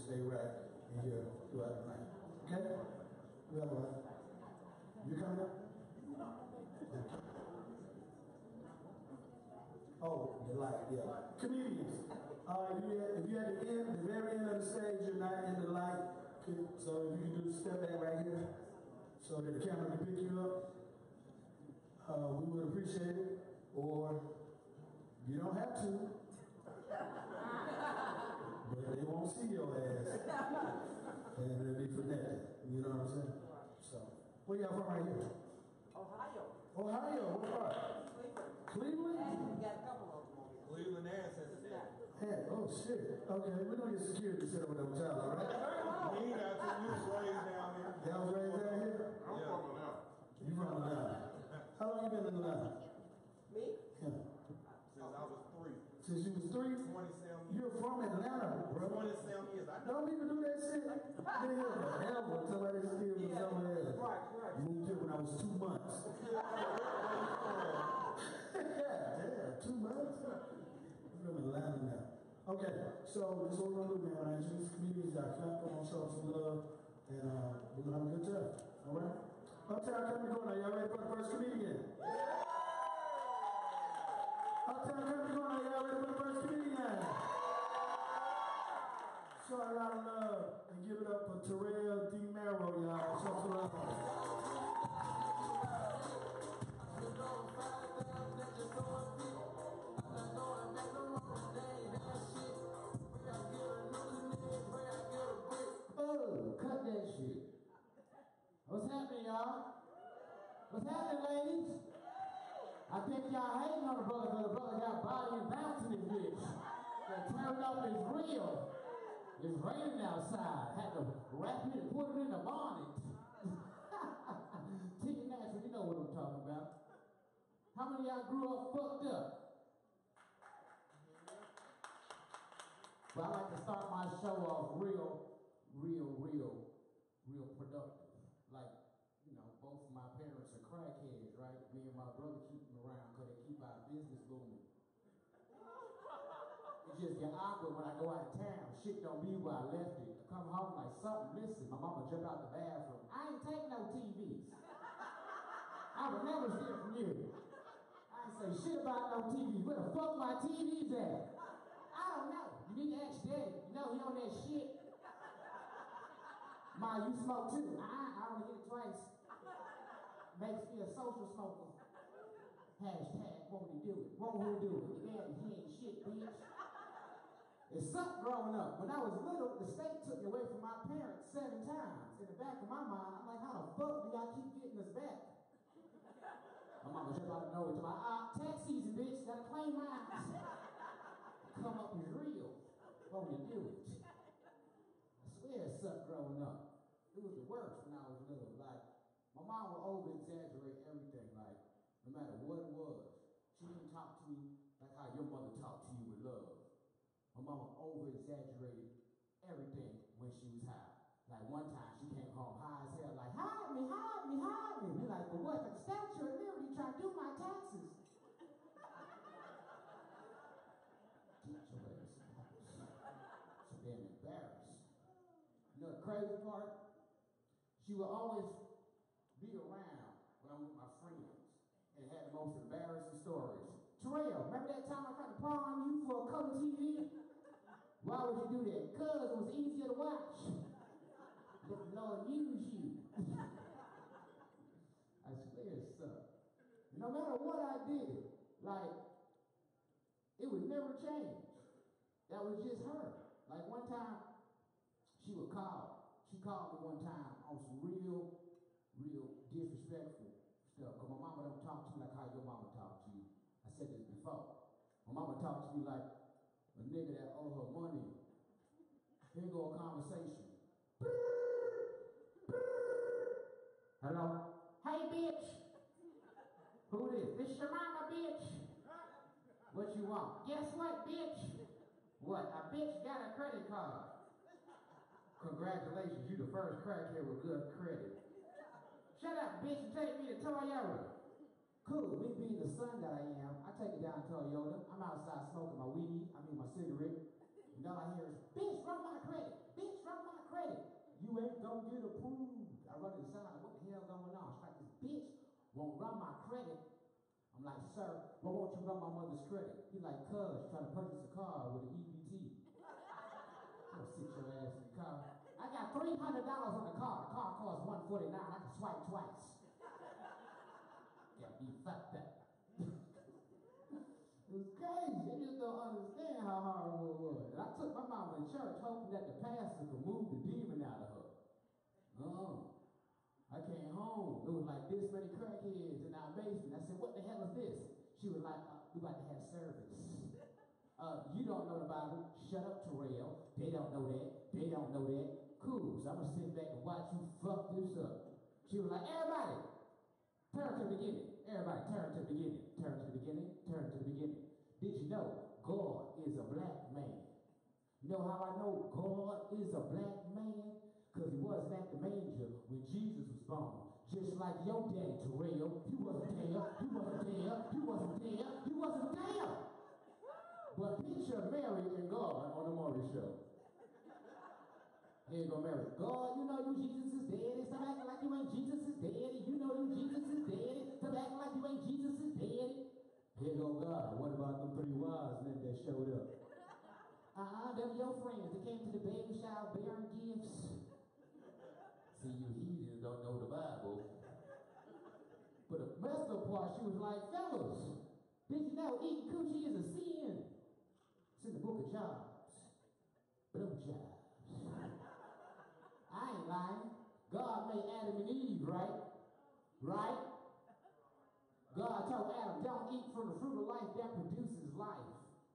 stay right in here throughout the night. Okay? You have one. You coming up? Oh, the light, yeah. Comedians. If you're at the very end of the stage, you're not in the light. So if you can do step back right here so that the camera can pick you up, we would appreciate it. Or you don't have to, but they won't see your ass, and it'll be for nothing. You know what I'm saying? So, where y'all from right here? Ohio. Ohio, what part? Cleveland? We got a couple of them over here. Cleveland and Cincinnati. Hey, oh shit. Okay, we're gonna get security set up with them child, all right? We ain't got to. We was raised down here. Y'all was raised down here? I'm from Atlanta. You from Atlanta? How long you been in Atlanta? Me? Yeah. Since I was 3. Since you was 3? 27 years. You're from Atlanta, bro. 27 years. I know. Don't even do that shit. Been here forever. Somebody still was somewhere else. Right. Moved here when I was 2 months. Yeah, 2 months. I'm from Atlanta now. Okay, so this is what we're gonna do, man. I introduce comedians that come on, show some love, and we're gonna have a good time. All right? Uptown Comedy Corner, y'all ready for the first comedian? Uptown Comedy Corner, y'all ready for the first comedian? Show a lot of love and give it up for Terrell D. Marrow, y'all. Show some love. Oh, cut that shit. What's happening, y'all? What's happening, ladies? I think y'all hating on the brother because the brother got body and bounce in his bitch. That turned up is real. It's raining outside. Had to wrap it and put it in the bonnet. Tiki Natural, you know what I'm talking about. How many of y'all grew up fucked up? But I like to start my show off real productive. Like, you know, both of my parents are crackheads, right? Me and my brother keep them around because they keep our business booming. It just get awkward when I go out of town. Shit don't be where I left it. I come home like something missing. My mama jump out the bathroom. I ain't take no TVs. I would never steal from you. I ain't say shit about no TVs. Where the fuck my TVs at? I don't know. You need to ask Daddy. You know he on that shit. Ma, you smoke too. I only hit it twice. Makes me a social smoker. Hashtag won't he do it? Won't he do it? Your daddy, he ain't shit, bitch. It sucked growing up. When I was little, the state took me away from my parents 7 times. In the back of my mind, I'm like, how the fuck do y'all keep getting us back? My mama just out of nowhere to my tax season, bitch. Gotta claim mine. Come up is real. Won't you do it? I swear it sucked growing up. It was the worst when I was little. Like, my mom would over-exaggerate everything. Like, no matter what it was, she didn't talk to me like how your mother talked to you with love. My mama over-exaggerated everything when she was high. Like, one time she came home high as hell, like, hide me. Be like, but what? The Statue of Liberty trying to do my taxes. Get your ass in the house. So damn embarrassed. You know the crazy part? She would always be around when I'm with my friends and had the most embarrassing stories. Terrell, remember that time I tried to pawn you for a color TV? Why would you do that? Because it was easier to watch. But the Lord used you. I swear it sucked. No matter what I did, like, it would never change. That was just her. Like one time, she would call. She called me one time on some real disrespectful stuff. Because my mama don't talk to me like how your mama talked to you. I said this before. My mama talked to me like a nigga that owe her money. Here go a conversation. Hello? Hey, bitch. Who this? This your mama, bitch. What you want? Guess what, bitch? What? A bitch got a credit card. Congratulations, you the first crackhead with good credit. Shut up, bitch, and take me to Toyota. Cool, me being the son that I am, I take it down to Toyota. I'm outside smoking my weed, my cigarette. And all I hear is, bitch, run my credit. Bitch, don't get approved. I run inside, like, what the hell going on? She's like, this bitch won't run my credit. I'm like, sir, why won't you run my mother's credit? He's like, cuz, trying to purchase a car with an EBT. So sit your ass in the car. I got $300 on the car. The car costs $149. I can swipe twice. Got me fucked up. It was crazy. They just don't understand how hard it was. And I took my mama to church hoping that the pastor could move the demon out of her. I came home. It was like this many crackheads in our basement. I said, what the hell is this? She was like, we about to have service. You don't know the Bible. Shut up, Terrell. They don't know that. They don't know that. Cool. So I'm going to sit back and watch you fuck this up. She was like, everybody, turn to the beginning. Everybody, turn to the beginning. Turn to the beginning. Turn to the beginning. Did you know God is a black man? You know how I know God is a black man? Because he wasn't at the manger when Jesus was born. Just like your daddy, Terrell. He wasn't there. He wasn't there. He wasn't there. He wasn't there. But picture Mary and God on the Maury Show. Here you go, Mary. God, you know you Jesus' daddy. Stop acting like you ain't Jesus' daddy. You know you Jesus' daddy. Stop acting like you ain't Jesus' daddy. Here you go, God. What about them 3 wise men that showed up? They were your friends that came to the baby shower bearing gifts. See, you heathens don't know the Bible. But the messed up part, she was like, fellas, did you know eating coochie is a sin? It's in the book of Jobs. Blue jobs. I ain't lying. God made Adam and Eve, right? Right? God told Adam, don't eat from the fruit of life that produces life.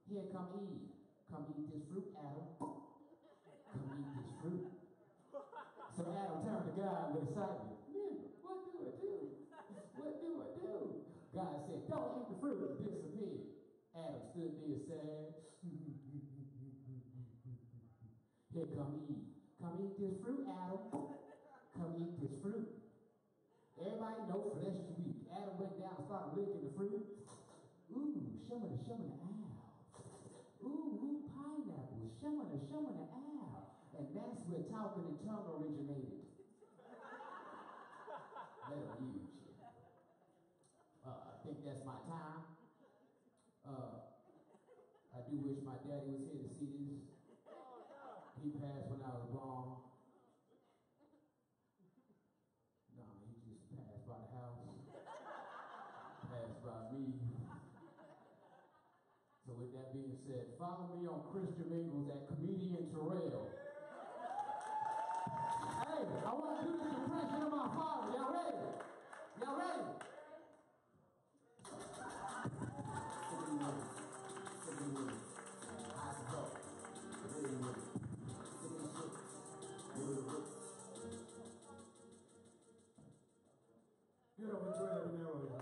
Here, come Eve. Come eat this fruit, Adam. Come eat this fruit. So Adam turned to God with excitement. Nigga, what do I do? What do I do? God said, don't eat the fruit, disappear. Adam stood there sad. Here, come eat. Come eat this fruit, Adam. Come eat this fruit. Everybody know flesh is weak. Adam went down and started licking the fruit. Ooh, shimmer the owl. Ooh, pineapple. Shimmer the owl. And that's where talking in tongue originated. Let him use you. I think that's my time. I do wish my daddy was here to see this. He passed when I was born. No, he just passed by the house. Passed by me. So with that being said, follow me on Christian Mingles at Comedian Terrell. Hey, I want to do this impression of my father. Y'all ready? Y'all ready? Get up and Terrell in there, y'all.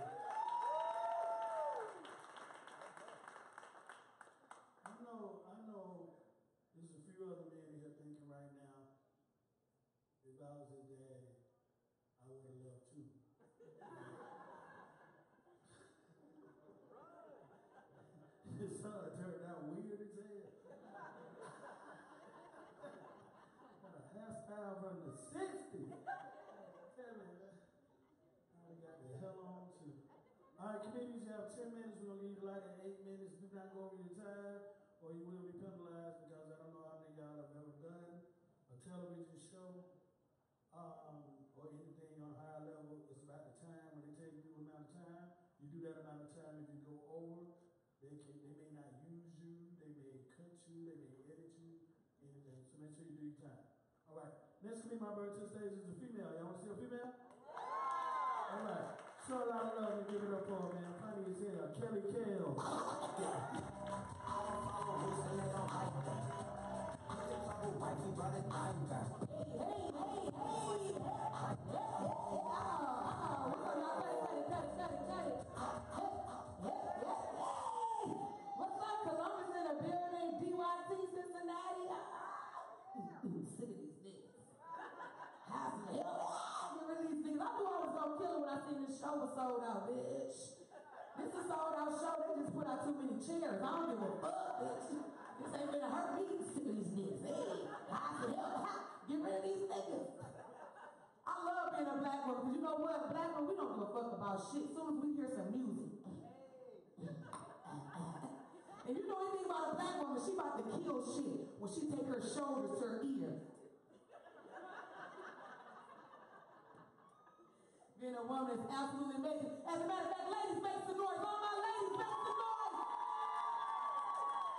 I know there's a few other men here thinking right now, if I was his daddy, I would have loved too. His son turned out weird as hell. Got a hairstyle from the 60s. Tell me, I got the hell on too. All right, comedians, you have 10 minutes. We're going to leave the light at 8 minutes. Do not go over your time, or you will be penalized, because I don't know how many of y'all have ever done a television show or anything on a high level. It's about the time. When they tell you the amount of time, you do that amount of time. If you go over, they may not use you, they may cut you, they may edit you, anything. So make sure you do your time. All right, next comedian my bird to the stage is a female. Y'all want to see a female? All right, show a lot of love and give it up for her, man. Funny as hell, Kelly Kale. What's up, Columbus in the building, DYC, Cincinnati? Sick of these niggas. How's the hell? Get rid of these niggas. I knew I was gonna kill it when I seen this show was sold out, bitch. This is a sold out show. They just put out too many chairs. I don't give a fuck, bitch. This ain't gonna hurt me. Sick of these niggas. Hey, how's the hell? Get rid of these niggas. shit. As soon as we hear some music. And you know anything about a black woman, she about to kill shit when she take her shoulders to her ear. Being a woman is absolutely amazing. As a matter of fact, ladies, make some noise. All my ladies, make some noise.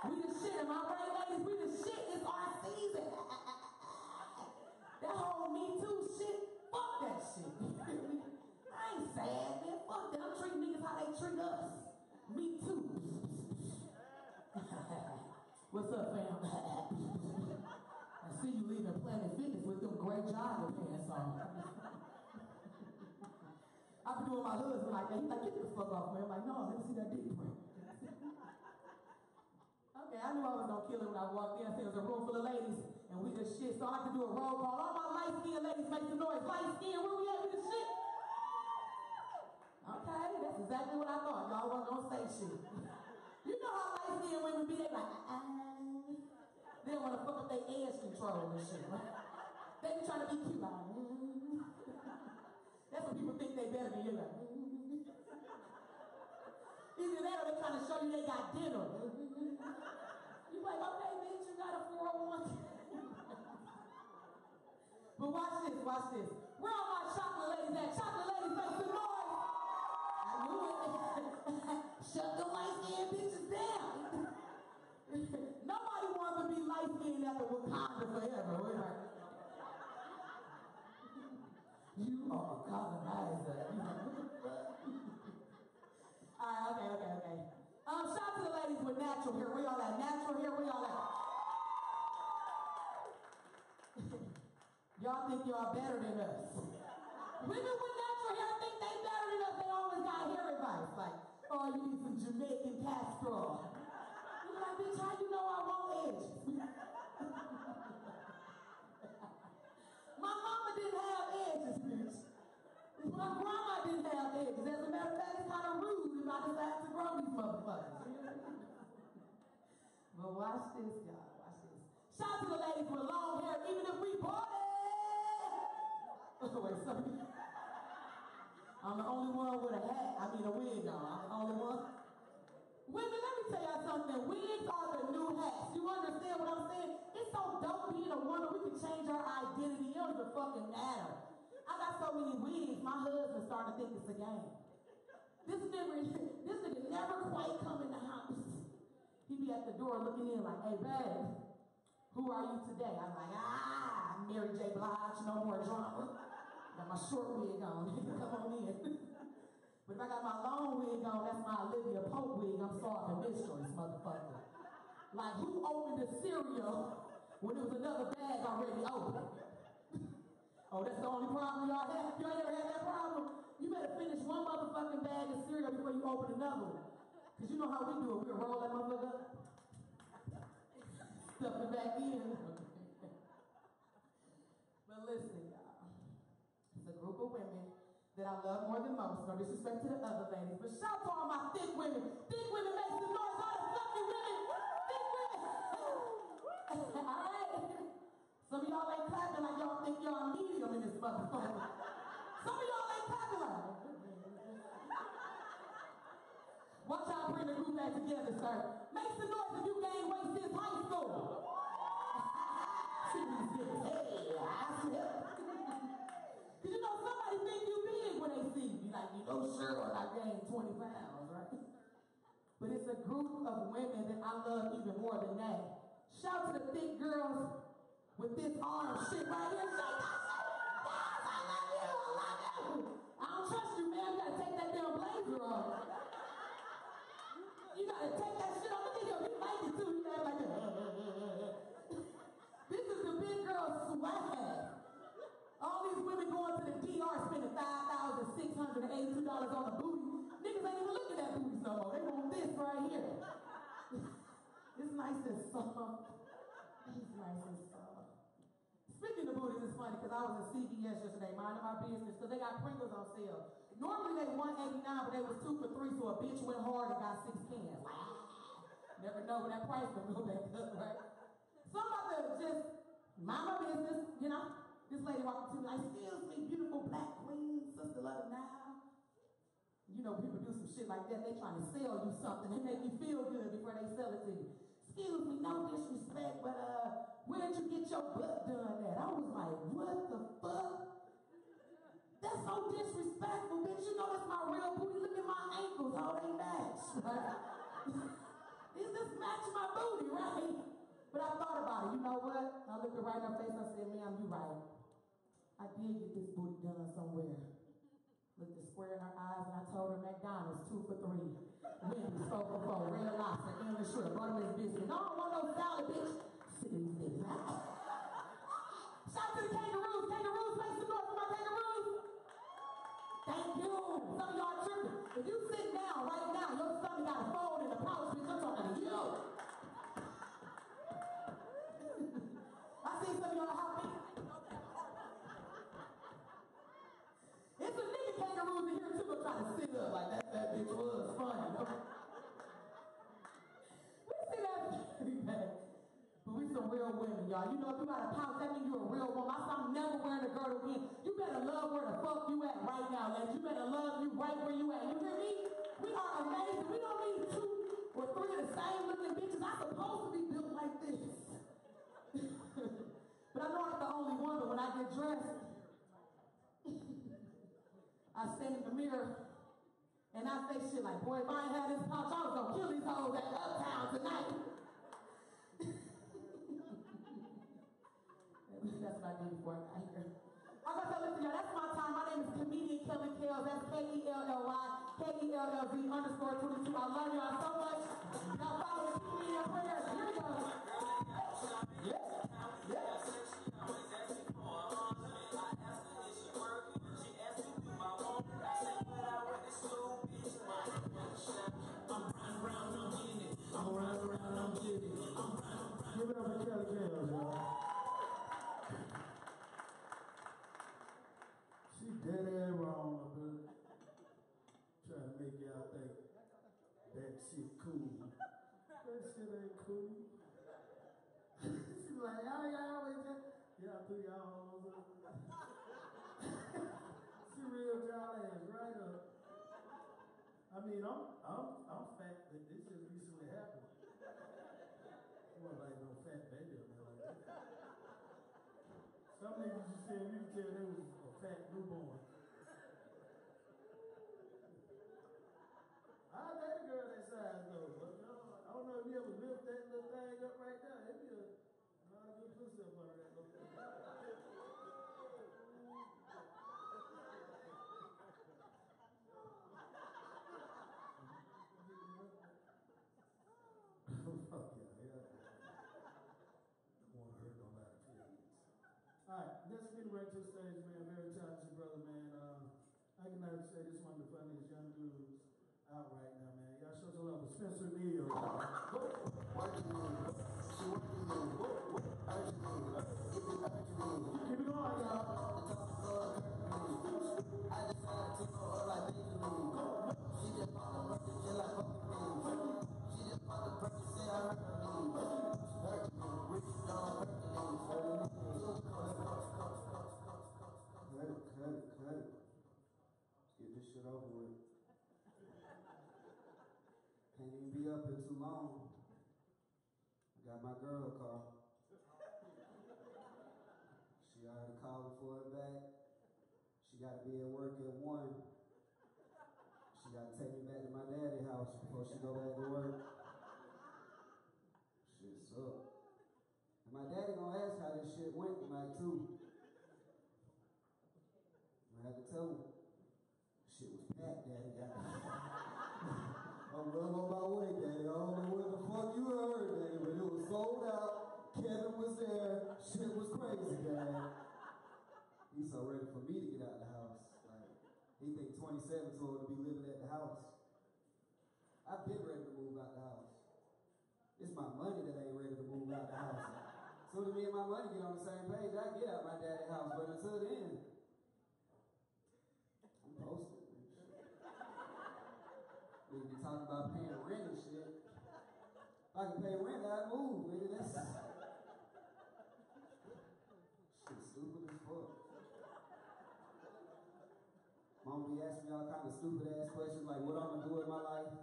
We the shit, am I right, ladies? We the shit. It's our season. That whole Me Too shit, fuck that shit. I ain't sad, man. Fuck that. I'm treating niggas how they treat us. Me Too. What's up, fam? I see you leaving Planet Fitness with them gray jogging pants on. I be doing my husband like that. He's like, get the fuck off, man. I'm like, no, let me see that dick print. Okay, I knew I was gonna kill it when I walked in. I said it was a room full of ladies, and we just shit. So I could do a roll call. All my light-skinned ladies make some noise. Light-skinned, where we at with this shit? Okay, that's exactly what I thought. Y'all wasn't gonna say shit. You know how light-skinned women be? They like, They don't want to fuck up their edge control and shit, right? They be trying to be cute, like, That's what people think they better than you, like, Either that or they trying to show you they got dinner. You like, okay, bitch, you got a 401k. But watch this, watch this. Where all my chocolate ladies at? Chocolate ladies, make some noise. I knew it. Shut the light-skinned bitches down. Nobody wants to be light-skinned after Wakanda forever. We're like, you are a colonizer. Alright, okay. Shout out to the ladies with natural hair. Where y'all at? Natural hair, where y'all at? Y'all think y'all better than us. Women with natural hair think they better than us. They always got hair advice. Like, oh, you need some Jamaican castor oil. You're like, bitch, how you know I want edges? My mama didn't have edges, bitch. My grandma didn't have edges. As a matter of fact, it's kind of rude if I decide to grow these motherfuckers. But watch this, y'all. Watch this. Shout out to the ladies with long hair, even if we party. Wait, sorry. I'm the only one with a hat. I mean a wig on. I'm the only one. Women, let me tell y'all something. Wigs are the new hats. You understand what I'm saying? It's so dope being a woman. We can change our identity. It don't even fucking matter. I got so many wigs, my husband starting to think it's a game. This nigga never quite come in the house. He be at the door looking in like, hey, babe, who are you today? I'm like, I'm Mary J. Blige, no more drama. Got my short wig on, come on in. But if I got my long wig on, that's my Olivia Pope wig, I'm solving mysteries, motherfucker. Like, who opened the cereal when there was another bag already open? Oh, that's the only problem y'all have? You ain't ever had that problem? You better finish one motherfucking bag of cereal before you open another one. Because you know how we do it. We'll roll that motherfucker up, stuff it back in. But listen, y'all. It's a group of women that I love more than most. No disrespect to the other ladies. But shout out to all my thick women. Thick women make some noise. All the fluffy women. Thick women. All right? Some of y'all ain't clapping like y'all think y'all medium in this motherfucker. Some of y'all ain't clapping like Watch y'all bring the group back together, sir. Make some noise if you gained weight since high school. Hey, I swear. Cause you know somebody think you big when they see you. Like, you know, sure, I gained 20 pounds, right? But it's a group of women that I love even more than that. Shout to the thick girls with this arm shit right here. Shake that shit. Yes, I love you. I don't trust you, man. You gotta take that damn blazer off. You gotta take that shit off. Look at him. He like it too. He like that. This is the big girl swag. All these women going to the DR spending $5,682 on a booty. Niggas ain't even looking at booties no more. They want this right here. It's nice and soft. It's nice and soft. Speaking of booties, it's funny because I was at CVS yesterday minding my business because they got Pringles on sale. Normally they $1.89, but they was 2 for $3, so a bitch went hard and got 6 cans. Never know when that price will go back up, right? So I'm about to just mind my business, you know. This lady walked up to me like, excuse me, beautiful black queen, sister love now. You know, people do some shit like that. They trying to sell you something. They make you feel good before they sell it to you. Excuse me, no disrespect, but where'd you get your butt done at? I was like, what the fuck? That's so disrespectful, bitch. You know that's my real booty. Look at my ankles, how they match, right? These just match my booty, right? But I thought about it. You know what? I looked her right in her face and I said, ma'am, you right. I did get this booty done somewhere. Looked her square in her eyes and I told her McDonald's 2 for $3. Wendy's 4 for $4. Red Lobster, endless shrimp, buttermilk biscuit. No, I don't want no salad, bitch. Sick of these niggas. Shout out to the kangaroos. Kangaroos, make some noise for my kangaroos. Thank you. Some of y'all tripping. If you sit down right now, your stomach got a fold in the pouch, bitch. I'm talking to you. I see some of y'all helping. It's a nigga kangaroos in here too, but trying to sit up like that bitch was funny. We see that. But we some real women, y'all. You know if you got a pouch, that means you a real woman. I'm never wearing a girdle again. You better love where the fuck you at right now, ladies. You better love you right where you at. You hear me? We are amazing. We don't need 2 or 3 of the same looking bitches. I'm supposed to be built like this. But I know I'm the only one, but when I get dressed, I stand in the mirror and I say shit like, boy, if I ain't had this pouch, I was gonna kill these hoes at Uptown tonight. That's what I did before I got here. I'm gonna tell listen, y'all, that's my time. My name is comedian Kelly Kells. That's KELLY, KELLZ _22. I love y'all so much. Y'all follow and keep me in your prayers. Here we go. I'm running around, I'm getting it. Give it up for Kelly Kells, y'all. She dead ass wrong up there. Trying to make y'all think that shit cool. That shit ain't cool. She's like, y'all always y'all put y'all on She reeled y'all ass right up. I mean, I'm fat, but this just recently happened. It wasn't like no fat baby or nothing like that. Some niggas you said, you could tell they was a fat newborn. I date a girl that size though, but I don't know if you ever lift that little thing up right there. It'd be a lot of good pussy up under that little thing. Fuck yeah. Don't want to hurt nobody's feelings. Alright, let's get right to the stage, man. Very talented brother, man. I can never say this one of the funniest young dudes out right now, man. Y'all show some love for Spencer Neal. Keep it going, y'all. I decided to know her like baby me. She just wanna work it till I fucking me. She just wanna purchase it, I hurt me. Hurt me, rich dog, hurt me. Cut it. Get this shit over with. Can't even be up here too long. I got my girl call. She already called for it back. She got to be at work at 1. She got to take me back to my daddy's house before she go back to work. Shit suck. And my daddy gonna ask how this shit went tonight too. I had to tell him. Shit was packed, Daddy. I'm well on my way, Daddy. I don't know what the fuck you heard, Daddy, but it was sold out. Kevin was there. Shit was crazy, Daddy. He's so ready for me to get out of the house. Like, he think 27 told him to be living at the house. I've been ready to move out the house. It's my money that ain't ready to move out the house. Soon as me and my money get on the same page, I get out my daddy's house. But until then, I'm posted. We be talking about paying rent and shit. If I can pay rent, I'd move, nigga. That's shit stupid as fuck. My Mama be asking me all kind of stupid ass questions like what I'm gonna do in my life,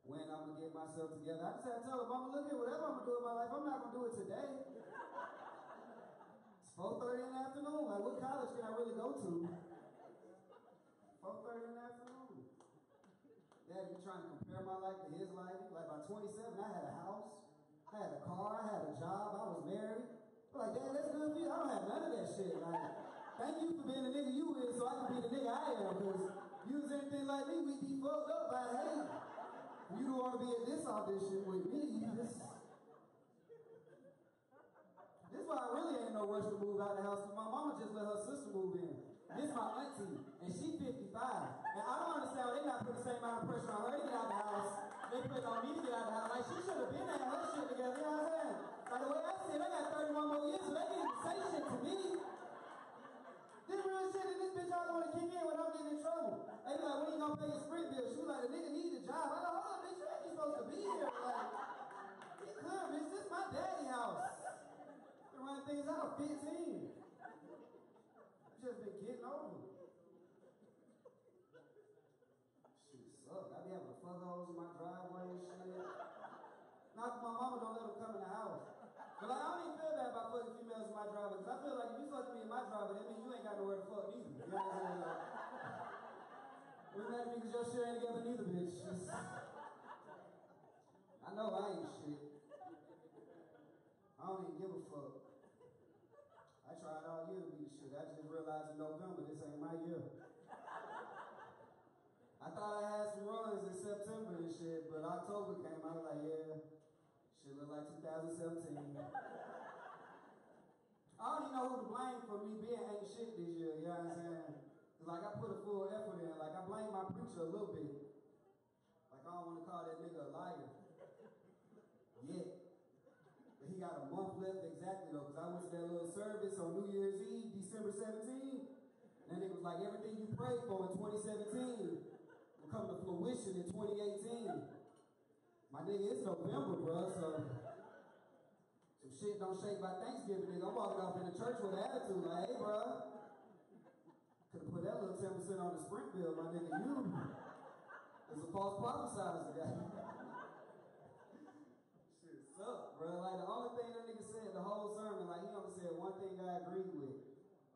when I'm gonna get myself together. I just had to tell her, Mama, look at whatever I'm gonna do in my life, I'm not gonna do it today. It's 4:30 in the afternoon. Like, what college can I really go to? 4:30 in the afternoon. Dad be trying to compare my life to his life. Like, by 27, I had a house, I had a car, I had a job, I was married. But like, Dad, that's good for you. I don't have none of that shit. Like, thank you for being the nigga you is so I can be the nigga I am. Because if you was anything like me, we'd be fucked up by hate. You don't want to be at this audition with me. This is why I really ain't no rush to move out of the house, because my mama just let her sister move in. This is my auntie, and she 55. And I don't understand why they not putting the same amount of pressure on her to get out of the house. They put it on me to get out of the house. Like, she should have been at her shit together, you know what I'm saying? Like, the way I see it, I got 31 more years, so they can't even say shit to me. This real shit that this bitch always want to kick in when I'm getting in trouble. They be like, when you gonna pay your sprint bill? She was like, the nigga need a job. I go, hold on, bitch, you ain't supposed to be here. Like, be clear, bitch, this is my daddy house. Been running things out 15. Just been getting over. Shit suck. I be having to fuck hoes in my driveway and shit. Not my mama don't let them come in the house. But like, I don't even feel bad about fucking females in my driveway, because I feel like if you fucking me in my driveway, that means you ain't got nowhere to fuck neither. You know what I'm saying? Like, we're mad at me because your shit ain't together neither, bitch. I know I ain't shit. I don't even give a fuck. I tried all year to be the shit. I just realized in November, this ain't my year. I thought I had some runs in September and shit, but October came, I was like, yeah, shit look like 2017. I don't even know who to blame for me being ain't shit this year, you know what I'm saying? Cause like, I put a full effort in, like, I blame my preacher a little bit. Like, I don't want to call that nigga a liar. Yet. But he got a month left exactly though, because I went to that little service on New Year's Eve, December 17th. And it was like everything you prayed for in 2017 will come to fruition in 2018. My nigga, it's November, bro, so some shit don't shake by Thanksgiving, nigga. I'm walking off in the church with an attitude like, hey, bro, could've put that little 10% on the sprint bill, my nigga. You is a false prophesizer, guy. Shit suck, bro. Like, the only thing that nigga said the whole sermon, like, he only said one thing I agreed with.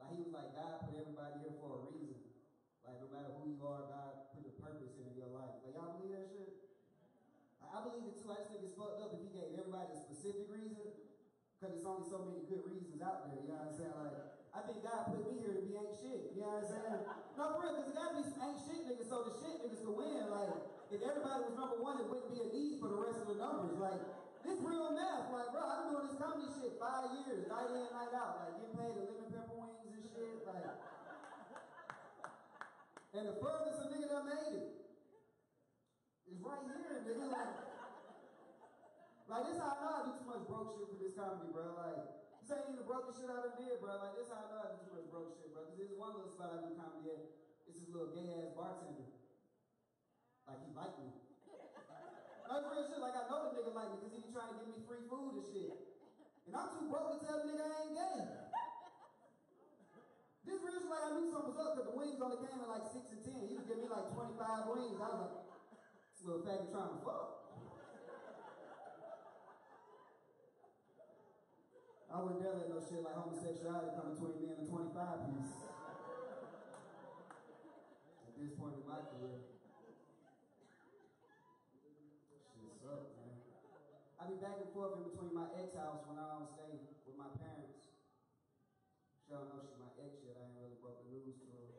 Like, he was like, God put everybody here for a reason. Like, no matter who you are, God put a purpose in your life. Like, y'all believe that shit? I believe it too. I just think it's fucked up if he gave everybody a specific reason, because there's only so many good reasons out there, you know what I'm saying? Like, I think God put me here to be ain't shit, you know what I'm saying? No, for real, because there gotta be some ain't shit niggas so the shit niggas can win. Like, if everybody was number one, it wouldn't be a need for the rest of the numbers. Like, this real math. Like, bro, I've been doing this comedy shit 5 years, night in, night out. Like, getting paid to lemon pepper wings and shit. Like, and the furthest a nigga that made it is right here, nigga. Like, this how I know I do too much broke shit for this comedy, bro. Like, this ain't even the brokest shit I done did, bro. Like, this how I know I do too much broke shit, bro. Because there's one little spot I do comedy at. It's this little gay-ass bartender. Like, he liked me. That's real shit. Like, I know the nigga like me because he be trying to give me free food and shit. And I'm too broke to tell the nigga I ain't gay. This real shit, like, I knew something was up because the wings only came in like 6 and 10. He was giving me like 25 wings. I was like, this little faggot trying to fuck. I wouldn't dare let no shit like homosexuality come between me and a 25 piece. At this point in my career. Shit suck, man. I be back and forth in between my ex-house when I don't stay with my parents. She don't know she's my ex yet. I ain't really broke the news to her.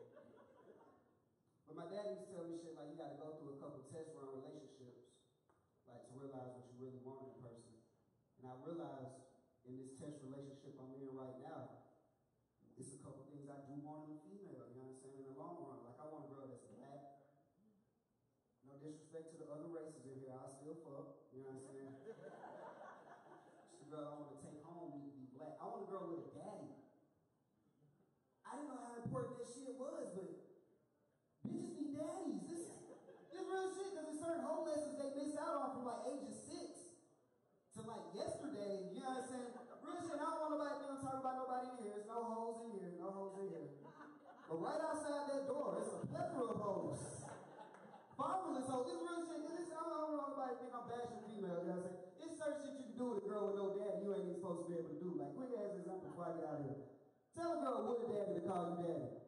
But my dad used to tell me shit like you gotta go through a couple tests around relationships, like to realize what you really want in a person. And I realized in this test relationship I'm in right now, it's a couple things I do want in a female, you know what I'm saying, in the long run. Like, I want a girl that's black. No disrespect to the other races in here, I'll still fuck, you know what I'm saying? Just a girl I want to take home need to be black. I want a girl with a daddy. I didn't know how important that shit was, but bitches need daddies. This real shit, because there's certain home lessons they miss out on from like age of 6 to like yesterday, you know what I'm saying? Real shit, I don't want nobody to talk about nobody in here. There's no hoes in here, no hoes in here. But right outside that door, it's a plethora of hoes. Farmers hoes. This real shit. I don't know nobody think I'm bashing females. You know what I'm saying? It's certain shit you can do with a girl with no daddy you ain't even supposed to be able to do. Like, quick ass example before I get out of here. Tell a girl with a daddy to call you daddy.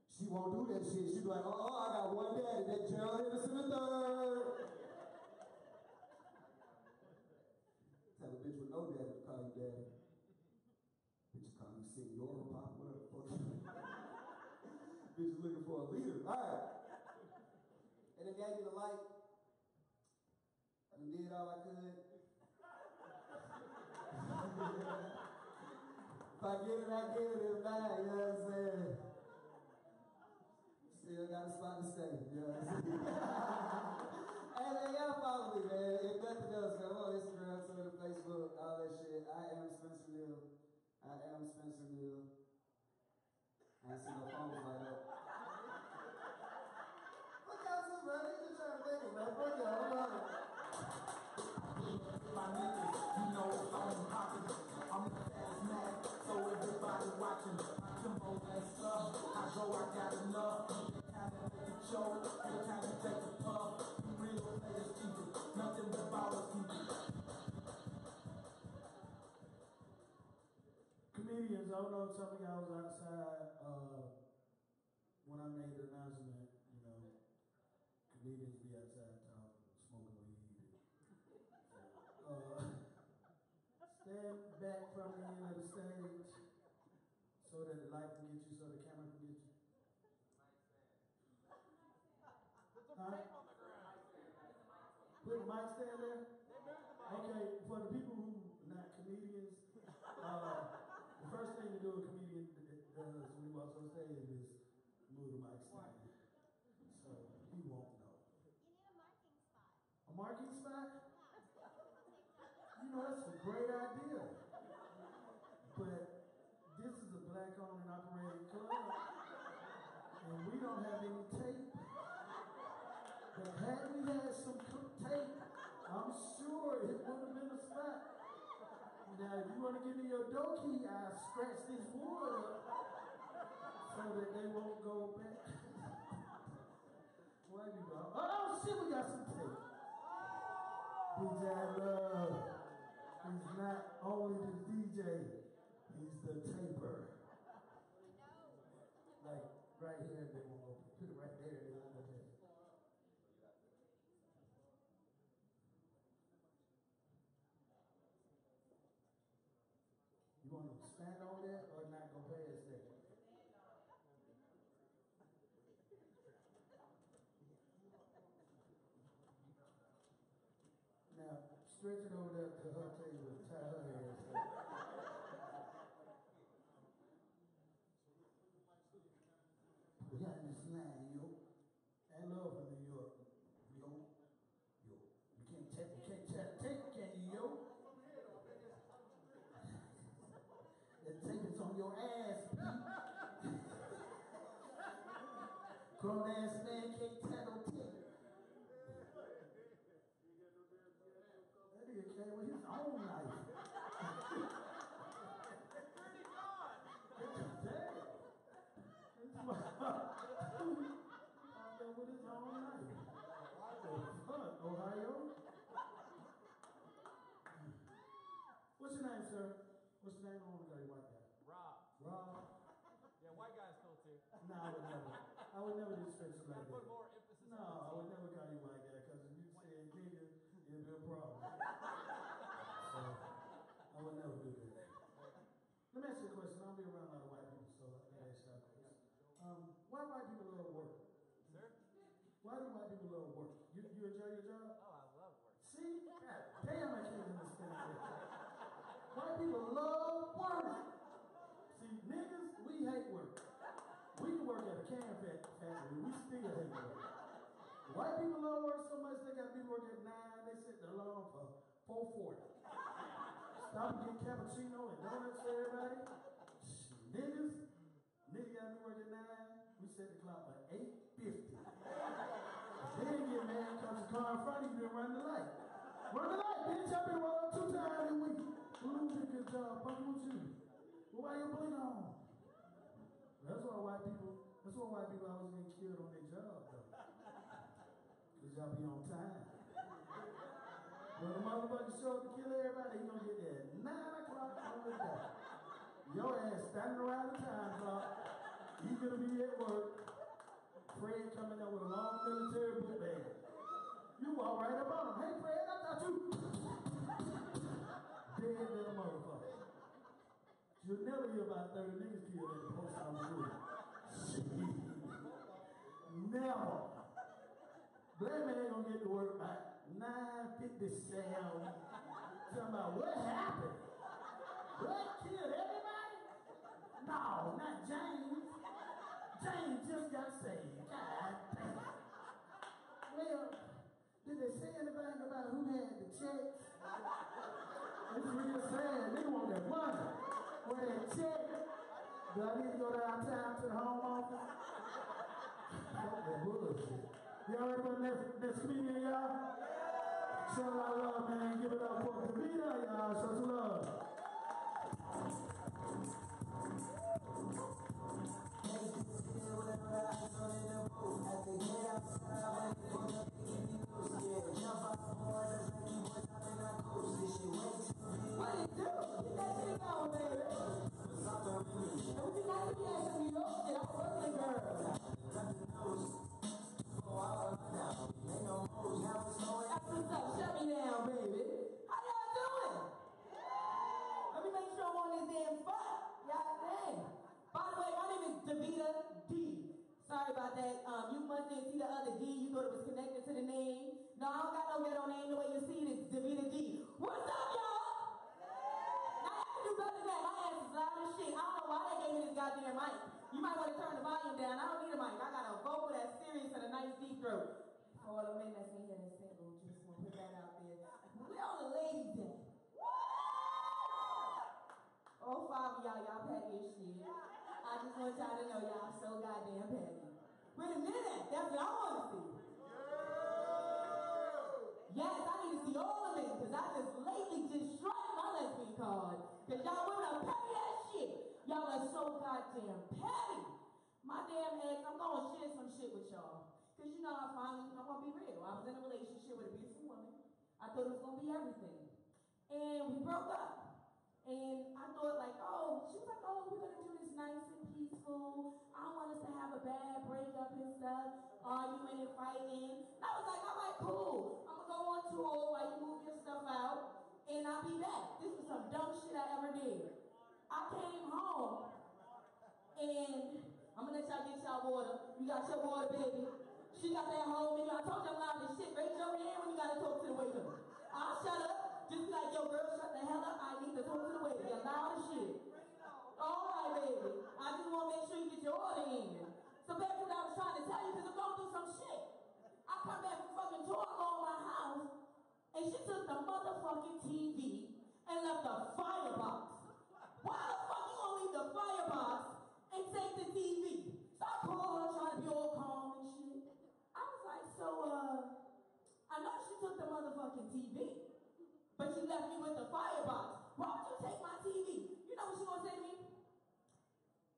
She won't do that shit. She be like, oh, I got one daddy. That Gerald Henderson the third. Tell a bitch with no daddy to call you daddy. Bitch call you senor, pop, whatever the fuck. Bitch is looking for a leader. Alright. And they gave me the light. And did all I could. If I get it, I get it. If not, you know what I'm saying? Still got a spot to stay. You know what I'm saying? Hey man, y'all follow me, man. If nothing else, man, I'm on Instagram, Twitter, Facebook, all that shit. I am Spencer Neal. I am Spencer Neal. I ain't see no phones like that. Fuck y'all too, bro. They just trying to make it, man. Fuck y'all. Hold on. My niggas, you know it's on poppin'. I'm the baddest man, so everybody watching. My tempo messed up. I go, I got enough. Every time I make a choke, every time you take a puff, you real players keep it. Nothing but ballers keep it. Comedians, I don't know if some of y'all was outside when I made the announcement, you know, comedians be outside talking, smoking weed. Stand back from the end of the stage so that the light can get you, so the camera can get you. Put the Huh? tape on the ground. Put the mic stand there? They moved the mic. Okay, for the people who are not comedians, the first thing to do a comedian does when he walks on stage is move the mic stand. So he won't know. You need a marking spot. A marking spot? You know, that's a great idea. But this is a black-owned and operated club, and we don't have any tape. But had we had some tape, I'm sure it would have been a spot. Now, if you want to give me your door key, I'll scratch this wood up so that they won't go back. White people, oh shit, we got some tape. DJ Love. He's not only the DJ, he's the taper. Like right here, they won't go. Put it right there, they won't go there. You want to expand on that or not go past that? Now, stretch it over there to her table and tie her hair. Behind this line, yo. I love from New York. Yo. You can't tape, can you, yo? The tape is on your ass, Pete. Grown ass man can't tattle tape. That nigga came with his own knife. Pretty gone. Damn. Out there with his own knife. What the fuck, Ohio? What's your name, sir? What's your name? I want to call you white guy. Rob. Rob? Yeah, white guy's cool too. No, I would never disrespect you like Put that. more emphasis No, on I would never call you white guy, because if you said nigga, it'd be a problem. So, I would never do that. Let me ask you a question. I'll be around a lot of white people, so I gotta ask y'all a question. Why do white people love work? Sir? Why do white people love work? You enjoy your job? Oh, I love work. See? God damn, I can't understand that. White people love work. See, niggas, we hate work. We can work at a can factory, we still hate work. White people love work so much, they got people work at 9, they set the alarm for 4:40. Stop and get cappuccino and donuts for everybody. Niggas got me work at 9, we set the clock for 8:50. Then get mad because the car in front of you didn't run the light. Run the light, bitch, I've been rolling 2 times a week. Who did a good job, fucking with you? Well, why you blink on? That's why white people always get killed on their job, though. Because y'all be on time. When the motherfucker show up to kill everybody, he gonna get there at 9 o'clock on the dot. Your ass standing around the time clock. He gonna be at work. Fred coming up with a long military book bag. You walk right up on him. Hey, Fred, I thought you... Dead little motherfucker. You'll never hear about 30 niggas killed at the post office. Never. Black man ain't gonna get to work by 9:57. Talking about what happened? Black killed everybody? No, not James. James just got saved. God damn. Well, did they say anything about who had the checks? It's real sad. They want that money. Where that check? Do I need to go downtown to the home office? Fuck that bullshit. Y'all ready for the next comedian, y'all? Show a lot of love, man. Give it up for Davida, y'all. Show some love. What you do? Get that shit on, baby. Would you like to be at New York? Get off Brooklyn, girl. That's what's up. Shut me down, baby. How y'all doing? Let me make sure I'm on this damn spot. God dang. By the way, my name is Davida D. Sorry about that. You must didn't see the other D. You thought it was connected to the name. No, I don't got no ghetto name. The way you see it is Davida D. What's up, y'all? Now I can do better than that. My ass is loud as shit. I don't know why they gave me this goddamn mic. You might want to turn the volume down. I don't need a mic. I got a vocal that's serious and a nice deep throat. For all the men that's in here that's single, just want to put that out there. Where all the ladies at? All 5 of y'all petty as shit. I just want y'all to know y'all so goddamn petty. Wait a minute, that's what I want to see. Yes, I need to see all of it, because I just lately just shredded my lesbian card. Because y'all women are petty as shit. Y'all are so goddamn petty. My damn ex, I'm going to share some shit with y'all. Because you know, I'm going to be real. I was in a relationship with a beautiful woman. I thought it was going to be everything. And we broke up. And I thought like, oh, she was like, oh, we're going to do this nice and peaceful. I don't want us to have a bad breakup and stuff, arguing and fighting. And I was like, all right, cool. I'm going to go on tour while you move your stuff out, and I'll be back. This was some dumb shit I ever did. I came home, and I'm going to let y'all get y'all water. You got your water, baby. She got that whole menu. I told you I'm loud as shit. Raise your hand when you got to talk to the waiter. I'll shut up. Just be like, yo, girl, shut the hell up. I need to talk to the waiter. You're loud as shit. All right, baby. I just want to make sure you get your order in. So back to what I was trying to tell you, because I'm going through some shit. I come back from fucking tour, I go in my house, and she took the motherfucking TV and left the firebox. Why the fuck you gonna leave the firebox and take the TV? So I call her trying to be all calm and shit. I was like, so, I know she took the motherfucking TV. But she left me with the firebox. Why would you take my TV? You know what she gonna say to me?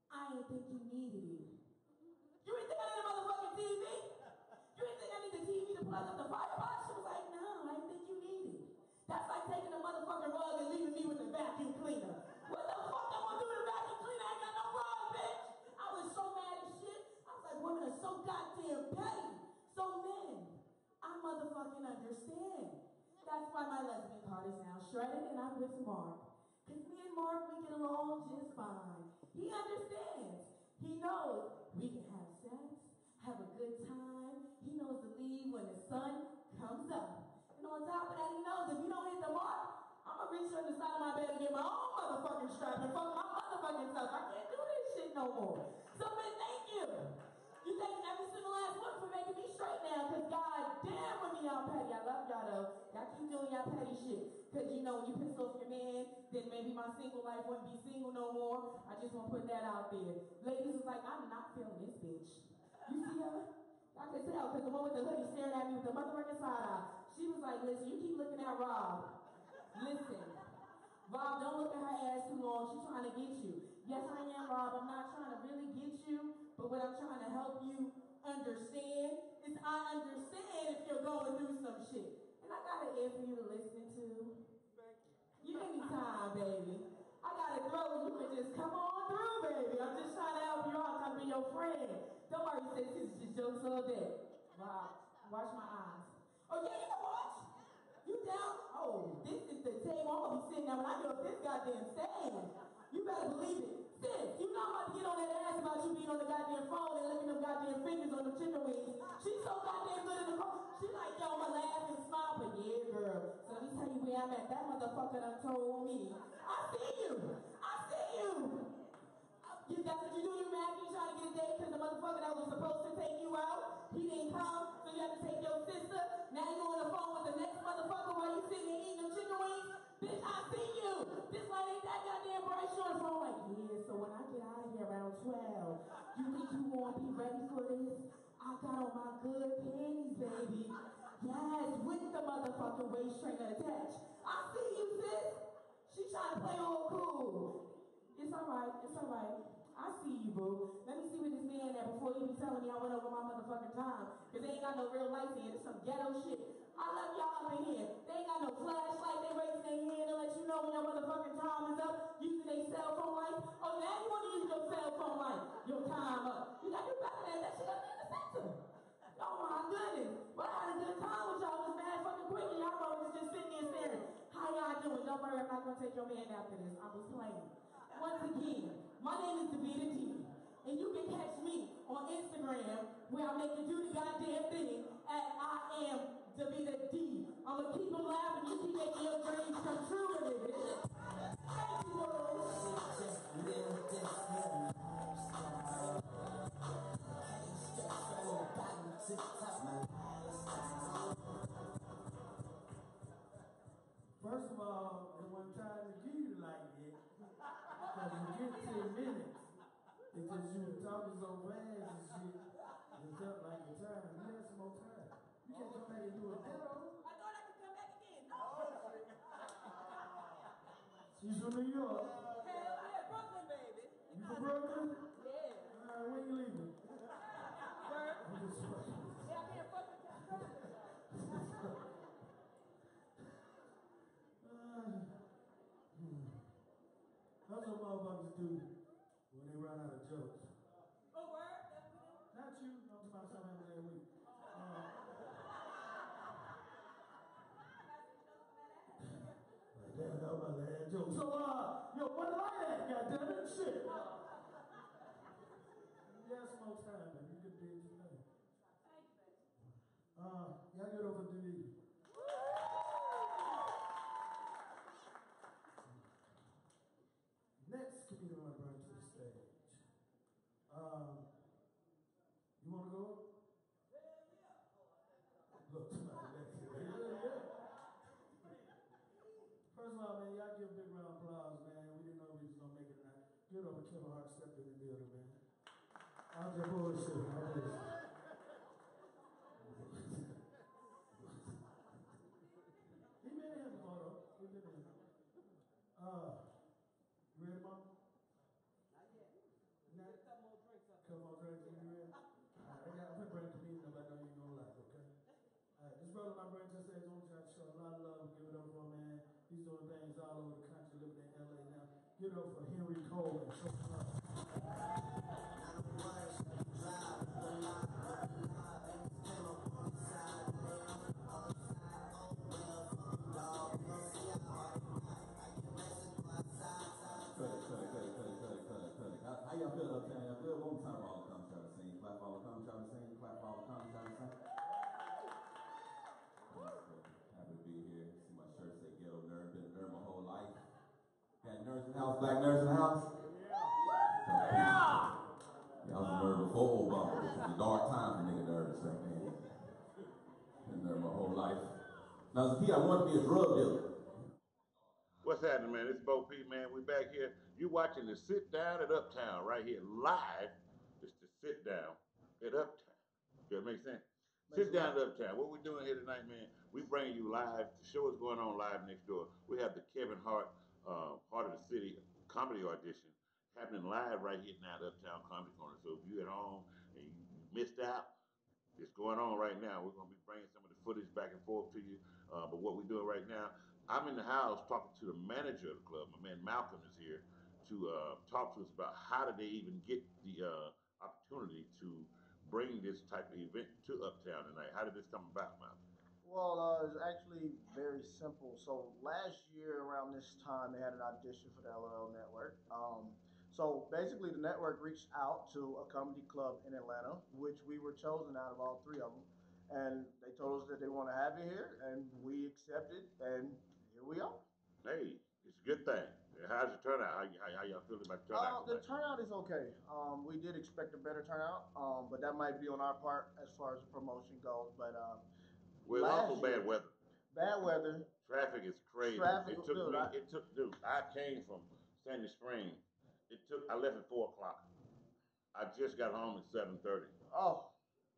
I ain't think you needed it. You ain't think I need a motherfucking TV? You ain't think I need the TV to plug up the firebox? She was like, no, I ain't think you needed it. That's like taking the motherfucking rug and leaving me with the vacuum cleaner. What the fuck I gonna do with the vacuum cleaner? I ain't got no rug, bitch. I was so mad as shit. I was like, women are so goddamn petty. So men, I motherfucking understand. That's why my lesbian card is now shredded and I'm with Mark. Because me and Mark, we get along just fine. He understands. He knows we can have sex, have a good time. He knows to leave when the sun comes up. And on top of that, he knows if you don't hit the mark, I'm going to reach on the side of my bed and get my own motherfucking strap and fuck my motherfucking self. I can't do this shit no more. So, man, thank you. You thank every single last one for making me straight now, because God damn with me, y'all petty. I love y'all though. Y'all keep doing y'all petty shit. Because you know, when you piss off your man, then maybe my single life wouldn't be single no more. I just want to put that out there. Ladies was like, I'm not feeling this bitch. You see her? I can tell, because the one with the hoodie staring at me with the motherfucking side eye. She was like, listen, you keep looking at Rob. Listen. Rob, don't look at her ass too long. She's trying to get you. Yes, I am, Rob. I'm not trying to really get you. But what I'm trying to help you understand is I understand if you're going through some shit. And I got an ear for you to listen to. You give me time, baby. I got a throat, you can just come on through, baby. I'm just trying to help you out, trying to be your friend. Don't worry, sis, this is just jokes all day. Wow, watch my eyes. Oh, yeah, you can watch. You down? Oh, this is the table. I'm gonna be sitting there when I get off this goddamn stage. You better believe it. Sis, you know I'm about to get on that ass about you being on the goddamn phone and licking them goddamn fingers on them chicken wings. She's so goddamn good in the phone. She like, yo, I'ma laugh and smile, but yeah, girl. So let me tell you where I'm at. That motherfucker done told me. I see you. I see you. That's what you do. You mad? You trying to get a date because the motherfucker that was supposed to take you out, he didn't come, so you have to take your sister. Now you on the phone with the next motherfucker while you sitting there eating them chicken wings. Bitch, I see you. This light ain't that goddamn bright. She on the phone like, yeah, so when I get out of here around 12, you think you won't be ready for this? I got on my good panties, baby. Yes, with the motherfucking waist trainer attached. I see you, sis. She trying to play all cool. It's alright, it's alright. I see you, boo. Let me see where this man at before you be telling me I went over my motherfucking time. Because they ain't got no real lights in here. This some ghetto shit. I love y'all up in here. They ain't got no flashlight. They raising their hand to let you know when your motherfucking time is up. Using their cell phone light. Oh, now you want to use your cell phone light. Your time up. You got to do better than that shit up in the center. Oh my goodness. But I had a good time with y'all. It was mad fucking quick and y'all always just sitting there staring. How y'all doing? Don't worry, I'm not going to take your man after this. I was playing. Once again, my name is Davita D. And you can catch me on Instagram where I make you do the goddamn thing at I am Davita D. I'm going to keep them laughing. You keep making your dreams come true with it. Thank you, First of all, they weren't trying to give you like that. Because you get 10 minutes. Because you were talking so fast and shit. It felt like your time. You had some more time. You can't come back and do it now. I thought I could come back again. No. She's from New York. Hell yeah, Brooklyn, baby. You from Brooklyn? Yeah. When you leaving? Word? I'm just fucking. Yeah, I can't fuck with that. That's what motherfuckers do when they run out of jokes. Oh, word? That's what Not you. I'm talking about something that week. Like, damn, that was my last joke. So, yo, what did I at? Goddammit, shit. You got some more time, man. You could do it tonight. Y'all get over to the next comedian I brought to the stage. You want to go? Look, somebody next to me. Yeah. First of all, man, y'all give a big round of applause, man. We didn't know we was going to make it tonight. Give it up to Kevin Hart stepped in the building, man. I'm just bullshit. He been in here before, though. He been in here. You ready, Mom? Not yet. Not? A couple more drinks up. Couple more drinks, you ready? Alright, I'm gonna bring a comedian up I know you're gonna like, okay? Alright, this brother my brother just says, don't try to show a lot of love, give it up for a man. He's doing things all over the country, living in LA now. Give it up for Henry Cole and show some love. How y'all feel uptown? Y'all good? One time all come try to sing. Clap all come try to sing. Clap all come try to sing. Happy to be here. See my shirt say ghetto nerd. Been a nerd my whole life. Got nerds in the house. Black nerds in the house. Yeah. Y'all was a nerd before Obama. It was a dark time for nigga nerds back then. Been a nerd my whole life. Now as a kid, I wanted to be a drug dealer. What's happening, man? It's Bo P, man. We back here. You watching the Sit Down at Uptown right here live. It's the Sit Down at Uptown. Does that make sense? Sit Down at Uptown. What we doing here tonight, man? We bringing you live. The show is going on live next door. We have the Kevin Hart, Heart of the City comedy audition happening live right here now at Uptown Comedy Corner. So if you're at home and you missed out, it's going on right now. We're going to be bringing some of the footage back and forth to you. But what we're doing right now, I'm in the house talking to the manager of the club. My man Malcolm is here to talk to us about how did they even get the opportunity to bring this type of event to Uptown tonight. How did this come about, Malcolm? Well, it's actually very simple. So last year around this time, they had an audition for the LOL Network. So basically, the network reached out to a comedy club in Atlanta, which we were chosen out of all three of them, and they told us that they want to have it here, and we accepted, and here we are. Hey, it's a good thing. How's the turnout? How y'all feeling about the turnout? The turnout is okay. We did expect a better turnout, but that might be on our part as far as the promotion goes. But well, it's also bad weather. Bad weather. Traffic is crazy. Traffic, it took, dude, I came from Sandy Springs. I left at 4 o'clock. I just got home at 7:30. Oh,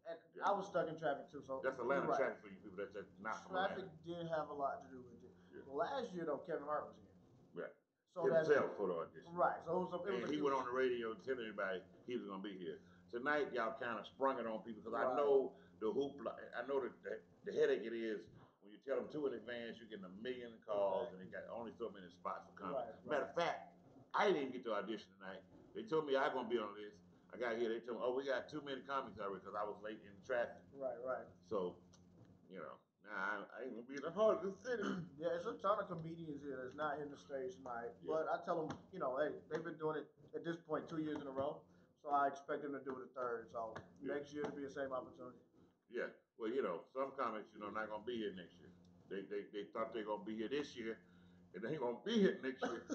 and yeah. I was stuck in traffic too. So that's Atlanta traffic for you people. That's not traffic did have a lot to do with it. Yeah. Last year though, Kevin Hart was here. Right. So himself for the audition. Right. So he went on the radio telling everybody he was going to be here. Tonight, y'all kind of sprung it on people because I know the hoopla. I know the headache it is when you tell them 2 in advance. You're getting a million calls and they got only so many spots for comedy. Right. Matter of fact, I didn't even get to audition tonight. They told me I was going to be on the list. I got here. They told me, oh, we got too many comics already because I was late in the traffic. Right. So, you know. Nah, I ain't gonna be in the heart of the city. Yeah, there's a ton of comedians here that's not in the stage tonight. Yeah. But I tell them, you know, hey, they've been doing it at this point 2 years in a row. So I expect them to do it a third. So next year to be the same opportunity. Yeah. Well, you know, some comics, you know, not gonna be here next year. They thought they were gonna be here this year, and they ain't gonna be here next year.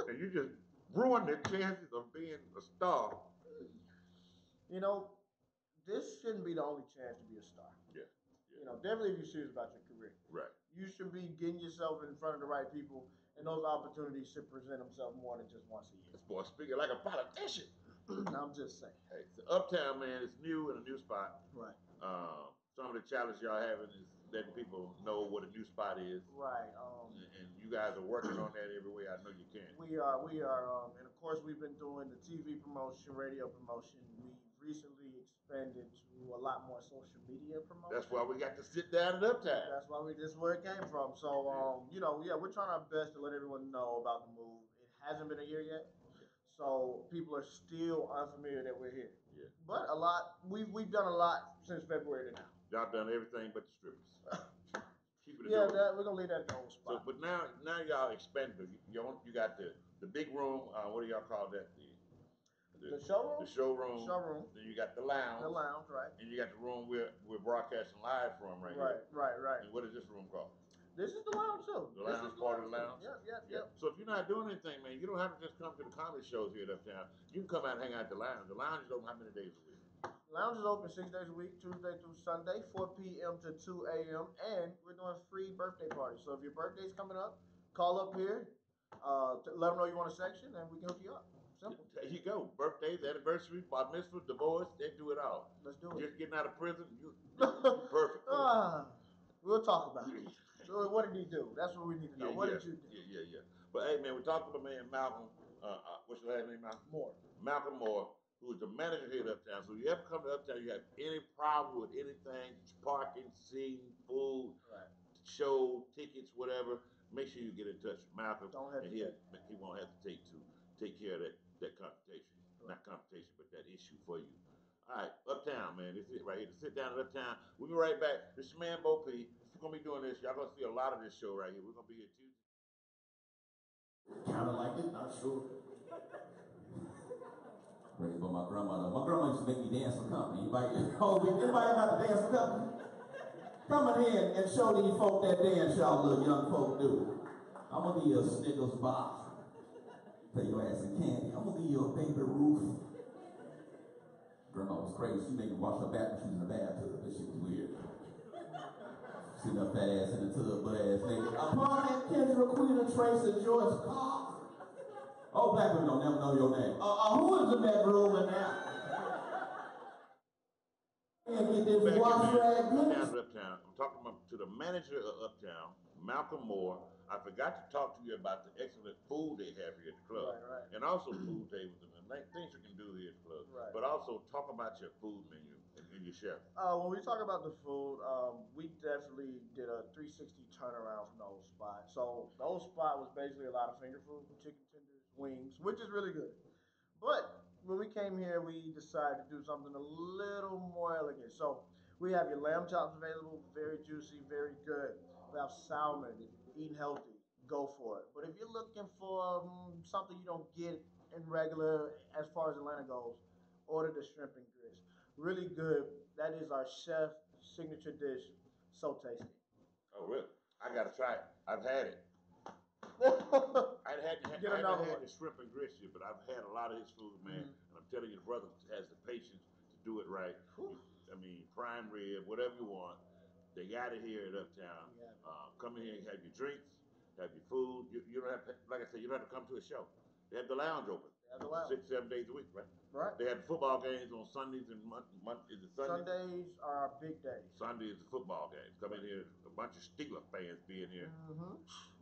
And you just ruined their chances of being a star. You know, this shouldn't be the only chance to be a star. Yeah. You know, definitely if you're serious about your career. Right. You should be getting yourself in front of the right people, and those opportunities should present themselves more than just once a year. This boy speaking like a politician. I'm just saying. Hey, so Uptown, man, it's new in a new spot. Right. Some of the challenges y'all having is letting people know what a new spot is. Right. And you guys are working on that every way I know you can. We are, and of course we've been doing the TV promotion, radio promotion. We've recently expanded to a lot more social media promotion. That's why we got to sit down at Uptown. That's why this is where it came from. So, you know, yeah, we're trying our best to let everyone know about the move. It hasn't been a year yet. So people are still unfamiliar that we're here. Yeah. But we've done a lot since February to now. Y'all done everything but the strippers. Keep it yeah, we're gonna leave that at the old spot. So, but now y'all expanded. You got the big room. What do y'all call that? The showroom. The showroom. Showroom. Then you got the lounge. The lounge, right. And you got the room we're broadcasting live from right here. Right. And what is this room called? This is the lounge too. The lounge part of the lounge? Yep. So if you're not doing anything, man, you don't have to just come to the comedy shows here at Uptown. You can come out and hang out at the lounge. The lounge is open how many days a week? Lounge is open 6 days a week, Tuesday through Sunday, 4 p.m. to 2 a.m. And we're doing free birthday parties. So if your birthday's coming up, call up here, let them know you want a section, and we can hook you up. Simple. There you go. Birthdays, anniversaries, bar mitzvah, divorce, they do it all. Let's do it. Just getting out of prison, you're perfect. We'll talk about it. So what did he do? That's what we need to know. What did you do? Yeah. But hey, man, we talked to my man Malcolm. What's your last name, Malcolm? Moore. Malcolm Moore, who is the manager here at Uptown. So if you ever come to Uptown, you have any problem with anything, parking, seating, food, show, tickets, whatever, make sure you get in touch with Malcolm. Don't hesitate. And he won't hesitate to take care of that confrontation. Not confrontation, but that issue for you. All right, Uptown, man. This is it right here. To sit down at Uptown. We'll be right back. This is your man, Bo P. We're going to be doing this. Y'all going to see a lot of this show right here. We're going to be here Tuesday. Kind of like it, not sure. Raised by my grandmother. My grandma used to make me dance for company. Anybody about to dance for company? Come in here and show these folk that dance y'all little young folk do. I'm going to give you a Snickers box. Pay your ass in candy. I'm going to give you a Baby Ruth. Grandma was crazy. She made me wash her back when she was in the bathtub. That shit was weird. Sitting up fat ass in the tub, butt ass nigga. Upon that Kendra, Queen of Tracy, Joyce Cox. Oh, black women don't never know your name. Who is in that room in there? And get this wash rag. Uptown. I'm talking to the manager of Uptown, Malcolm Moore. I forgot to talk to you about the excellent food they have here at the club. Right. And also food tables and things you can do here at the club. Right. But also talk about your food menu and your chef. When we talk about the food, we definitely did a 360 turnaround from the old spot. So the old spot was basically a lot of finger food, chicken tenders, wings, which is really good. But when we came here, we decided to do something a little more elegant. So we have your lamb chops available, very juicy, very good. We have salmon, eating healthy, go for it. But if you're looking for something you don't get in regular, as far as Atlanta goes, order the shrimp and grits. Really good. That is our chef signature dish. So tasty. Oh, really? I gotta try it. I've had it. I haven't had the shrimp and grits yet, but I've had a lot of his food, man. And I'm telling you, the brother has the patience to do it right. I mean, prime rib, whatever you want. They got it here at Uptown. Come in here and have your drinks, have your food. You don't have to, like I said, you don't have to come to a show. They have the lounge open. 6, 7 days a week, right? Right. They have the football games on Sundays and is it Sundays? Sundays are our big days. Sunday is the football game. Come in here, a bunch of Steeler fans being here.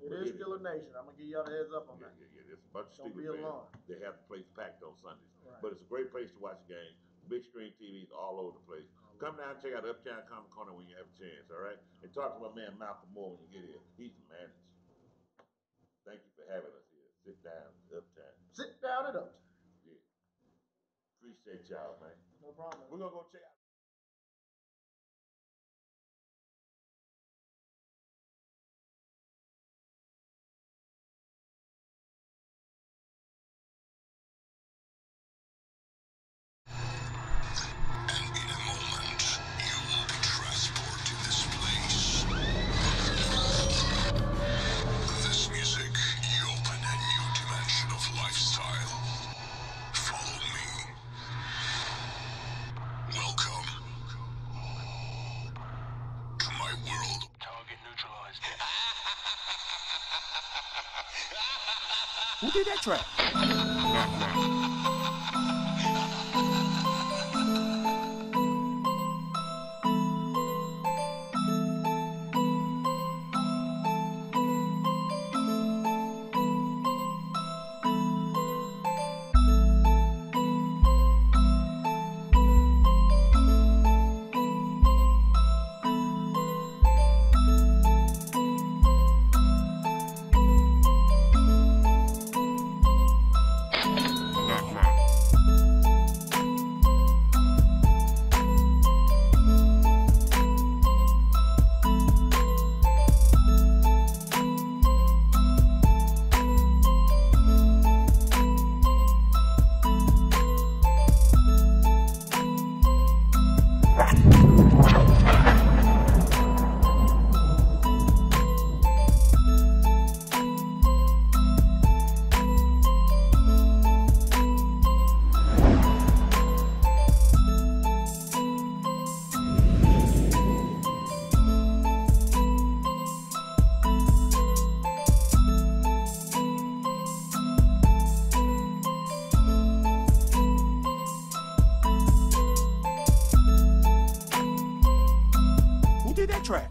It is still a nation. I'm gonna give y'all the heads up on that. Yeah, there's a bunch of Don't be Steeler fans. alarmed. They have the place packed on Sundays. Right. But it's a great place to watch a game. Big screen TVs all over the place. Come down and check out Uptown Comic Corner when you have a chance, all right? And talk to my man Malcolm Moore when you get here. He's the manager. Thank you for having us here. Sit down, Uptown. Sit down at Uptown. Yeah. Appreciate y'all, man. No problem. We're gonna go check out. Who did that track? Track.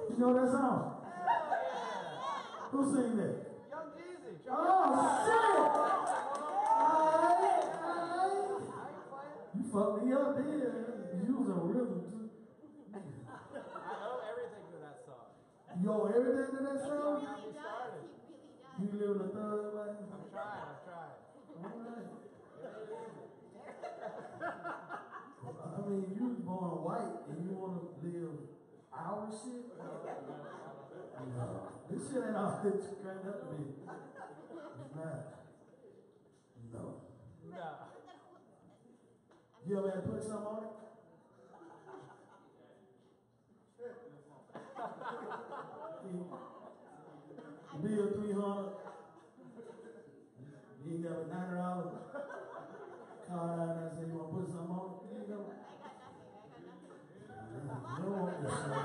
You know that song? Who sing that? Young Jeezy. Oh, shit! You fucked me up there. You was on rhythm, too. I owe everything to that song. You owe everything to that song? He really does. He really does. You live in a thug life? I'm trying. All right. I mean, you was born white and you want to live our shit? No. This shit ain't all that you cranked up to be. It's not. No. No. You ever had to put something on it? bill $300. You ain't got a $90 card out there and say you want to put something on it. You know? You don't want this shit.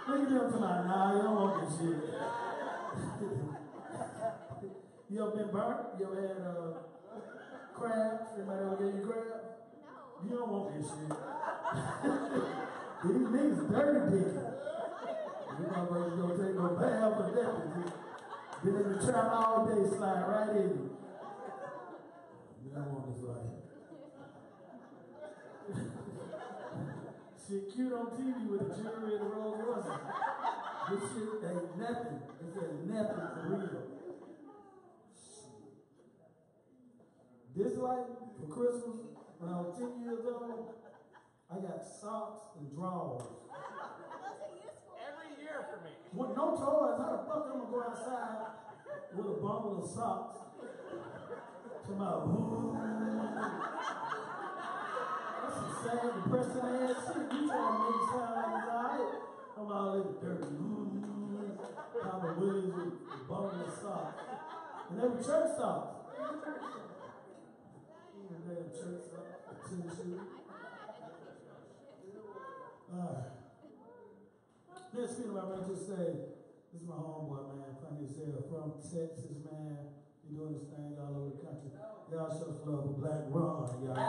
Look at them tonight. Nah, you don't want this shit. You ever been burnt? You ever had crabs? Anybody ever gave you crabs? No. You don't want this shit. These niggas dirty dick. You motherfuckers gonna take no bath for that. Been in the trap all day, slide right in. You don't want this life. Shit cute on TV with the jewelry and the Rolls Royces. This shit ain't nothing. This ain't nothing for real. This life, for Christmas, when I was 10 years old, I got socks and drawers. Those are useful. Every year for me. With no toys, how the fuck I'm gonna go outside with a bundle of socks? To my that's some sad, depressing ass shit. You trying to make it sound like it's alright. I'm all in dirty. Papa Williams with a bundle of socks. And they were church socks. Damn church socks. Tennis shoes. Next thing I meant to say, this is my homeboy, man, funny as hell, from Texas, man. He doing this thing all over the country. Y'all show some love for Black Ron, y'all.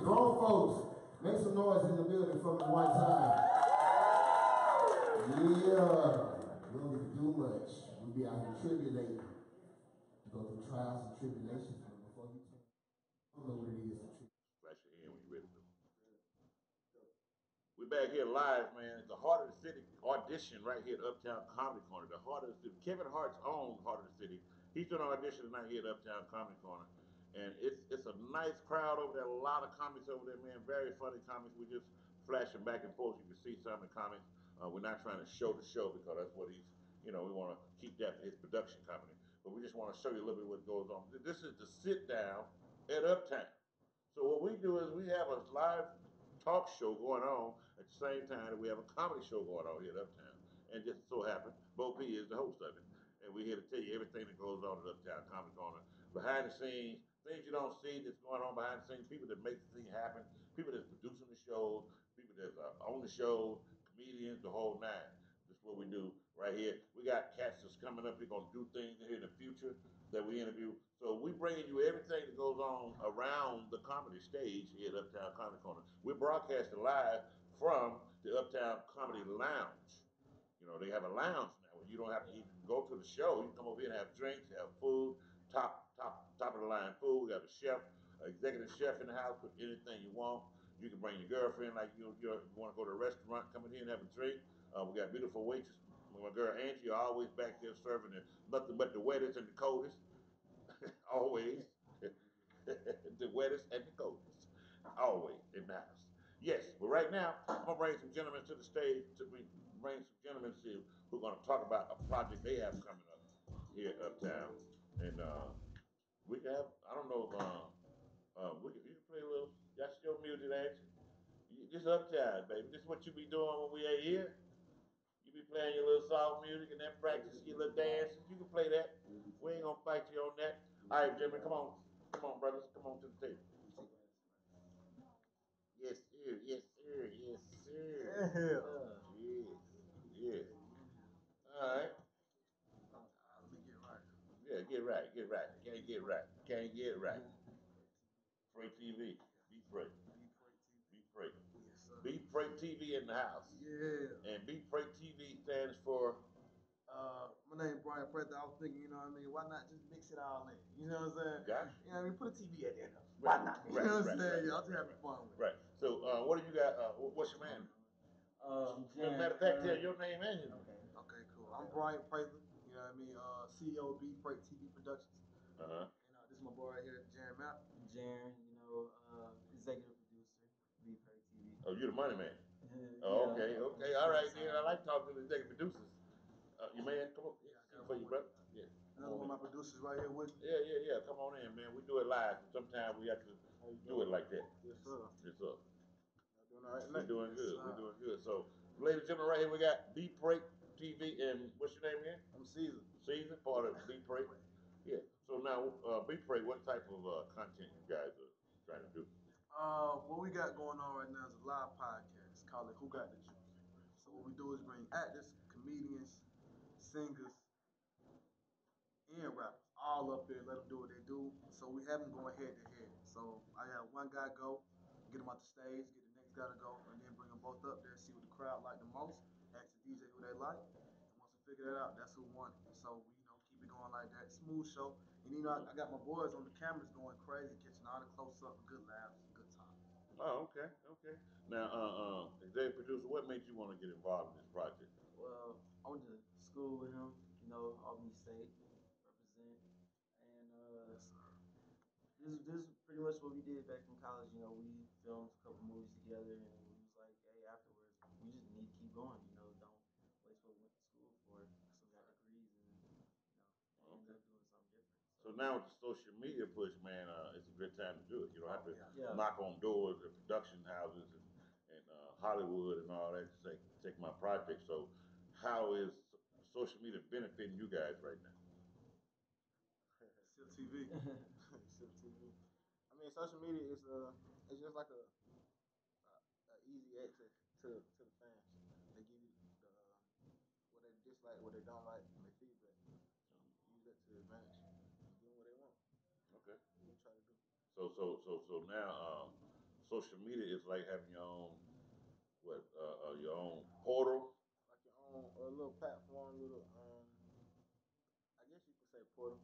Grown folks, make some noise in the building from the one time. Yeah, we don't get to do much. We be out here tribulating. You go through trials and tribulations, but before you turn, I don't know what it is to tribulate. Flash your hand when you're ready to. We're back here live, man. It's the Heart of the City audition right here at Uptown Comedy Corner. The Heart of the City, Kevin Hart's own Heart of the City. He's doing an audition tonight here at Uptown Comedy Corner. And it's a nice crowd over there, a lot of comics over there, man. Very funny comics. We just flashing back and forth. You can see some of the comics. We're not trying to show the show because that's what he's, we want to keep that for his production company. But we just want to show you a little bit of what goes on. This is the sit down at Uptown. So what we do is we have a live talk show going on at the same time that we have a comedy show going on here at Uptown. And just so happens, Bo P is the host of it. And we're here to tell you everything that goes on at Uptown Comedy Corner. Behind the scenes, things you don't see that's going on behind the scenes, people that make the thing happen, people that's producing the shows, people that own the shows, comedians, the whole nine. This is what we do right here. We got cats that's coming up. We're going to do things here in the future that we interview. So we bringing you everything that goes on around the comedy stage here at Uptown Comedy Corner. We're broadcasting live from the Uptown Comedy Lounge. They have a lounge now where you don't have to even go to the show. You can come over here and have drinks, have food, top of the line food. We got a chef, executive chef in the house, put anything you want. You can bring your girlfriend, like you want to go to a restaurant, come in here and have a drink. We got beautiful waitress. My girl Angie always back there serving nothing but the wettest and the coldest. Always. The wettest and the coldest. Always in the house. Yes, but right now, I'm going to bring some gentlemen to the stage to bring some gentlemen who are going to talk about a project they have coming up here at Uptown. And we can have, I don't know if you can play a little, that's your music, ain't you? This Uptown, baby. This is what you be doing when we are here. You be playing your little soft music and then practice your little dances. You can play that. We ain't gonna fight you on that. All right, gentlemen, come on, brothers, come on to the table. Yes, sir. Yes, sir. Yes, sir. Yes. Yes. All right. Let me get right. Yeah, get right. Get right. Can't get right. Can't get right. Free TV. Be free. Be free. Yes, sir. Be Free TV in the house. Yeah. And Be Free TV stands for. My name is Brian Preston. I was thinking, why not just mix it all in? You know what I'm saying? Gotcha. Put a TV at the end of it. Right. Why not? You Right. know what I'm Right. saying? Right. Y'all just having fun with it. Right. So, what do you got? What's your man? Matter of fact, tell your name and his name. Okay, cool. I'm Brian Preston. You know what I mean? CEO of Be Free TV Productions. Uh-huh. And this is my boy right here, Jaren Mapp. Jaren, executive producer, Be Free TV. Oh, you're the money man. Yeah. Oh, okay. All right, then. I like talking to the executive producers. You man, come on. Yeah, I got for you, brother. Yeah. Another one of my producers right here with me. Yeah. Come on in, man. We do it live. Sometimes we have to do it like that. Yes, sir. Yes, sir. Doing all right, We're doing yes, good. sir. We're doing good. So, ladies and gentlemen, right here we got B Break TV, and what's your name again? I'm Caesar. Caesar, part of B Break. Yeah. So now, B Break, what type of content you guys are trying to do? What we got going on right now is a live podcast called Who Got the Juice. So what we do is bring actors, comedians, singers, and rappers all up there, let them do what they do. So we have them going head to head. So I have one guy go, get him off the stage, get the next guy to go, and then bring them both up there, see what the crowd like the most, ask the DJ who they like. And once we figure that out, that's who won it. So we, keep it going like that. Smooth show. And I got my boys on the cameras going crazy, catching all the close up, good laughs, good time. Oh, okay. Now, executive producer, what made you want to get involved in this project? Well, I went to school with him, Albany State, represent, and this is pretty much what we did back in college. We filmed a couple movies together, and we was like, hey, afterwards, we just need to keep going. Don't waste what we went to school for. Still got degrees, and end up doing something different. So now with the social media push, man, it's a good time to do it. You don't have to Yeah. knock on doors at production houses and Hollywood and all that to say, take my project. So how is social media benefiting you guys right now? Still TV. Still TV. I mean, social media is it's just like a easy access to the fans. They give you what they dislike, what they don't like, and their feedback. Use that to your advantage. Give them what they want. Okay. What we try to do. So now, social media is like having your own your own portal. Like your own little platform, I guess you could say portal.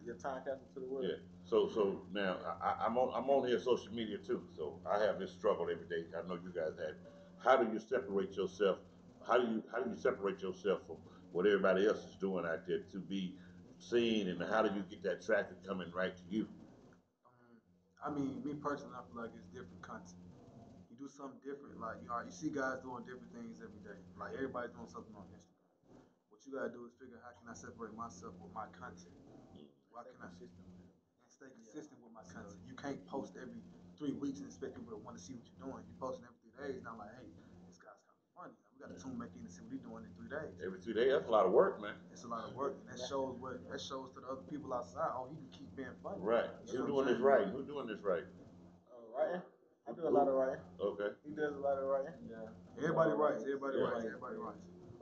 Your time capsule to the world. Yeah. So now I'm on here social media too. So I have this struggle every day. I know you guys have. How do you separate yourself? How do you separate yourself from what everybody else is doing out there to be seen, and how do you get that traffic coming right to you? I mean, me personally, I feel like it's different content. You do something different. Like you see guys doing different things every day. Like everybody's doing something on Instagram. What you gotta do is figure how can I separate myself with my content. Why can I stay consistent with my content? You can't post every 3 weeks and expect people to want to see what you're doing. You're posting every 3 days, and I'm like, hey, this guy's kind of funny. We got to tune back in and see what he's doing in 3 days. Every 3 days, that's a lot of work, man. It's a lot of work, and that shows to the other people outside. Oh, he can keep being funny. Right. Who's doing this right? Who's doing this right? Writing. I do a lot of writing. Okay. He does a lot of writing. Yeah. Everybody writes. Everybody writes.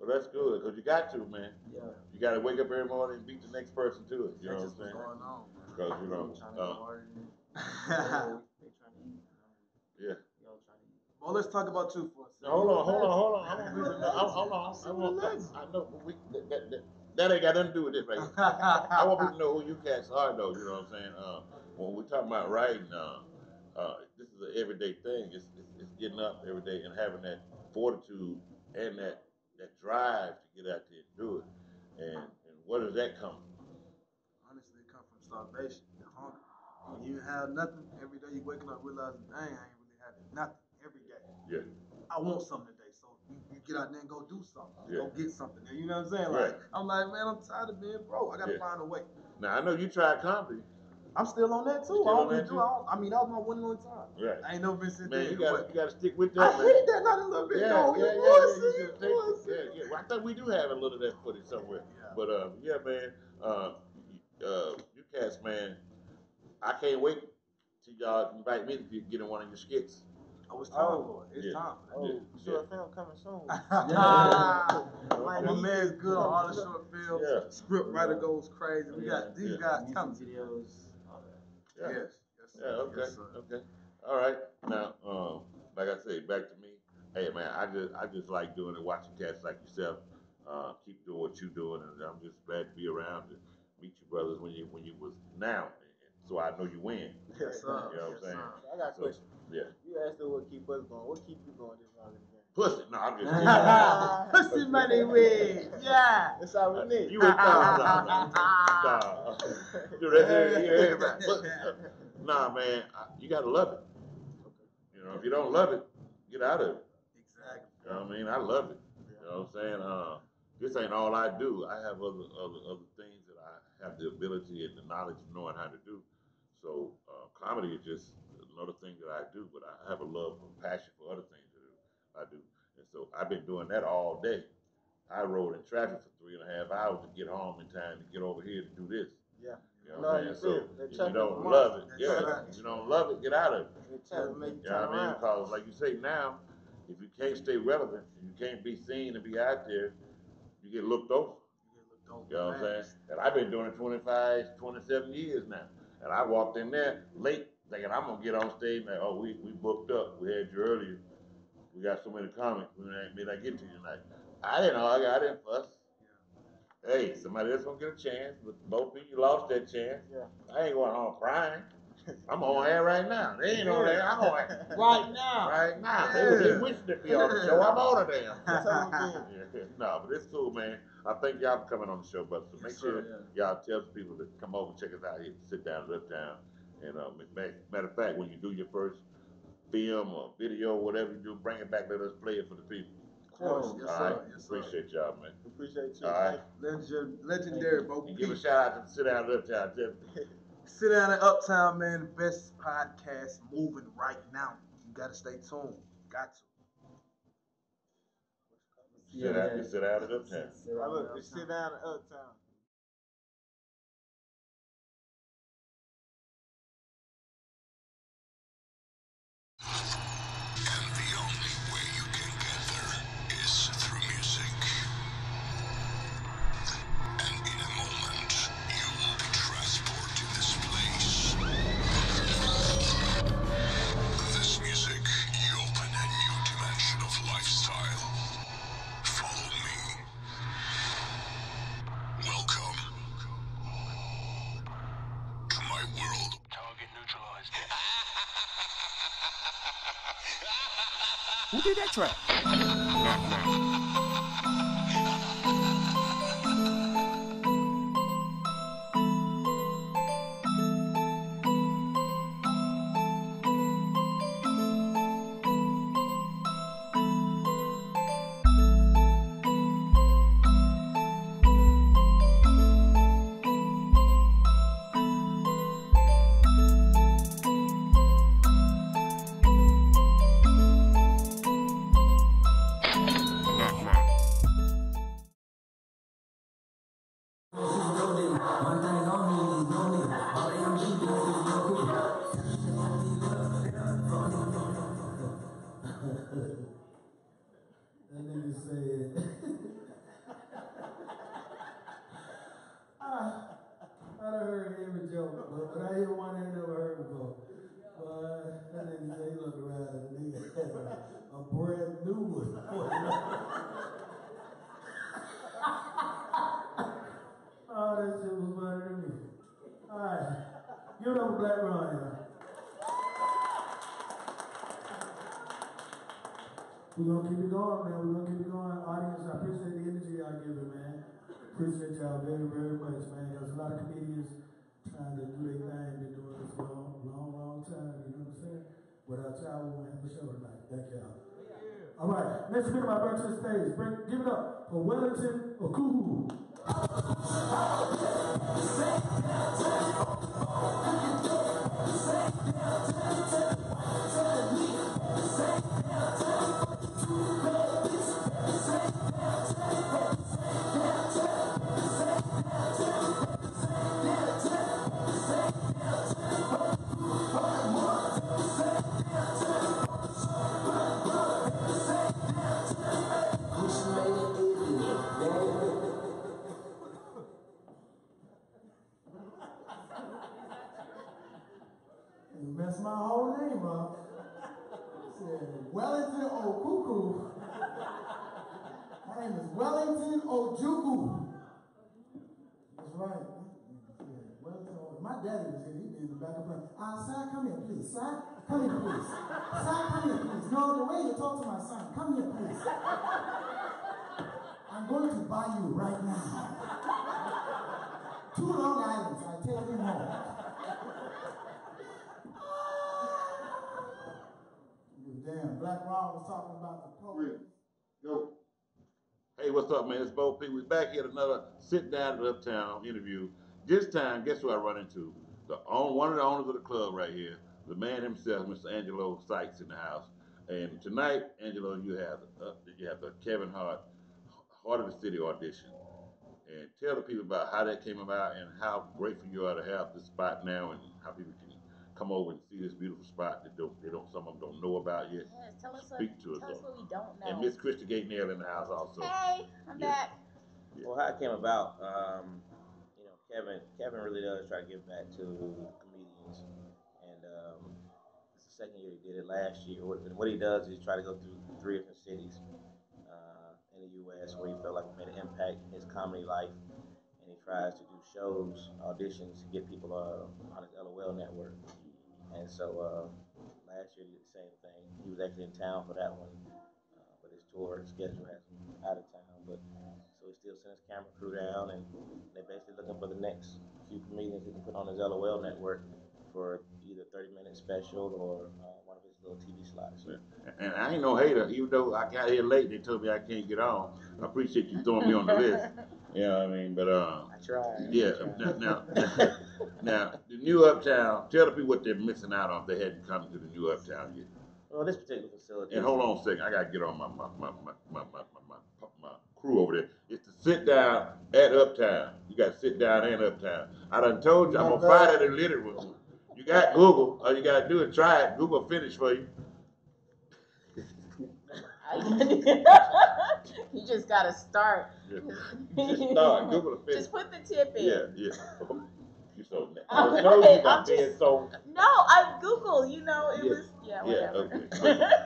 Well, that's good, because you got to, man. Yeah. You got to wake up every morning and beat the next person to it. You know what I'm saying? What's going on, man? Because, Trying to go harder than they trying to eat. Yeah. We all trying to eat. Well, let's talk about you for a second. Hold on. I know, but that ain't got nothing to do with this right here. I want people to know who you cats are, though. You know what I'm saying? When we talking about writing, this is an everyday thing. It's getting up every day and having that fortitude and that drive to get out there and do it. And where does that come from? Honestly, it comes from starvation and hunger. When you have nothing, every day you waking up realizing, dang, I ain't really having nothing every day. Yeah. I want something today, so you get out there and go do something. Yeah. Go get something. You know what I'm saying? Right. I'm like, man, I'm tired of being broke. I gotta find a way. Now I know you tried comedy. I'm still on that too. I that was my one on time. Right. I ain't never been sitting there. Man, you gotta stick with that. I hit that not a little bit. Yeah. Well, I thought we do have a little of that footage somewhere. Yeah. But yeah, man. You cats, man. I can't wait till y'all invite me to get in one of your skits. Oh, it's time for it. It's time for it. Short film coming soon. My man's good on all the short films. Yeah. Script writer goes crazy. We got these guys coming. Videos. Yes. Okay. Yes, sir. Okay. All right. Now, like I say, back to me. Hey, man, I just like doing it, watching cats like yourself. Keep doing what you're doing, and I'm just glad to be around to meet you brothers when you was now, so I know you win. Yes, sir. You know what I'm saying? I got a question. Yeah. You asked her what keep us going. What keep you going this long in the game? Pussy. No, I'm just kidding. Pussy money win. Yeah. That's all we need. You ain't Nah, man, you gotta love it. You know, if you don't love it, get out of it. Exactly. You know what I mean? I love it. You know what I'm saying? this ain't all I do. I have other things that I have the ability and the knowledge of knowing how to do. So comedy is just another thing that I do, but I have a love and passion for other things that I do. And so I've been doing that all day. I rode in traffic for 3.5 hours to get home in time to get over here to do this. Yeah. You know what I'm saying? So if you don't monster. love it, if you don't love it, get out of it. They tell you make you You know turn what I mean? around. Because like you say now, if you can't stay relevant, and you can't be seen and be out there, you get looked over. You know what I'm saying? And I've been doing it 25, 27 years now. And I walked in there late thinking I'm going to get on stage and oh, we booked up. We had you earlier. We got so many comics. We may not get to you tonight. I didn't know. I didn't fuss. Hey, somebody else going to get a chance. But Bo P, you lost that chance. Yeah. I ain't going home crying. I'm on air right now. They ain't on there. I'm on air right now. Right now. Yeah. They wishing to be on the show. I'm on the damn show. No, but it's cool, man. I thank y'all for coming on the show, brother. So make sure y'all tell people to come over and check us out here, sit down at Uptown. And matter of fact, when you do your first film or video or whatever you do, bring it back. Let us play it for the people. Of course. Yes, sir. All right. Yes, sir. Appreciate y'all, man. Appreciate you. All right. Legendary Bo P. Give a shout out to Sit Down at Uptown. Sit Down at Uptown, man. The best podcast moving right now. You got to stay tuned. Got to. Sit down at Uptown. Look, sit down at Uptown. And the only way you can get there is through music. And in a moment, you will be transported to this place. This music, you open a new dimension of lifestyle. Follow me. Welcome to my world. Target neutralized. Who did that track? That nigga said, I done heard every joke, but I hear one I ain't never heard before. That nigga said he looked around and the nigga had a brand new one. Oh, that shit was funny to me. All right, give it up for Black Ron, y'all. We're gonna keep it going, man. We're gonna keep it going. Audience, I appreciate the energy y'all giving, man. Appreciate y'all very, very much, man. There's a lot of comedians trying to do their thing. Been doing this for a long time, you know what I'm saying? Without y'all, we won't have a show tonight. Thank y'all. All right, next speaker, my brother to the stage. Give it up for Wellington Okuhu. You messed my whole name up. Said Wellington Okuku. My name is Wellington Ojuku. That's right. Wellington Ojuku. My daddy was here. He'd be in the back of the plane. Son, come here, please. Son, come here, please. Son, come here, please. No, the way you talk to my son. Come here, please. I'm going to buy you right now 2 Long Islands. I take you home. Damn, Black Ron was talking about the poet. Yo. Hey, what's up, man? It's Bo P. We're back here at another sit down at Uptown interview. This time, guess who I run into? One of the owners of the club right here, the man himself, Mr. Angelo Sykes, in the house. And tonight, Angelo, you have the Kevin Hart Heart of the City audition. And tell the people about how that came about and how grateful you are to have this spot now and how people can come over and see this beautiful spot that some of them don't know about yet. Yes, tell us Speak to us what we don't know. And Miss Christy Gatenell in the house also. Hey, I'm back. Yeah. Well, how it came about, Kevin really does try to give back to comedians, and it's the second year he did it. Last year, what he does is try to go through 3 different cities in the U.S. where he felt like it made an impact in his comedy life, and he tries to do shows, auditions to get people on his LOL network. And so last year he did the same thing. He was actually in town for that one, but his tour schedule has him out of town. But so he still sent his camera crew down, and they're basically looking for the next few comedians he can put on his LOL network for either 30-minute special or one of his little TV slots. Yeah. And I ain't no hater, even though I got here late and they told me I can't get on. I appreciate you throwing me on the list. You know what I mean? But I tried. Yeah. Now the new Uptown. Tell the people what they're missing out on if they hadn't come to the new Uptown yet. Well, this particular facility. And hold on a second, I gotta get on my crew over there. It's to sit down at Uptown. You gotta sit down and Uptown. I done told you I'm gonna find it in literally. You got Google, all you gotta do is try it. Google finish for you. You just gotta start. Just start. Google finish. Just put the tip in. Yeah. You so No, I Googled. It was whatever. Okay.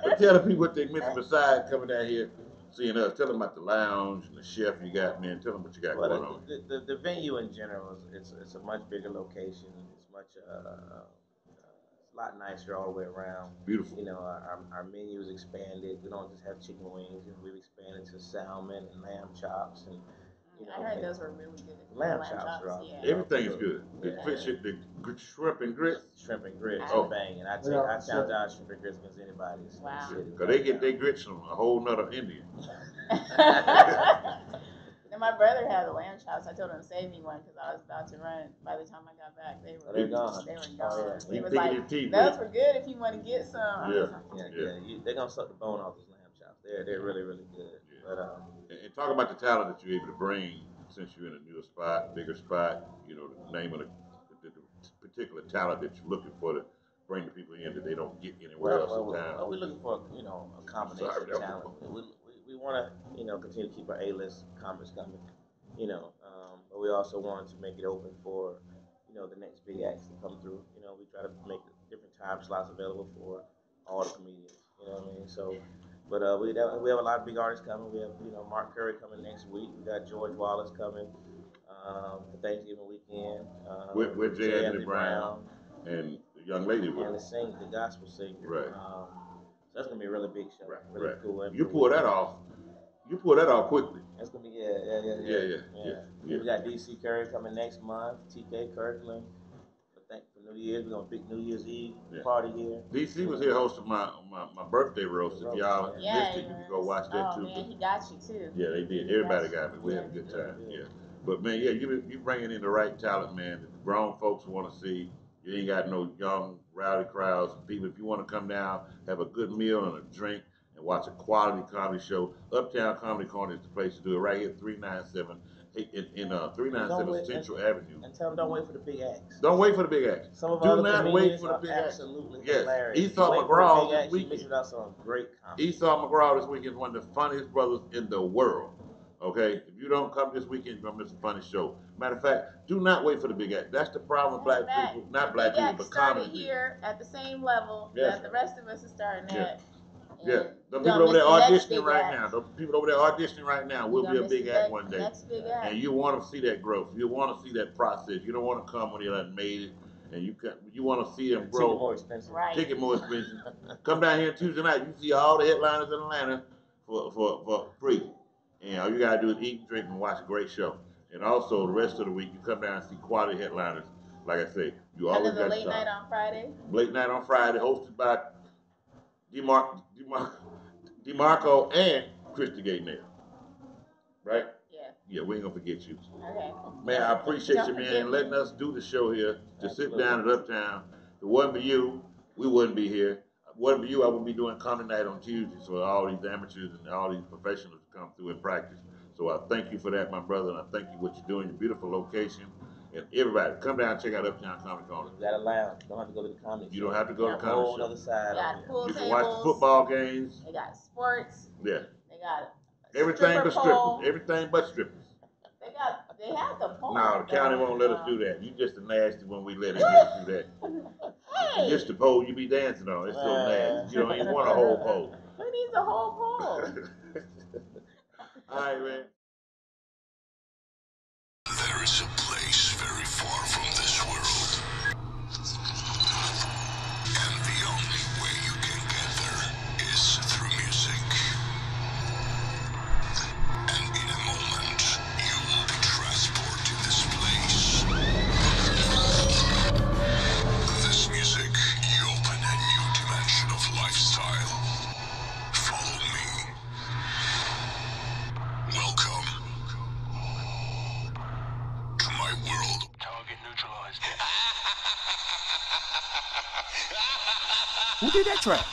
But tell the people what they missing besides coming down here, seeing us. Tell them about the lounge and the chef you got, man. Tell them what you got going on. The venue in general it's a much bigger location. It's much a lot nicer all the way around. Beautiful. Our menu is expanded. We don't just have chicken wings. We've expanded to salmon and lamb chops and. I heard those were really good. Lamb chops are awesome. Yeah. Everything's good. The fish, the shrimp and grits. Shrimp and grits are banging. I challenge our shrimp and grits against anybody. Wow. Because they get their grits from a whole nother Indian. Then my brother had the lamb chops. I told him to save me one because I was about to run. By the time I got back, they were gone. Oh, yeah. He was like, those were good if you want to get some. They're gonna suck the bone off those lamb chops. They're really, really good. Yeah. But and talk about the talent that you're able to bring since you're in a newer spot, bigger spot. The name of the particular talent that you're looking for to bring the people in that they don't get anywhere else in town. We're looking for a combination of talent. We want to continue to keep our A-list comics coming. But we also want to make it open for the next big acts to come through. We try to make different time slots available for all the comedians. You know what I mean? So. But we have a lot of big artists coming. We have Mark Curry coming next week. We got George Wallace coming for Thanksgiving weekend. With J. Anthony Brown and the young lady with and the gospel singer. Right. So that's gonna be a really big show. Really cool. You pull that off. You pull that off quickly. That's gonna be yeah. We got DC Curry coming next month. TK Kirkland. For New Year's, we're gonna big New Year's Eve party here. DC was here hosting my birthday roast. If y'all missed it, you can go watch that too. Man, he got you too. Yeah, they did. Everybody got me. We had a good time. Yeah. But man, you bringing in the right talent, man. The grown folks want to see. You ain't got no young rowdy crowds. People, if you want to come down, have a good meal and a drink, and watch a quality comedy show, Uptown Comedy Corner is the place to do it. Right here, 397. In 397 Central Avenue. And tell them don't wait for the big acts. Don't wait for the big acts. Some of Do not wait for the big acts. Absolutely yes. hilarious. Esau McGraw this weekend. Missing out some great comedy. Esau McGraw this weekend is one of the funniest brothers in the world. Okay? If you don't come this weekend, you're going to miss a funny show. Matter of fact, do not wait for the big act. That's the problem with black people. Not black people, but comedy people. Here at the same level that the rest of us are starting at. Yeah, the people over there auditioning right now. The people over there auditioning right now will be a big act one day. And you want to see that growth. You want to see that process. You don't want to come when you done made it. And you want to see them grow. Ticket more expensive. Right. Ticket more expensive. Come down here Tuesday night. You see all the headliners in Atlanta for free. And all you got to do is eat, drink, and watch a great show. And also the rest of the week, you come down and see quality headliners. Like I say, you always got to late night on Friday. Late night on Friday, hosted by DeMarco and Christy Gatenell. right? Yeah. Yeah, we ain't gonna forget you. Okay. Man, I appreciate you, man, letting us do the show here, to sit down at Uptown. If it wasn't for you, we wouldn't be here. If it wasn't for you, I would be doing comedy night on Tuesdays for all these amateurs and all these professionals to come through and practice. So I thank you for that, my brother, and I thank you for what you're doing, your beautiful location. And everybody, come down and check out Uptown Comedy Corner. You got a lounge. You don't have to go to the comedy show. You don't have to go to the comedy show. Other side. Pool you can tables, watch the football games. They got sports. Yeah. They got everything but pole. strippers. Everything but strippers. They have the pole. No, the county won't let us do that. You just a nasty when we let it get do that. Hey. Just the pole you be dancing on. It's so nasty. You don't even want a whole pole. Who needs a whole pole? All right, man. There is a place very far from this world. And the only way you can get there is through music. And in a moment, you will be transported to this place. This music, you open a new dimension of lifestyle. Follow me. Welcome to my world. Target neutralized. Who did that track?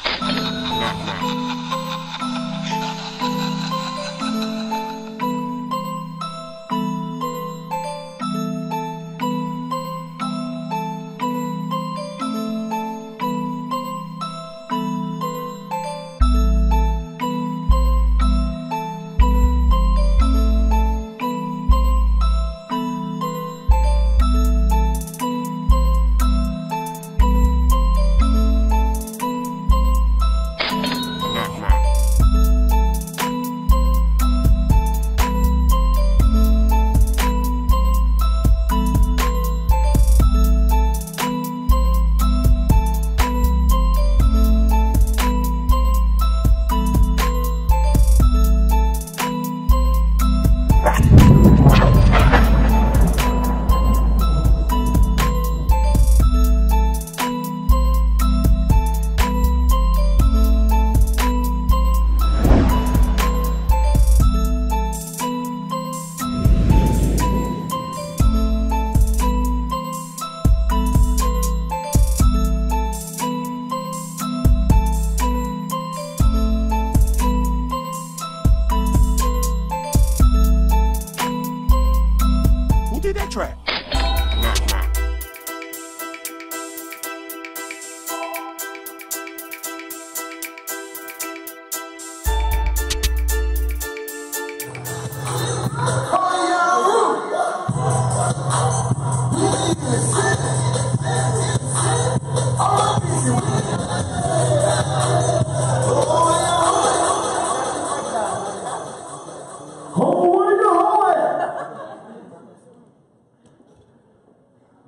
Track.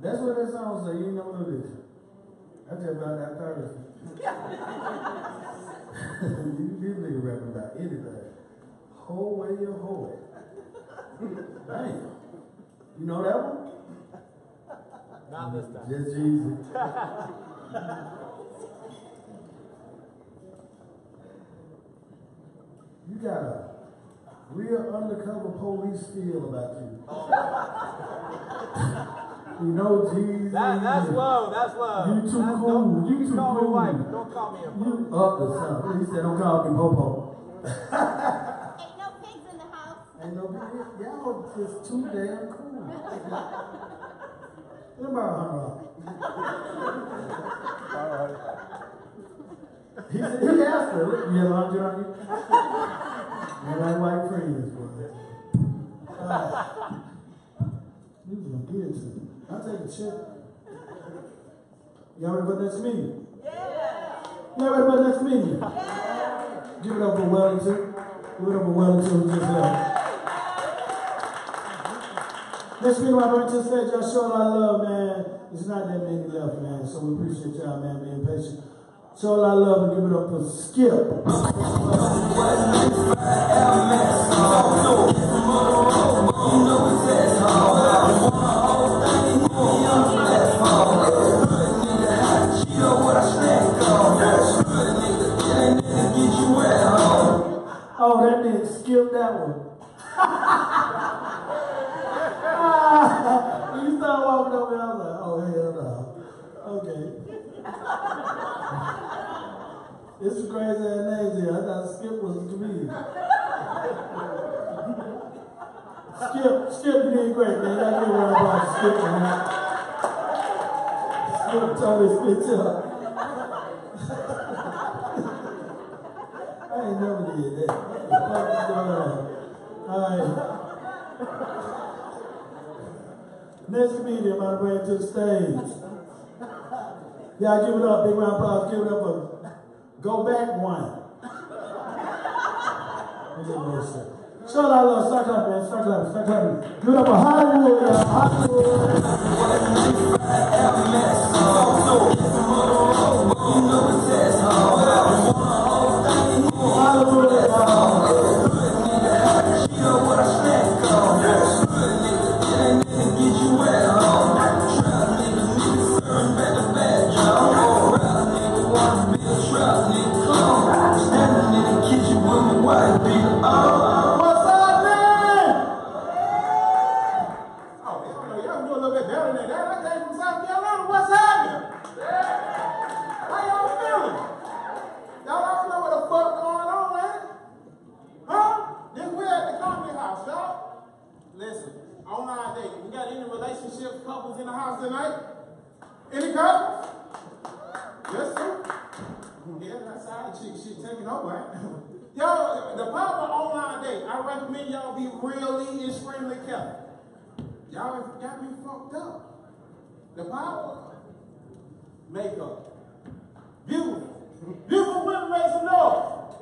That's what that song say. You ain't never know this. I just about that Thursday. These niggas rapping about anything. Whole way you hold it. Damn. You know that one? Not this time. Just Jesus. You got a real undercover police feel about you. You know, Jesus. That's low. That's low. You too cool. You too call cool. me white, but don't call me a You up to something. He said, don't call me Popo. Ain't no pigs in the house. Ain't no pigs. Y'all just too damn cool. Let me borrow $100. He asked her, you have $100 on you? You like white friends, boy. He was gonna give it to me. I'll take a check. Y'all ready for the next meeting? Yeah. Y'all ready for the next meeting? Yeah. Give it up for Wellington. Give it up for Wellington who just left. Next meeting, my brother just said, y'all show a lot of love, man. It's not that many left, man. So we appreciate y'all, man, being patient. Show a lot of love and give it up for Skip. Oh, that nigga skipped that one. It's a crazy ass name here. I thought Skip was a comedian. Skip, you did great, man. I get around about Skip, man. Skip totally spit up. I ain't never did that. What the fuck is going on? All right. Next comedian I'm about to bring to the stage. Y'all give it up, big round of applause. Give it up for Go Back One. Shout out, love. Start clapping, man. Start clapping, start clapping. Give it up for Hollywood, y'all. Hollywood. Y'all got me fucked up. The power, makeup, beautiful. Beautiful women make some noise.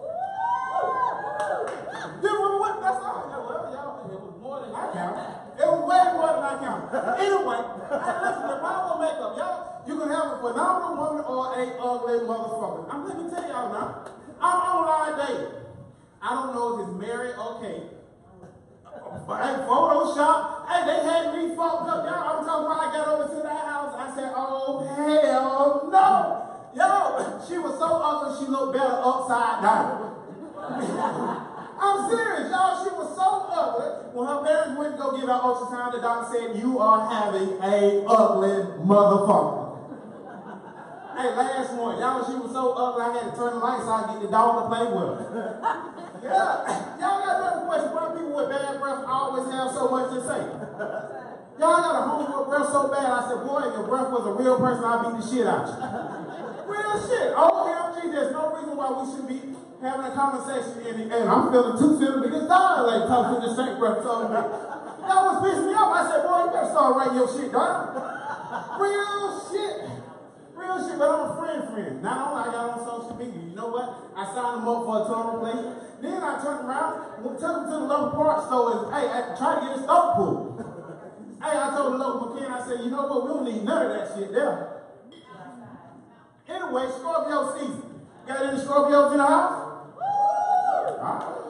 Beautiful women, that's all. Yeah, well, y'all, it was more than I counted. It was way more than I counted. Anyway, listen, the power of makeup, y'all, you can have a phenomenal woman or a ugly motherfucker. I'm let me tell y'all now. I'm online dating. I don't know if it's married or okay. Hey, Photoshop. Hey, they had me fucked up. Y'all, I'm talking about I got over to that house. I said, oh, hell no. Yo, she was so ugly, she looked better upside down. I'm serious, y'all. She was so ugly. When her parents went to go get her ultrasound, the doctor said, you are having a ugly motherfucker. Hey, last one. Y'all, she was so ugly, I had to turn the lights on and get the dog to play with her. Yeah. Y'all got another question. Why people with bad breath always have so much to say? Y'all got a homeboy breath so bad, I said, boy, if your breath was a real person, I'd beat the shit out you. Real shit. OMG, there's no reason why we should be having a conversation and I'm feeling too silly because God like talking to the same breath talking to me. That was pissing me off. I said, boy, you better start writing your shit down. Real shit. Real shit, but I'm a friend. Not only I got on social media, you know what? I signed them up for a tour replacement. Then I turned around, took them to the local park store and, hey, I tried to get a stove pool. Hey, I told the local mechanic, I said, you know what? We don't need none of that shit there. Anyway, Scorpio season. Got any Scorpios in the house?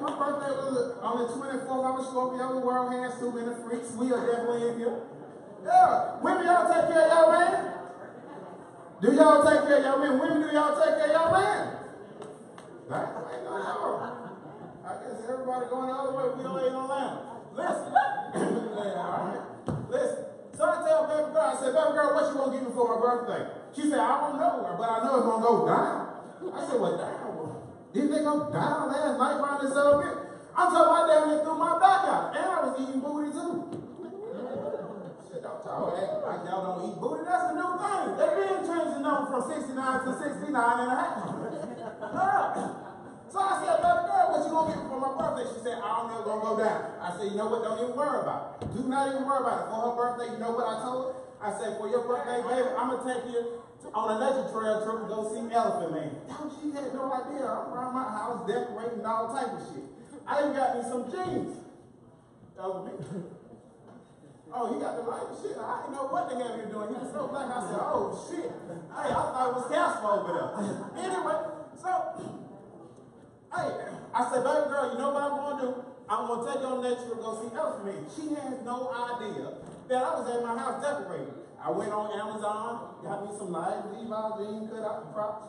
My birthday was on the 24th. I'm a Scorpio. The world has too many freaks. We are definitely in here. Yeah. Women, y'all take care of y'all man? Do y'all take care of y'all men? Women, do y'all take care of y'all man? I guess everybody going the other way. We don't ain't on land. Listen. Listen. So I tell baby girl, I said, baby girl, what you gonna give me for my birthday? She said, I don't know, but I know it's gonna go down. I said, well, down? Didn't they go down last night around this other bit? I'm talking about damn near threw my back out. And I was eating booty too. Shit, don't talk that. Like y'all don't eat booty. That's a new thing. They've been changing the number from 69 to 69 and a half. So I said, baby girl, what you gonna get for my birthday? She said, I don't know, it's gonna go down. I said, you know what, don't even worry about it. Do not even worry about it. For her birthday, you know what I told her? I said, for your birthday, baby, I'm gonna take you on a nature trail trip to go see Elephant Man. She had no idea. I'm around my house decorating all type of shit. I even got me some jeans. That was me. Oh, he got the light and shit. I didn't know what the hell he was doing. He was so black. I said, oh shit. Hey, I thought it was Casper over there. Anyway, so hey, I said, baby girl, you know what I'm gonna do? I'm gonna take you on that trip to go see Elephant Man. She has no idea that I was at my house decorating. I went on Amazon, got me some lights, Levi jeans, cut out the props,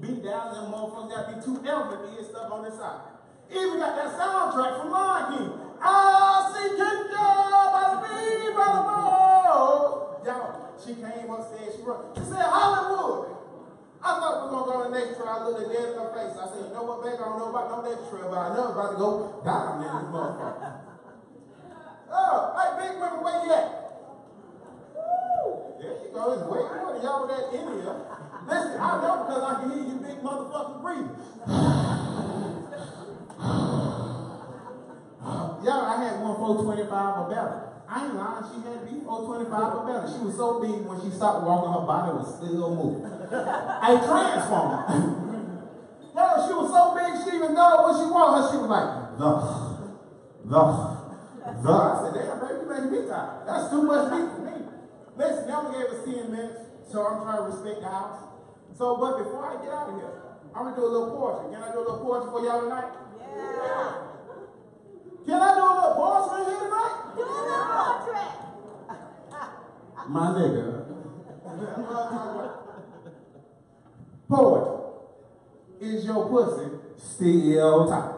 beat down them motherfuckers, got me 2 elephant ears stuff on the side. Even got that soundtrack from Lion King. I see Kenya by the bee, by the ball. Y'all, she came upstairs, she said, Hollywood, I thought we were going to go on the next trail. I looked at dead in her face. I said, you know what, baby? I don't know about no next trail, but I know it's about to go down in this motherfucker. Oh, hey, big women, where you at? Woo! There you go. It's way more than y'all with that India. Listen, I know because I can hear you big motherfuckers breathing. Y'all, I had one 425 or better. I ain't lying, she had to be 425 or better. She was so big when she stopped walking, her body was still moving. A transformer. Hell, she was so big, she didn't even know when she walked. She was like, the. I said, damn, baby, you making me tired. That's too much meat for me. Listen, y'all gave us 10 minutes, so I'm trying to respect the house. So, but before I get out of here, I'm gonna do a little poetry. Can I do a little poetry for y'all tonight? Yeah. Can I do a little poetry here tonight? Do a little poetry. My nigga. Poetry. Is your pussy still tight?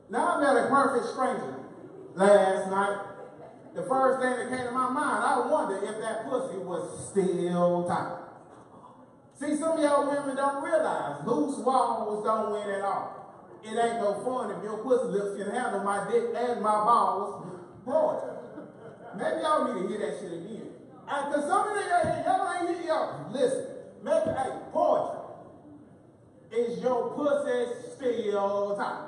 Now I met a perfect stranger last night. The first thing that came to my mind, I wonder if that pussy was still tight. See, some of y'all women don't realize loose walls don't win at all. It ain't no fun if your pussy lips can handle my dick and my balls. Poetry. Maybe y'all need to hear that shit again. Because some of y'all ain't hear y'all. Listen, maybe, hey, poetry. Is your pussy still tight?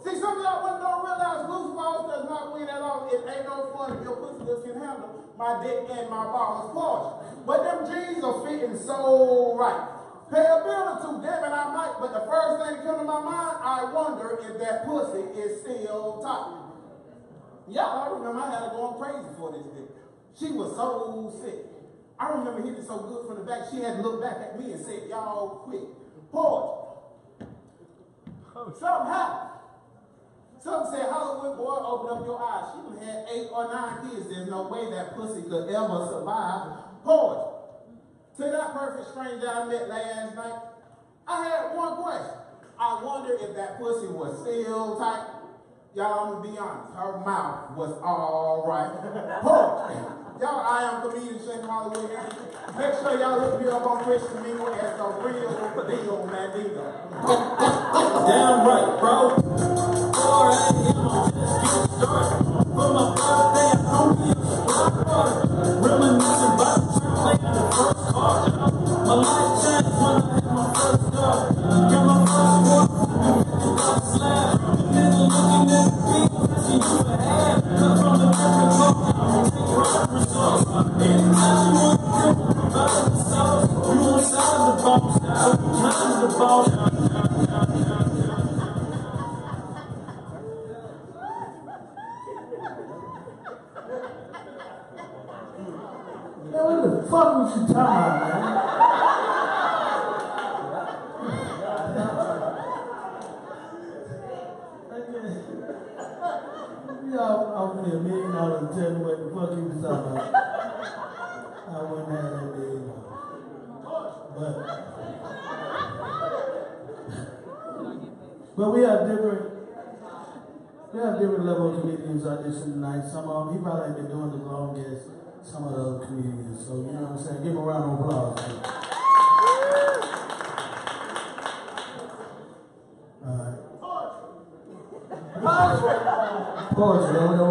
See, some of y'all women don't realize loose balls does not win at all. It ain't no fun if your pussy lips can handle my dick and my balls. Poetry. But them jeans are fitting so right. Pay a bill or two, damn it, I might. But the first thing that comes to my mind, I wonder if that pussy is still tight. Y'all, I remember I had her going crazy for this bitch. She was so sick. I remember hitting so good from the back, she had to look back at me and say, y'all quit. Poetry. Something happened. Something said, Hollywood boy, open up your eyes. She done had 8 or 9 kids. There's no way that pussy could ever survive. Poetry. To that perfect stranger I met last night, I had one question. I wonder if that pussy was still tight. Y'all, I'm gonna be honest, her mouth was all right. Poetry. Y'all, I am comedian Shane Hollywood. Make sure y'all look me up on Christian Mingle as the real deal Mandingo. Damn right, bro. 4 a.m. I'm just getting started. For my birthday, I don't be a sport. Reminiscing about the trip playing the first card. My life changed when I had my first car. Got my first walk, $50 slab. The nigga looking at the big pussy you ever had. Cut from the different clothes, take prime results. Anytime you want to grip, provide the sauce. You on side the boss, time the boss. What the fuck was you talking about, man? Y'all offered me $1 million to tell me what the fuck you was talking about. I wouldn't have that big. But we have different level of comedians audition tonight. Some of them, he probably ain't been doing the longest. Some of the other comedians. So, you know what I'm saying? Give them a round of applause. Alright. Poetry, there we go.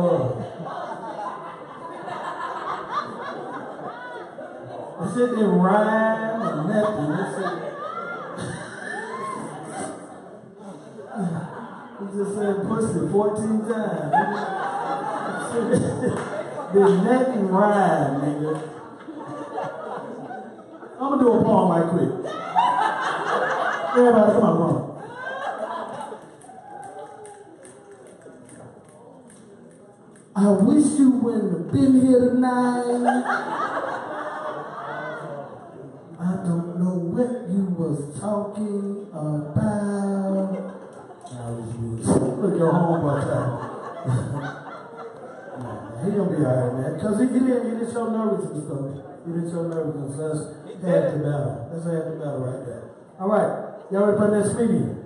This shit didn't rhyme or nothing. This shit. He just said pussy 14 times. There's nothing rhyme, nigga. I'm gonna do a poem right quick. Everybody, come on. I wish you wouldn't have been here tonight. I don't know what you was talking about. I wish you was. Look, your homeboy time. He gonna be alright, man. Cause he didn't show nervousness though. He didn't show nervousness. Let's have the battle. Let's have the battle right there. All right, y'all ready for the next meeting?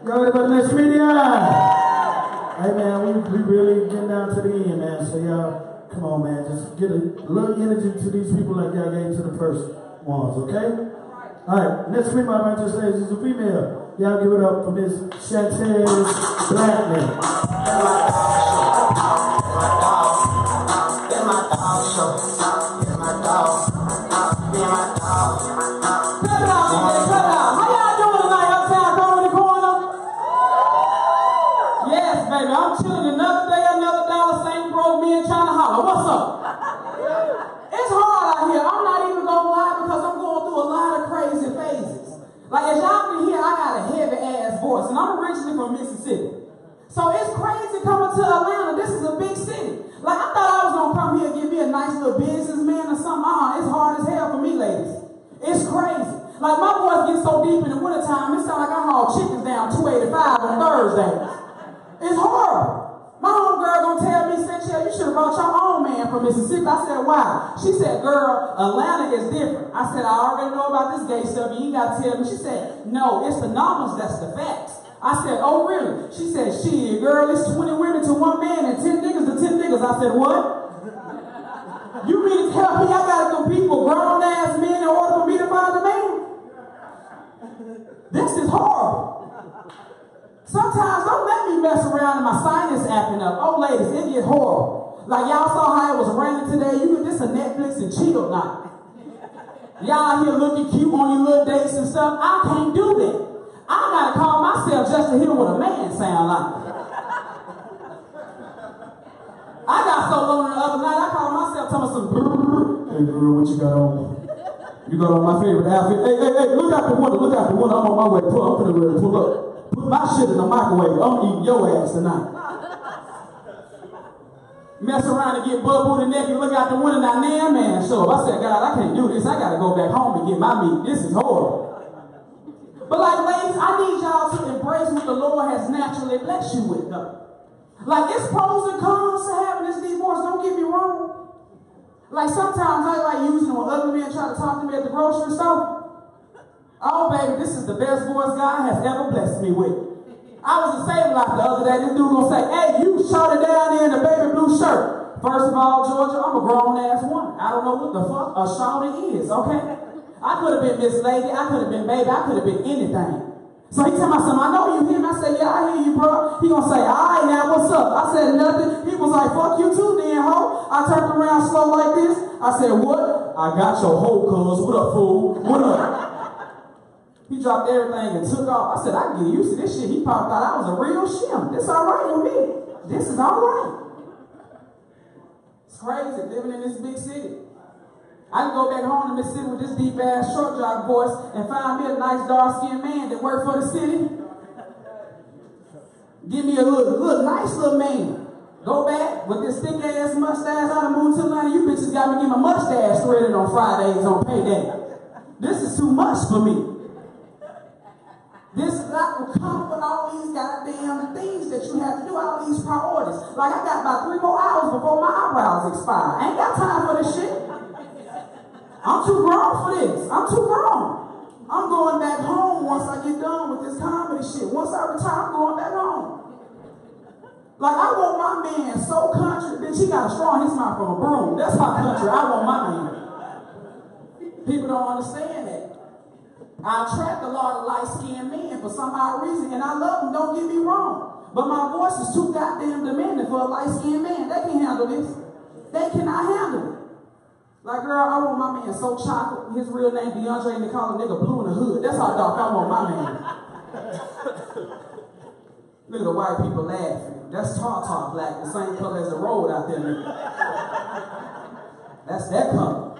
Y'all ready for the next meeting? Hey man, we really getting down to the end, man. So y'all, come on, man. Just get a little energy to these people like y'all gave to the first ones, okay? All right, next female right to stage is a female. Y'all give it up for Miss Shantez Blackman. I'm chilling another day, another dollar, same broke men trying to holler. What's up? It's hard out here. I'm not even gonna lie because I'm going through a lot of crazy phases. Like as y'all can hear, I got a heavy ass voice, and I'm originally from Mississippi. So it's crazy coming to Atlanta. This is a big city. Like I thought I was gonna come here and give me a nice little businessman or something. It's hard as hell for me, ladies. It's crazy. Like my voice gets so deep in the wintertime, it sounds like I haul chickens down 285 on Thursdays. It's horrible. My homegirl gonna tell me, said, you should have brought your own man from Mississippi. I said, why? She said, girl, Atlanta is different. I said, I already know about this gay stuff. You ain't got to tell me. She said, no, it's the numbers, that's the facts. I said, oh, really? She said, shit, girl, it's 20 women to one man and 10 niggas to 10 niggas. I said, what? You mean to tell me I gotta compete with grown-ass men in order for me to find a man? This is horrible. Sometimes don't let me mess around and my sinus acting up. Oh, ladies, it gets horrible. Like y'all saw how it was raining today. You get this a Netflix and chill night. Y'all here looking cute on your little dates and stuff. I can't do that. I gotta call myself just to hear what a man sound like. I got so lonely the other night. I called myself telling some. Hey girl, what you got on? You got on my favorite outfit. Hey, look out the window. Look out the window. I'm on my way. I'm finna ready to pull up. Put my shit in the microwave. I'm eating your ass tonight. Mess around and get butt booty naked, look out the window, now man show up. I said, God, I can't do this. I gotta go back home and get my meat. This is horrible. But like, ladies, I need y'all to embrace what the Lord has naturally blessed you with, though. Like, it's pros and cons to having this divorce. Don't get me wrong. Like, sometimes I like using when other men try to talk to me at the grocery store. Oh, baby, this is the best voice God has ever blessed me with. I was a Save-A-Lot the other day. This dude gonna say, hey, you shot it down there in the baby blue shirt. First of all, Georgia, I'm a grown-ass woman. I don't know what the fuck a shawty is, okay? I could have been Miss Lady. I could have been baby. I could have been anything. So he tell me something. I know you hear me. I said, yeah, I hear you, bro. He gonna say, all right, now, what's up? I said, nothing. He was like, fuck you too, then, ho. I turned around slow like this. I said, what? I got your hoe, cuz. What up, fool? What up? He dropped everything and took off. I said, I can get used to this shit. He probably thought I was a real shim. This all right with me. This is all right. It's crazy living in this big city. I can go back home to Mississippi with this deep-ass short jock voice and find me a nice dark-skinned man that work for the city. Give me a nice little man. Go back with this thick-ass mustache. I done moved to Atlanta. You bitches got me getting my mustache threaded on Fridays on payday. This is too much for me. This is not will come with all these goddamn things that you have to do, all these priorities. Like I got about 3 more hours before my eyebrows expire. I ain't got time for this shit. I'm too grown for this. I'm too grown. I'm going back home once I get done with this comedy shit. Once I retire, I'm going back home. Like I want my man so country, bitch, he got a straw in his mouth from a broom. That's how country I want my man. People don't understand that. I attract a lot of light-skinned men for some odd reason, and I love them, don't get me wrong. But my voice is too goddamn demanding for a light-skinned man. They can't handle this. They cannot handle it. Like, girl, I want my man so chocolate. His real name DeAndre, and they call a nigga Blue in the Hood. That's how dark I want my man. Look at the white people laughing. That's tartar black, the same color as the road out there, nigga. That's that color.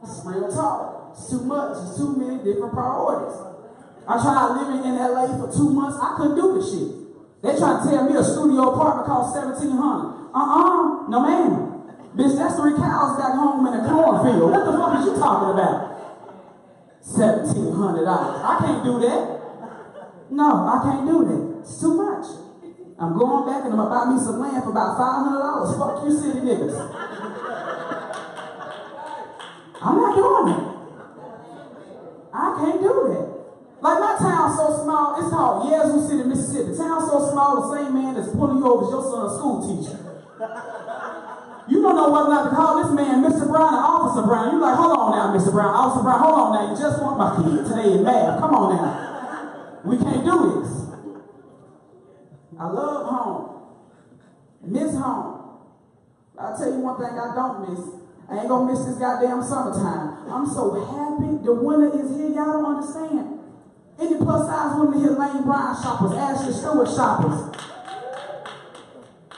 It's real talk. It's too much. It's too many different priorities. I tried living in LA for 2 months. I couldn't do this shit. They tried to tell me a studio apartment cost $1,700. No ma'am. Bitch, that's 3 cows back home in a cornfield. What the fuck is you talking about? $1,700. I can't do that. No, I can't do that. It's too much. I'm going back and I'm about me some land for about $500. Fuck you city niggas. I'm not doing it. I can't do that. Like my town's so small, it's called Yazoo City, Mississippi. The town's so small, the same man that's pulling you over is your son's school teacher. You don't know whether or not to call this man Mr. Brown and officer Officer Brown. You like, hold on now, Mr. Brown. Officer Brown, hold on now. You just want my kid today in math. Come on now. We can't do this. I love home. Miss home. I'll tell you one thing I don't miss. I ain't gonna miss this goddamn summertime. I'm so happy the winter is here. Y'all don't understand. Any plus size women here, Lane Bryant shoppers, Ashley Stewart shoppers.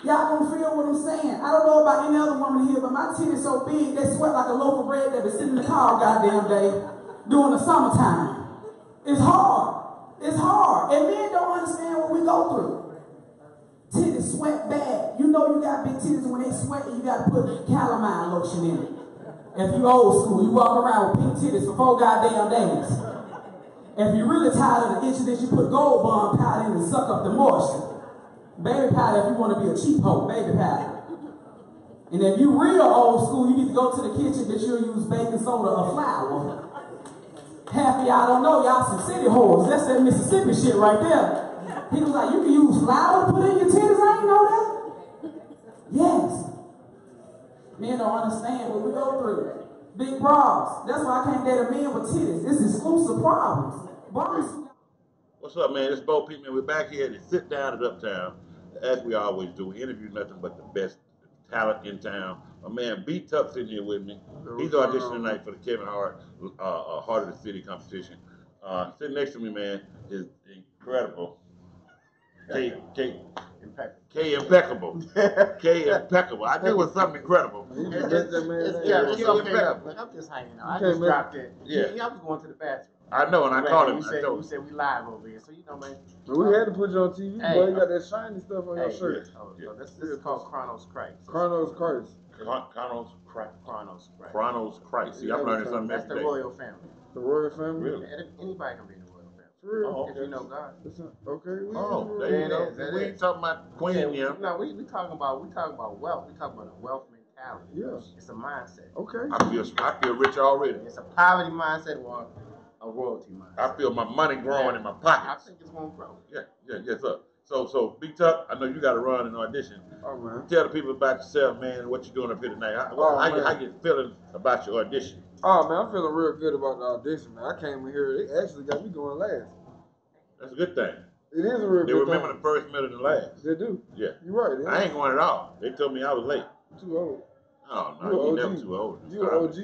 Y'all gonna feel what I'm saying. I don't know about any other woman here, but my titties so big, they sweat like a loaf of bread that been sitting in the car goddamn day during the summertime. It's hard. It's hard. And men don't understand what we go through. Titties sweat bad. You know you got big titties, and when they sweat, you gotta put calamine lotion in it. If you old school, you walk around with pink titties for 4 goddamn days. If you're really tired of the itchiness, you put Gold Bond powder in and suck up the moisture. Baby powder if you want to be a cheap hoe, baby powder. And if you real old school, you need to go to the kitchen that you'll use baking soda or flour. Half of y'all don't know, y'all some city whores. That's that Mississippi shit right there. He was like, you can use flour to put in your titties, I ain't know that. Yes. Men don't understand what we go through. Big bras. That's why I can't date a man with titties. It's exclusive problems. Bras. What's up, man? It's Bo P, man. We're back here to sit down at Uptown, as we always do. We interview nothing but the best talent in town. My man B Tuck's in here with me. He's auditioning tonight for the Kevin Hart Heart of the City competition. Sitting next to me, man, is incredible. K Impeccable. K Impeccable. I knew it was something incredible. It's okay. Look, I'm just hanging out. I just dropped in. Yeah, I was going to the bathroom. I know, and I called him. You said we live over here, so you know, man. Well, we had to put you on TV, boy. You got that shiny stuff on your shirt. So this is called Chronos Christ. Chronos Christ. Chronos Christ. Chronos Christ. Chronos Christ. See, I'm learning something every day. That's the royal family. The royal family? Really? Anybody can be in the royal family. For real? If you know God. Okay. There you go. We ain't talking about Queen, yeah. No, we talking about wealth. We talking about a wealth mentality. Yes. It's a mindset. Okay. I feel rich already. It's a poverty mindset or a royalty mindset. I feel my money growing in my pockets. I think it's gonna grow. Yes, sir. So B Tuck, I know you got to run an audition. Oh man. Tell the people about yourself, man, and what you doing up here tonight. How you feeling about your audition? Oh man, I'm feeling real good about the audition, man. I came in here, they actually got me going last. That's a good thing. It is a real good thing. They remember the first, middle, and the last. They do. Yeah. You're right. I ain't going at all. They told me I was late. Too old. Oh, no, you never too old. You an OG.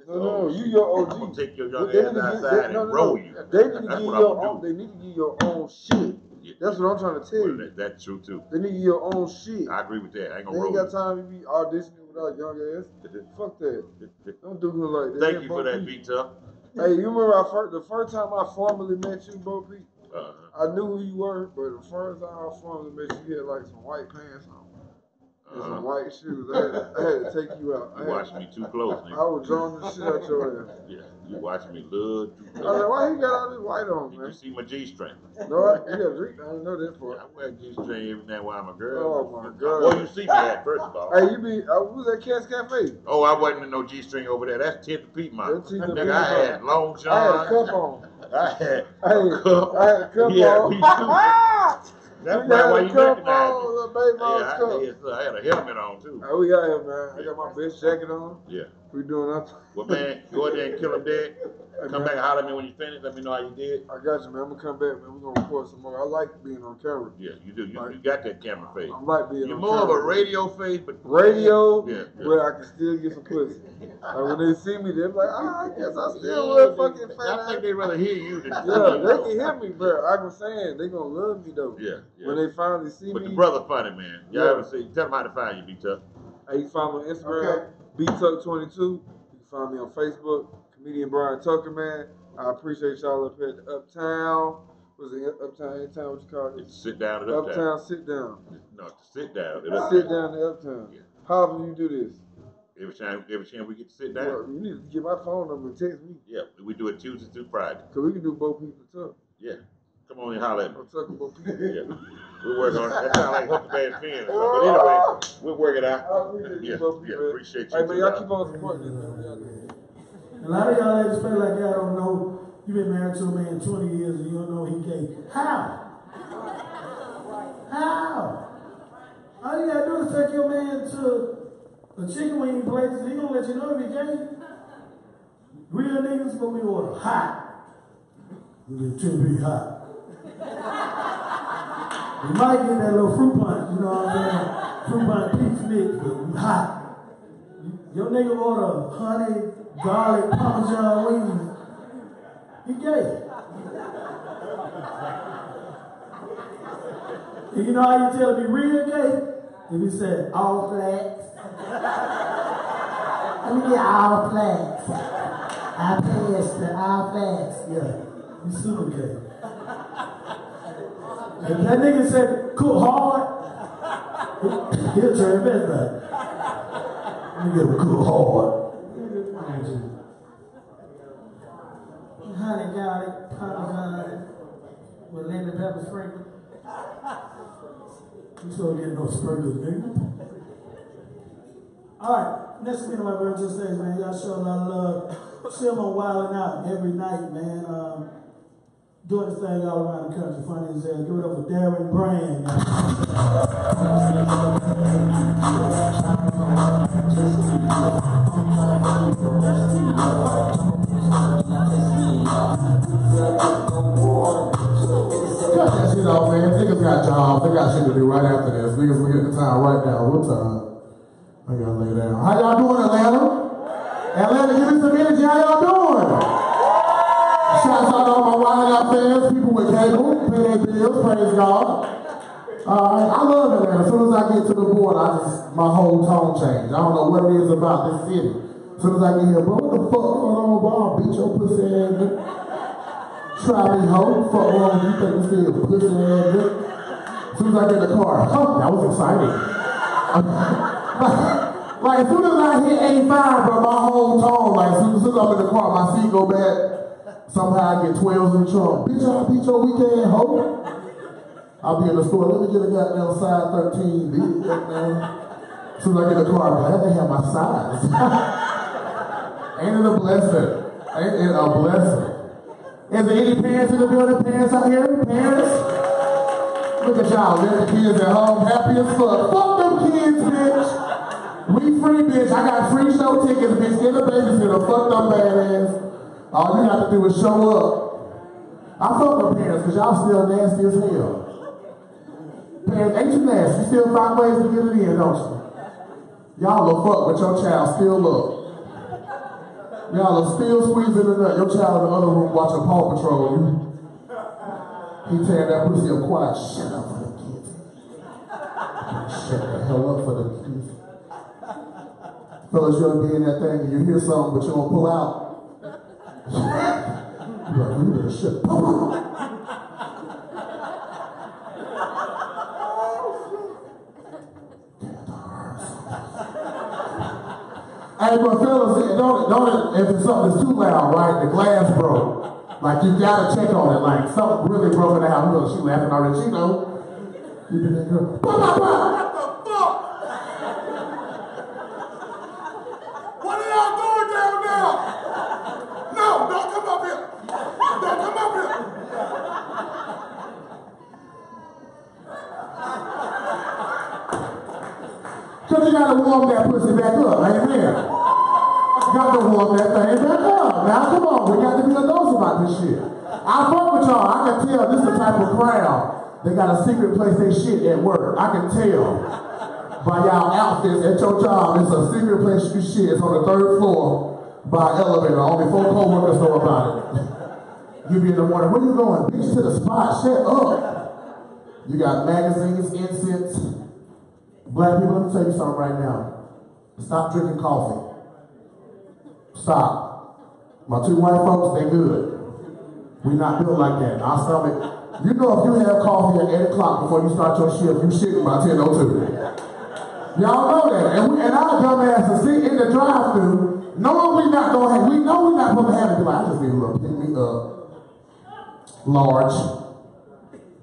No, you your OG. I'm going to take your young ass outside and roll you. They need to give you your own. They need to give you your own shit. That's what I'm trying to tell you. That's true too. They need to give you your own shit. I agree with that. I ain't gonna roll. They ain't got time to be auditioning without young ass. Fuck that. Don't do her like that. Thank you for that, B-Tuck. Hey, you remember the first time I formally met you, Bo P? I knew who you were, but the first time I formally met you, you had like some white pants on. And some white shoes. I had to take you out. You watching me too close, nigga. I was drawing the shit out your ass. Yeah, you watching me little too close. I was like, why you got all this white on, man? Did you see my G-string? No, I didn't know that part. I wear G-string every night while I'm a girl. Oh my God. Well, you see me at first of all. Hey, we was at Cat's Cafe. Oh, I wasn't in no G-string over there. That's Tip the Pete model. Nigga, I had long johns. I had a cup on. I had a cup on. Yeah, me too. That's why you recognize me. I had a helmet on too. Oh, we got him, man. I got my best jacket on. Yeah. We doing nothing. Well, man, go in there and kill him dead. Come back and holler at me when you finish. Let me know how you did. I got you, man. I'm gonna come back, man. We're gonna record some more. I like being on camera. Yeah, you do. You got that camera face. I like being You're on more camera. of a radio face, but where I can still get some pussy. Like when they see me, they're like, I guess I still will fucking fat. I think they rather hear you than they can hear me, bro. Like I'm saying, they gonna love me though. Yeah. When they finally see me. But the brother funny, man. Y'all ever see? Tell them how to find you, B-Tuck. Hey, you find me on Instagram, BTuck22. You can find me on Facebook, comedian Brian Tucker, man. I appreciate y'all up here at the Uptown. Was it Uptown? Anytime, what you call it? Sit down at Uptown. Uptown, sit down. No, sit down. Sit down at Uptown. Yeah. How often you do this? Every chance we get to sit down. Well, you need to get my phone number and text me. Yeah, we do it Tuesday through Friday. Cause we can do both people talk. Yeah. Come on and holler at me. I'm talking about people. Yeah. We're working on it. That sounds like Huckleberry Finn or something. But anyway, we'll work it out. Appreciate you. Hey, man, y'all keep on supporting this, man. A lot of y'all ladies feel like y'all don't know. You've been married to a man 20 years and you don't know he gay. How? How? All you gotta do is take your man to A chicken wing place, he gonna let you know if he gay. Real niggas supposed to be order hot. You get 10 be hot. You might get that little fruit punch, you know what I'm saying? Fruit punch peach mix, but hot. Your nigga order honey, garlic, parmesan wings. He gay. And you know how you tell him he real gay? If he said all flats. Let me get all flats. I pass the all flats. Yeah, he's super gay. If that nigga said cook hard, he'll turn his back. Let me get him cook hard. Honey, garlic, parmesan, with lemon pepper sprinkle. You still getting no sprinkles, nigga. Alright, next week on my virtual stage, man, y'all show a lot of love. See him on Wildin' Out every night, man. Doing this thing all around the country. Funny as hell. Give it up for Darren Brand. Cut that shit off, man. Niggas got jobs. They got shit to do right after this. Niggas will get the time right now. What time? I gotta lay down. How y'all doing, Atlanta? Atlanta, give me some energy. How y'all doing? Shouts out to all my Wildin' Out fans, people with cable, pay their bills, praise God. I love Atlanta. As soon as I get to the border, my whole tone change. I don't know what it is about this city. As soon as I get here, bro, what the fuck going on, bro? I'll beat your pussy ass nigga. Try me, hoe. Fuck wrong with you, think you still pussy ass nigga. As soon as I get in the car, that was exciting. Like, as soon as I hit 85, bro, my whole tone, like, as soon as I'm in the car, my seat go back. Somehow I get 12s in the trunk. Bitch, I'll beat your weekend, hoe. I'll be in the store. Let me get a goddamn size 13, bitch. As soon as I get in the car, I'm like, they have my size. Ain't it a blessing? Ain't it a blessing? Is there any parents in the building? Parents out here? Parents? Look at y'all. Let the kids at home happy as fuck. Fuck them kids, bitch. We free, bitch. I got free show tickets, bitch. Get a babysitter. Fuck them badass. All you have to do is show up. I fuck with parents because y'all still nasty as hell. Parents, ain't you nasty? You still find ways to get it in, don't you? Y'all will fuck with your child still up. Y'all will still squeezing the nut. Your child in the other room watching Paw Patrol. He tearing that pussy up quiet. Shut up for the kids. Shut the hell up for the kids. Fellas, you'll be in that thing and you hear something but you don't pull out. You're like, you better shut up. Hey, but fellas, don't if it's something that's too loud, right? The glass broke. Like, you gotta check on it. Like, something really broke in the house. You know, she laughing already. She know. You been that girl. What the fuck? What are y'all doing down there? No, don't come up here. Don't come up here. Cause you gotta warm that pussy back up, amen. Got to warm that thing back up. Now come on, we got to be adults about this shit. I fuck with y'all. I can tell this is the type of crowd. They got a secret place they shit at work. I can tell by y'all outfits at your job. It's a secret place you shit. It's on the 3rd floor by elevator. Only 4 co-workers know about it. You be in the morning, where you going? Bitch, to the spot. Shut up. You got magazines, incense. Black people, let me tell you something right now. Stop drinking coffee. Stop. My 2 white folks, they good. We not built like that. Our stomach. You know if you have coffee at 8 o'clock before you start your shift, you shitting by 10:02. Y'all know that. And our dumb ass to sit in the drive-thru, knowing we not gonna have, we know we're not supposed to have it. Like, I just need a little pick me up. Large.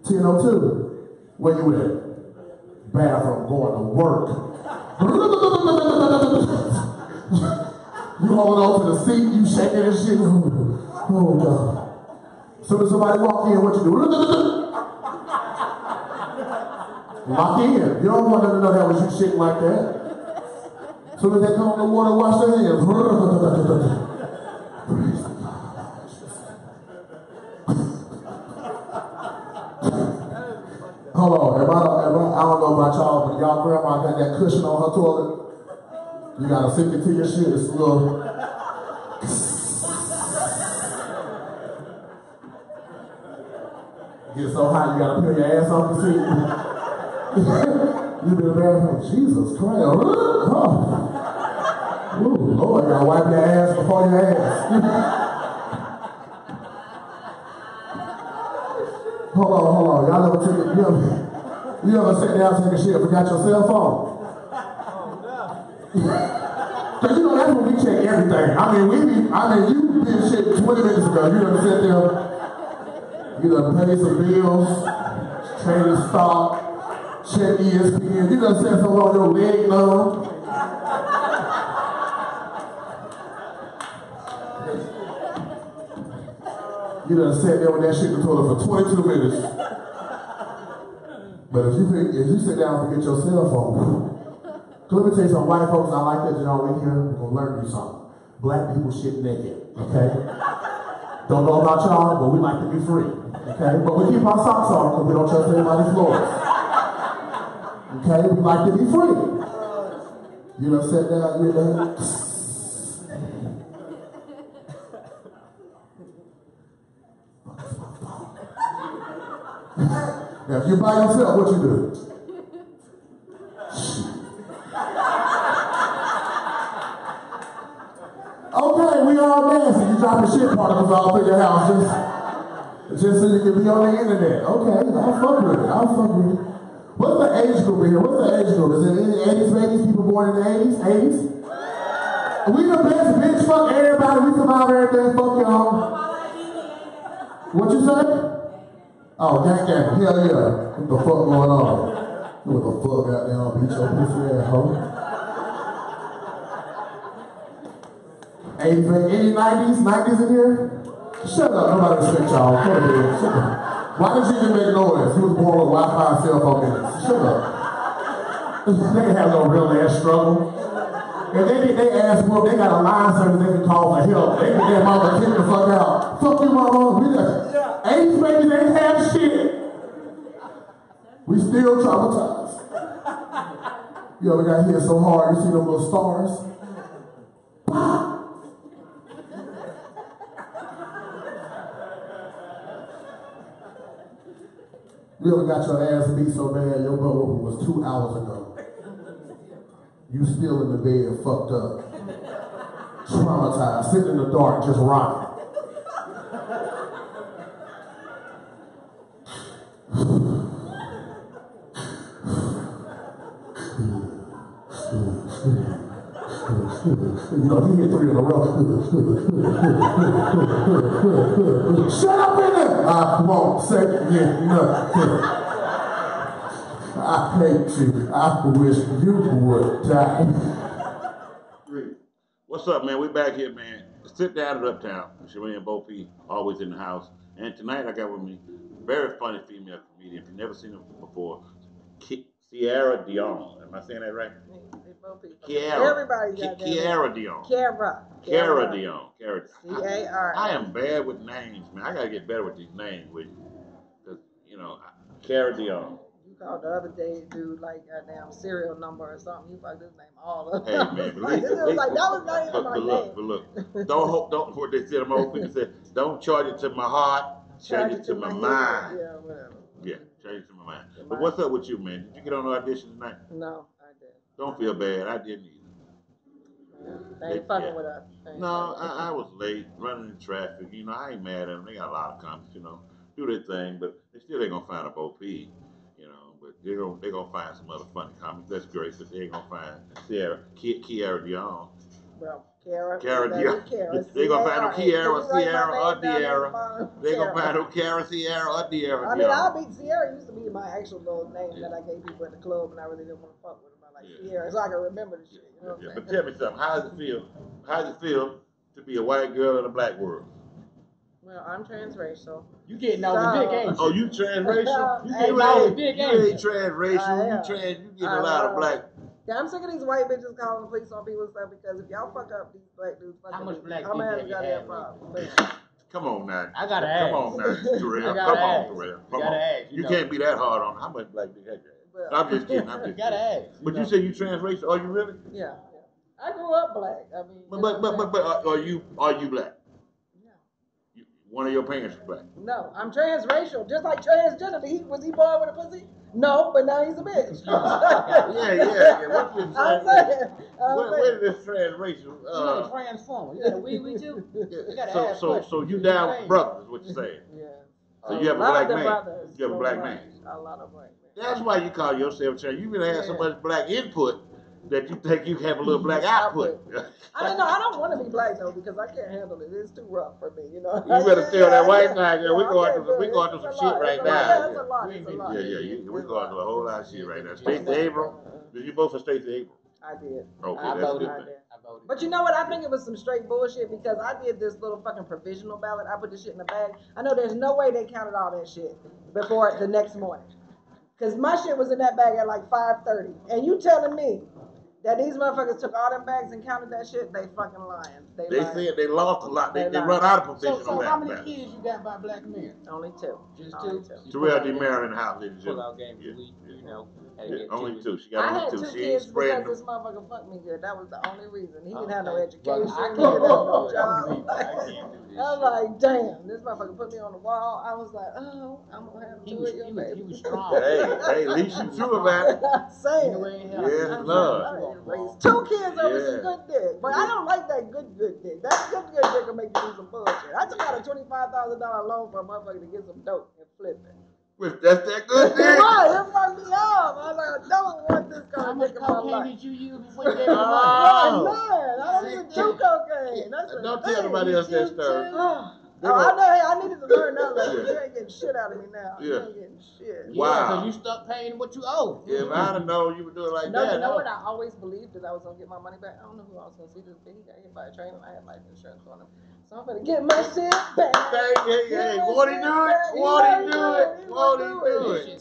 10:02. Where you at? Bathroom, going to work. You hold on to the seat, you shaking and shit. Oh God. So when somebody walk in, what you do? Lock in. You don't want them to know that was you shitting like that. So soon as they come in the water, wash their hands. Hold on, I don't know about y'all, but y'all grandma got that cushion on her toilet. You gotta sink it to your shit. It's a little. Get so hot, you gotta peel your ass off the seat. You be in the bathroom, Jesus Christ. Oh. Ooh, Lord, you gotta wipe your ass before your ass. Hold on. Y'all ever take it? You ever sit down, take a shit, forgot your cell phone? Cause you know that's when we check everything. You did shit 20 minutes ago. You done sit there, you done pay some bills, trading stock, check ESPN. You done said something on your leg numb. You done sat there with that shit in the toilet for 22 minutes. But if you sit down and forget your cell phone, let me tell you something, white folks, I like that y'all in here, we're gonna learn you something. Black people shit naked, okay? Don't know about y'all, but we like to be free, okay? But we keep our socks on because we don't trust anybody's floors. Okay, we like to be free. You done sat down, you done. Now, if you're by yourself, what you do? Okay, we all dancing. You dropping shit particles all through your house just so you can be on the internet. Okay, I'll fuck with it. What's the age group here? What's the age group? Is it in the 80s, babies? People born in the 80s? 80s? We the best, bitch. Fuck everybody. We survive everything. Fuck y'all. What you say? Oh, gang. Hell yeah. What the fuck going on? What the fuck goddamn beat your pussy ass hoe? 80s, 90s, 90s in here? Shut up, nobody respect y'all. Go ahead, shut up. Why did you even make noise? You was born with Wi-Fi and cell phone minutes. Shut up. They didn't have no real ass struggle. If they get their ass whooped, they got a line service they can call for help. They get their mama kick the fuck out. Fuck you, mama. We just 80s babies ain't have shit. We still traumatized. You ever got hit so hard you see them little stars? You ever got your ass beat so bad your butt whooping was 2 hours ago? You still in the bed, fucked up, traumatized, sitting in the dark, just rocking. You know, he hit 3 in a row. Shut up in there! I won't say nothing. I hate you. I wish you would die. What's up, man? We back here, man. Sit down at Uptown. Sheree and Bo P always in the house. And tonight I got with me a very funny female comedian. If you've never seen her before, Kiara Dion. Am I saying that right? Kiara. Everybody got that. Kiara Dion. Kiara Dion. C-A-R. I am bad with names, man. I gotta get better with these names, with you. Cause Kiara Dion. You called the other day, dude, like goddamn serial number or something. You fucked his name all up. Hey man, like, that was not even my name. But look. Don't what they said. Them old people said, don't charge it to my heart, charge it to my mind. Yeah, whatever. Yeah, charge it to my mind. But what's up with you, man? Did you get on the audition tonight? No, I didn't. Don't feel bad. I didn't either. They ain't fucking with us. No, I was late, running in traffic. I ain't mad at them. They got a lot of comics, do their thing, but they still ain't gonna find a Bo P, But they're gonna find some other funny comics. That's great, but they ain't gonna find Kiara Dion. Well, Kiara Dion. They gonna find no Kiara, Sierra, or Diara. They gonna find no Kiara, Sierra, or Diara. I mean, Sierra used to be my actual little name that I gave people at the club, and I really didn't want to fuck with them. I like Sierra, so I can remember the shit. You know what I'm saying? But tell me something. How does it feel to be a white girl in a black world? Well, I'm transracial. You getting out the dick, ain't you? Oh, you transracial? You getting out the dick, ain't you? You ain't transracial. You getting a lot of black Yeah, I'm sick of these white bitches calling the police on people and stuff because if y'all fuck up these black dudes, How much black I'm people gonna have you have had? a problem. Come on now. I gotta Come ask. on now, Terrell. I Come gotta on, ask. Terrell. You Come gotta on. ask, You can't be that hard on how much black dick had you had. I'm just kidding. I'm just You gotta kidding. ask. But you say you transracial? Are you really? Yeah. I grew up black. I mean, But are you black? One of your parents is black. No, I'm transracial, just like transgender. Was he born with a pussy? No, but now he's a bitch. yeah. What's this transracial? Where did this transracial? You know, transformer. You got a wee too. You gotta ask questions. So you down with brothers? Is what you're saying? Yeah. So you have a black man. Brothers, You have a black man. A lot of black men. That's why you call yourself trans. You really have so much black input that you think you have a little black output. I mean, no, I don't want to be black though because I can't handle it. It's too rough for me, you know. You better tell that white guy, girl. We're going through some shit right now. Yeah, it's a lot. It's a lot. Yeah. We're going through a whole lot of shit right now. Stacey Abrams. Did you vote for Stacey Abrams? I did. Okay, I that's voted. good. But you know what? I think it was some straight bullshit because I did this little fucking provisional ballot. I put this shit in the bag. I know there's no way they counted all that shit before the next morning. Because my shit was in that bag at like 5:30. And you telling me that these motherfuckers took all them bags and counted that shit? They fucking lying. They said they lost a lot. They run out of provisional So how many ballots. kids you got by black men? Only two. Just Only two? Terrell D. Marion House, ladies and Pull gentlemen. out games a week, you know. Only two. She I got had only two two. She ain't kids because spreading this them. motherfucker fucked me good. That was the only reason. He didn't have no Okay. education. Well, I He didn't have no can't job. believe it. I can't do this I was like, damn, this motherfucker put me on the wall. I was like, oh, I'm gonna have to do it. He was strong. Hey, at least you true about it. Saying. Yes, Lord. I raised two kids over some good dick. But I don't like that good dick. That good dick will make you do some bullshit. I took out a $25,000 loan for a motherfucker to get some dope and flip it. That's that good dick. Right, it fucked me up. I was like, I don't want this kind of dick in my life. How much cocaine did you use before you gave me money? Oh, man, I don't even do cocaine. Don't tell nobody else that story. I needed to learn that lesson. You ain't getting shit out of me now. You ain't getting shit. Wow. Yeah, because you stuck paying what you owe. If I'd have known you would do it like No, that. you know what I always believed that I was going to get my money back? I don't know who I was going to see this big. He got hit by a train and I had life insurance on him. So I'm going to get my shit back. Hey, won't he do it? Won't he do it? Won't he do it?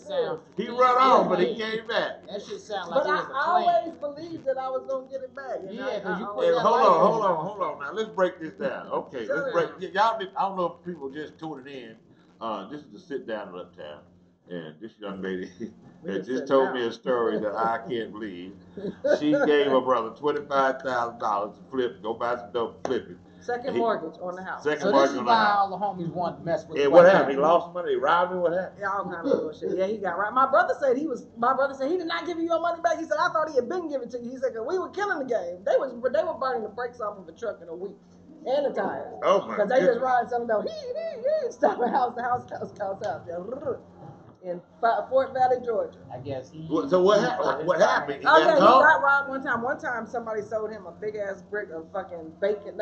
He run off, but he came back. That shit sound like but it was a I plan. always believed that I was going to get it back. Yeah, because you Hey, hold on. Now let's break this down. Okay, let's break. Y'all, I don't know if people just tuning in. This is the sit down in Uptown, and this young lady that just told me a story that I can't believe. She gave her brother $25,000 to go buy some dope, flip it. Second mortgage on the house. Second mortgage on the house. All the homies want to mess with. And what happened? He lost money. They robbed him. What happened? Yeah, all kind of bullshit. Yeah, he got right. My brother said he did not give you your money back. He said I thought he had been giving it to you. He said 'cause we were killing the game. They were burning the brakes off of a truck in a week. And the tires. Oh my God. Because they just ride something down. Stop a house. In Fort Valley, Georgia. I guess he. So what happened? What happened? Oh yeah, he got robbed one time. One time somebody sold him a big ass brick of fucking bacon,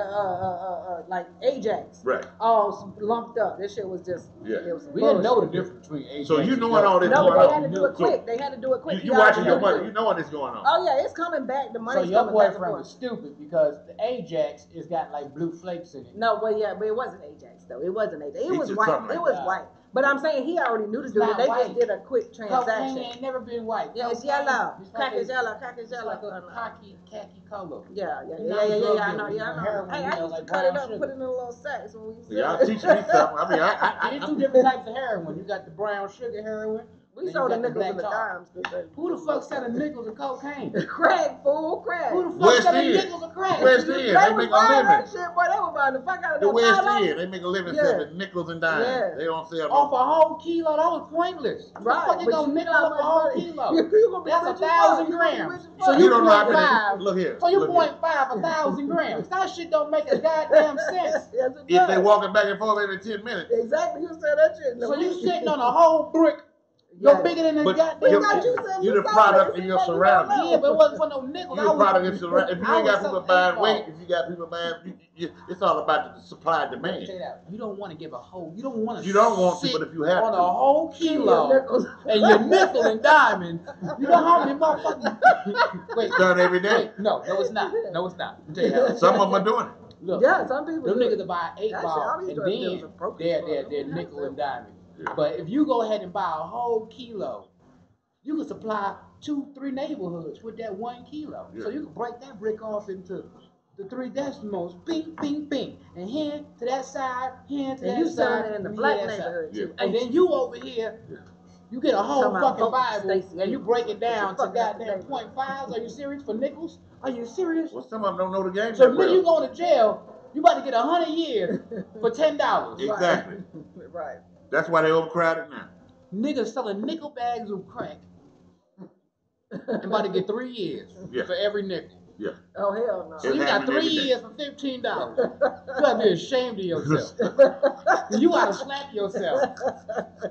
like Ajax. Right. All lumped up. This shit was just. Yeah. It was We didn't know the difference between Ajax. So you knowing all this? No, going they on. had to do it quick. They had to do it quick. You watching your money? You knowing this going on? Oh yeah, it's coming back. The money's so your coming back. boyfriend was stupid because the Ajax has got like blue flakes in it. No, well yeah, but it wasn't Ajax though. It wasn't Ajax. It was just white. something It like was white. But I'm saying he already knew to do it. They just did a quick transaction. Cocaine ain't never been white. Yeah, it's yellow. Crack is yellow. It's like a khaki color. Yeah. I know. Hey, I used to cut it up, put it in a little sacks when we used to. Y'all teaching me something. I mean, There's two different types of heroin. You got the brown sugar heroin. We sold the nickels and the dimes. Who the fuck selling nickels of cocaine? Crack, fool, crack. Who the fuck selling nickels of crack? West End, they make a living. That shit, boy, they were buying the fuck out of The that. West End, they make a living selling nickels and dimes. Yeah. They don't sell Off a whole kilo, that was pointless. Right. The fuck you gonna nickel up a whole kilo? That's 1,000 grams. So you don't know how many. Look here. So you 0.5 1,000 grams. That shit don't make a goddamn sense. Yes, it If they does. walking back and forth every 10 minutes. Exactly, you said that shit. So you sitting on a whole brick. No bigger than a goddamn. You're the product of your surroundings. Yeah, but it wasn't for no nickels. You're the product of your surroundings. If you ain't got people buying weight, if you got people buying, it's all about the supply and demand. You don't want to give a whole. You don't want to. You don't want to, but if you have on to. a whole kilo and your nickel and diamond. You know how many motherfuckers? It's done every day. No, it's not. No, it's not. I'll tell you how. Some of them are doing it. Look, yeah, some people. Them niggas to buy 8 ball and then they're nickel and diamond. But if you go ahead and buy a whole kilo, you can supply 2-3 neighborhoods with that 1 kilo. Yeah. So you can break that brick off into the 3 decimals, bing, bing, bing, and hand to that side, hand to And that you selling side, it in the and black hand to that neighborhood side. too. And then you over here, you get a whole Talking about fucking vote Bible, Stacey and you Abrams. break it down to Fucking up the goddamn neighborhood. .5s. Are you serious? For nickels? Are you serious? Well, some of them don't know the game So that nigga, you well. going to jail, you about to get 100 years for $10. Exactly. Right. That's why they overcrowded now. Niggas selling nickel bags of crack and about to get 3 years for every nickel. Yeah. Oh, hell no. So you got 3 years for $15. You gotta be ashamed of yourself. You gotta slap yourself.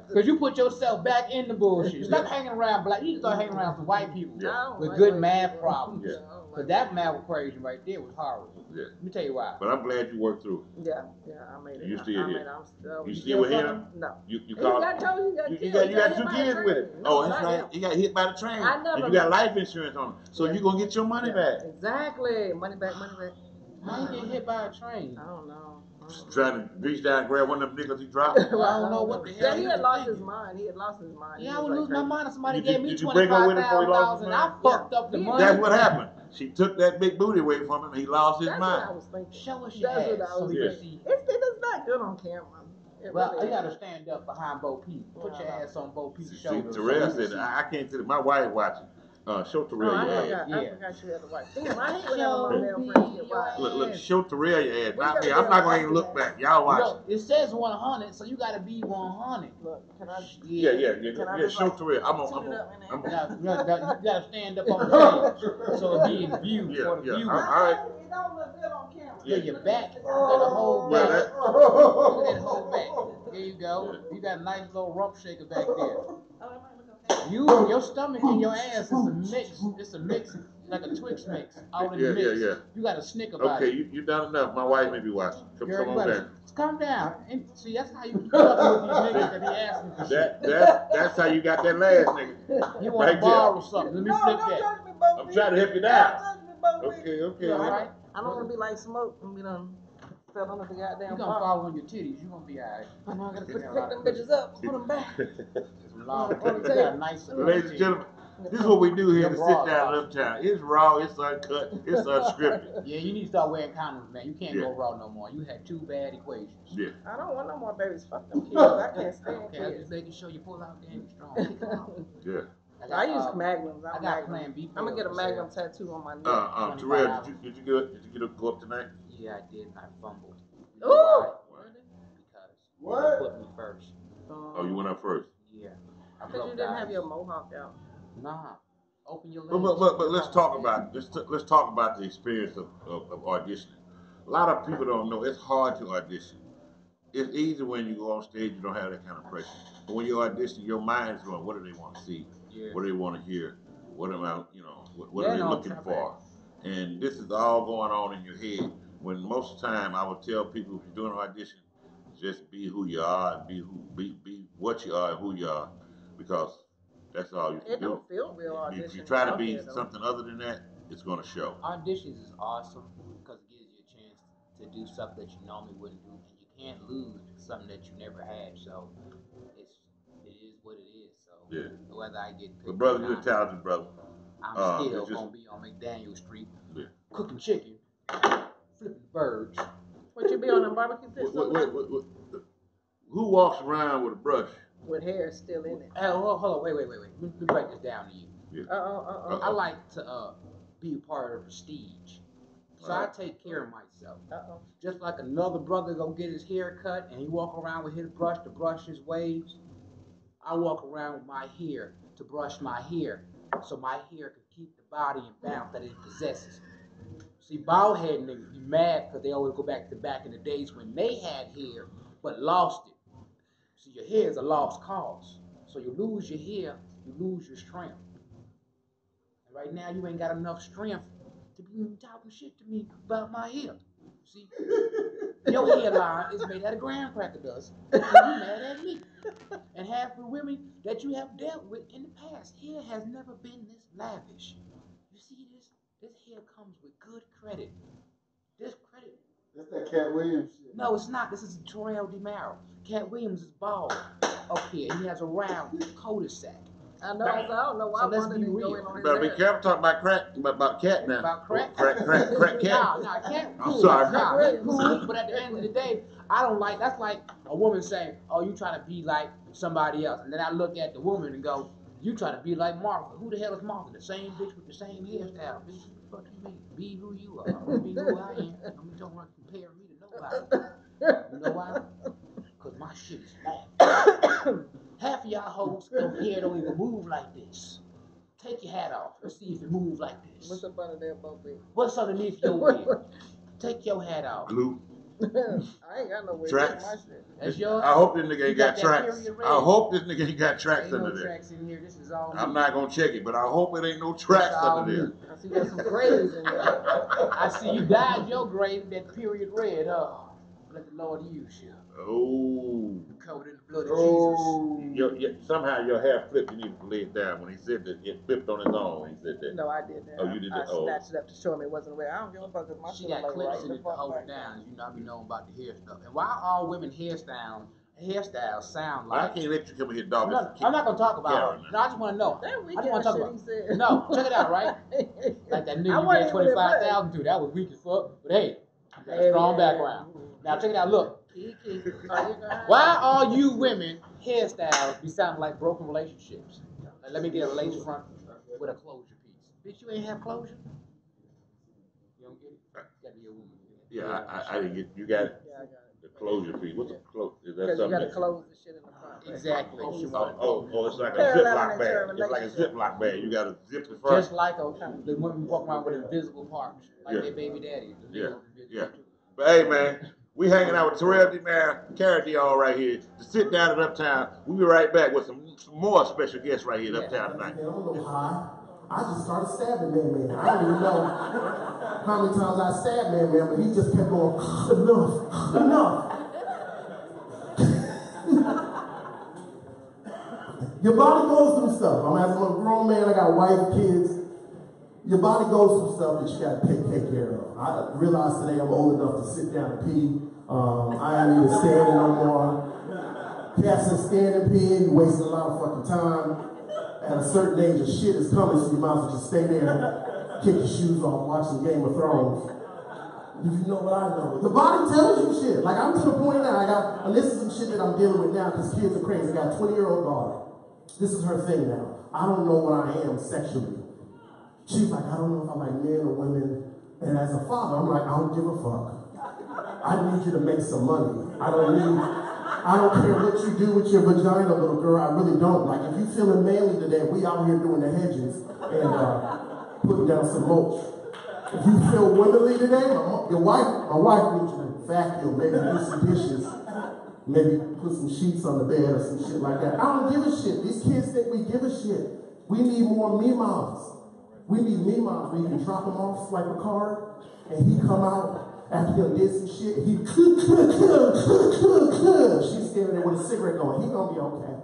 Because you put yourself back in the bullshit. Stop hanging around black. You need to start hanging around some white people with good math problems. Because that math equation right there was horrible. Yeah. Let me tell you why. But I'm glad you worked through. Yeah, I made it. You still I here? made it. I'm still. You still with him? No. You called. You got 2 kids with it. No, Oh, that's right. He got hit by the train. I never. And you got life insurance on it, so you gonna get your money back. Exactly. Money back. Money back. How you get hit by a train? I don't know. Trying to reach down and grab one of them nickels he dropped. I don't know what the hell. Yeah, he had lost his mind. He had lost his mind. Yeah, I would lose my mind if somebody gave me Did you break up with him before he lost his $25,000. I mind? fucked up the money. That's what happened. She took that big booty away from him. He lost his That's mind. what I was thinking. Show us your That's ass. what I was So thinking. It's not good on camera. Well, you gotta stand up behind Bo P. Put your ass on Bo P's shoulder. Terrell said, I can't tell my wife watching. Show Terrell your ass. I forgot you had the wife. Damn, I hate whenever my male friends get wild. Look, show Terrell your ass. Not me. I'm not going to even look back. Y'all watch. No, it says 100, so you gotta be 100. Look, can I? Yeah. Show Terrell. I'm you gotta stand up on the stage so it'll be in view for the viewers. All right. It don't look good on camera. Yeah, your back. You gotta hold back. Look at that hold back. There you go. You got a nice little rump shaker back there. Your stomach and your ass is a mix. It's a mix, like a Twix mix. All in the mix. You got to snick about it. Okay, you done enough. My wife may be watching. Come on down. Calm down. And see, that's how you keep up with these niggas that be asking for shit. That's how you got that last nigga. You want to borrow something? Let me flip that. I'm trying to help you out. Okay. All right. I don't want to be like Smoke and be done fell under the goddamn. You gonna fall on your titties? You gonna be alright. I know I gotta pick them bitches up, put them back. Ladies and gentlemen, this is what we do here to sit down in Uptown. It's raw, it's uncut, it's unscripted. Yeah, you need to start wearing condoms, man. You can't go raw no more. You had 2 bad equations. Yeah. I don't want no more babies. Fuck them kids. I can't stand kids. I'm just making sure you pull out damn strong. Yeah. I use magnums. I got Plan B. I'm gonna get a magnum tattoo on my neck. Terrell, did you get a go up tonight? Yeah, I did, and I fumbled. Ooh. Why? Because what? You put me first. Oh, you went up first. Yeah. Because you didn't have your mohawk out. Nah. Open your legs. But let's talk about let's talk about the experience of auditioning. A lot of people don't know it's hard to audition. It's easy when you go on stage, you don't have that kind of pressure. But when you audition, your mind is going, what do they want to see? Yeah. What do they want to hear? What am I, what are they looking for? And this is all going on in your head. When most of the time I would tell people, if you're doing an audition, just be who you are and be what you are and who you are, because that's all you can do. It don't feel real audition. If you try to be something other than that, it's going to show. Auditions is awesome because it gives you a chance to do stuff that you normally wouldn't do, and you can't lose something that you never had. So it is what it is. So whether I get picked, but brother, you're a talented brother. I'm still gonna be on McDaniel Street cooking chicken, flipping birds. Would you be on a barbecue pit? Who walks around with a brush? With hair still in it. Hold on, wait. Let me break this down to you. Yeah. I like to be a part of the prestige. So I take care of myself. Just like another brother go get his hair cut and he walk around with his brush to brush his waves, I walk around with my hair to brush my hair so my hair can keep the body in balance that it possesses. See, bald head niggas be mad because they always go back in the days when they had hair but lost it. See, your hair is a lost cause. So you lose your hair, you lose your strength. And right now you ain't got enough strength to be talking shit to me about my hair. See, your hairline is made out of graham cracker dust, and you mad at me. And half the women that you have dealt with in the past, hair has never been this lavish. You see this? This hair comes with good credit. This credit. That's that Cat Williams shit. No, it's not. This is Terrell DeMaro. Cat Williams is bald up here. He has a round cul-de-sac. I know. I don't know why one didn't go in on You his better be ass. careful talking about crack, about cat now. About crack? Crack cat. Nah, cat. I'm Cool. sorry. Cat cool. But at the end of the day, I don't like. That's like a woman saying, "Oh, you trying to be like somebody else," and then I look at the woman and go, "You trying to be like Martha? Who the hell is Martha? The same bitch with the same hairstyle. Bitch, what the fuck you mean? Be who you are. Be who I am. I mean, don't want to compare me to nobody. You know why? Cause my shit is bad. Half of y'all hoes, your hair don't even move like this. Take your hat off. Let's see if it moves like this. What's up under there, Bo P? What's underneath your head? Take your hat off. Glue. I ain't got no way. Tracks. My shit. That's yours. I hope this nigga ain't got that tracks. period red. I hope this nigga ain't got tracks Ain't under no there. tracks in here. This is all I'm me. not gonna check it, but I hope it ain't no tracks under there. I see you got some grays in there. I see you dyed your grave that period red. Let the Lord use you. Oh. Covered in the blood of Jesus. Somehow your hair flipped. You need to lay it down. When he said that, it flipped on his own when he said that. No, I did that. Oh, you did that? I snatched it up to show him it wasn't red. I don't give a fuck because my She shit got lay clips right in the it to fuck hold back. it down. You know, I be knowing about the hair stuff. And why all women hairstyles sound like... I can't let you come in here, dog. I'm not going to talk about it. No, I just want to know. That I just weekend want to talk shit about he said. No, check it out, right? Like that nigga you gave 25,000 to. That was weak as fuck. But hey, you got a strong background. Now check it out. Look. Why all you women hairstyles be sounding like broken relationships? Like, let me get a lace front with a closure piece. Bitch, you ain't have closure? You don't get it? Gotta be a woman. Yeah, I didn't get. You got it. Yeah, I got it. The closure piece. What's a close? Is that Because you something? got to close the shit in the front. Exactly. Oh, it's like a Parallel Ziploc in their bag. It's like a Ziploc bag. You got to zip the front. Just like the women walk around with invisible parts, like their baby daddy. Yeah. But hey, man, we hanging out with Terrell D. Man, Cara Dion right here to sit down at Uptown. We'll be right back with some more special guests right here at Uptown tonight. I'm a little high. I just started stabbing man. I don't even know how many times I stabbed man, but he just kept going, enough. Your body goes through stuff. I'm asking a grown man, I got wife, kids. Your body goes through stuff that you got to take care of. I realized today I'm old enough to sit down and pee. I ain't even standing no more. Cats and standing peeing, you wasting a lot of fucking time. At a certain age, the shit is coming, so you might as well just stay there, kick your shoes off, watching Game of Thrones. If you know what I know. The body tells you shit. Like, I'm to the point now, and this is some shit that I'm dealing with now, because kids are crazy. I got a 20-year-old daughter. This is her thing now. I don't know what I am sexually. She's like, I don't know if I like men or women. And as a father, I'm like, I don't give a fuck. I need you to make some money. I don't care what you do with your vagina, little girl. I really don't. Like, if you feeling manly today, we out here doing the hedges and putting down some mulch. If you feel womanly today, my wife needs you to vacuum, maybe do some dishes, maybe put some sheets on the bed or some shit like that. I don't give a shit. These kids think we give a shit. We need more me-moms. We need me-moms where you can drop them off, swipe a card, and he come out. After he did some shit, he she's standing there with a cigarette going, he gonna be okay.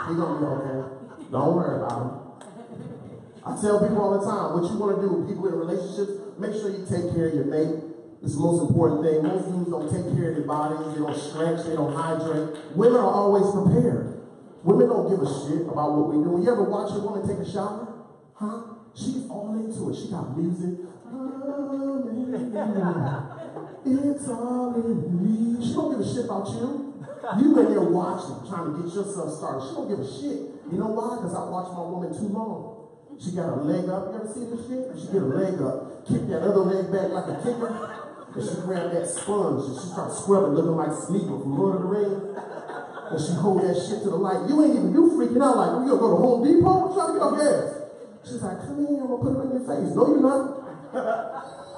He gonna be okay. Don't worry about him. I tell people all the time, what you wanna do with people in relationships, make sure you take care of your mate. It's the most important thing. Most dudes don't take care of their bodies, they don't stretch, they don't hydrate. Women are always prepared. Women don't give a shit about what we do. You ever watch a woman take a shower? Huh? She's all into it. She got music. It's all in me. She don't give a shit about you. You've been there watching, trying to get yourself started. She don't give a shit. You know why? Because I watched my woman too long. She got her leg up. You ever see this shit? She get her leg up, kick that other leg back like a kicker, and she grabbed that sponge and she starts scrubbing, looking like Smeagol from Lord of the Rings. And she hold that shit to the light. You freaking out like, you gonna go to Home Depot? Trying to get off gas. She's like, come here, I'm gonna put it on your face. No, you're not.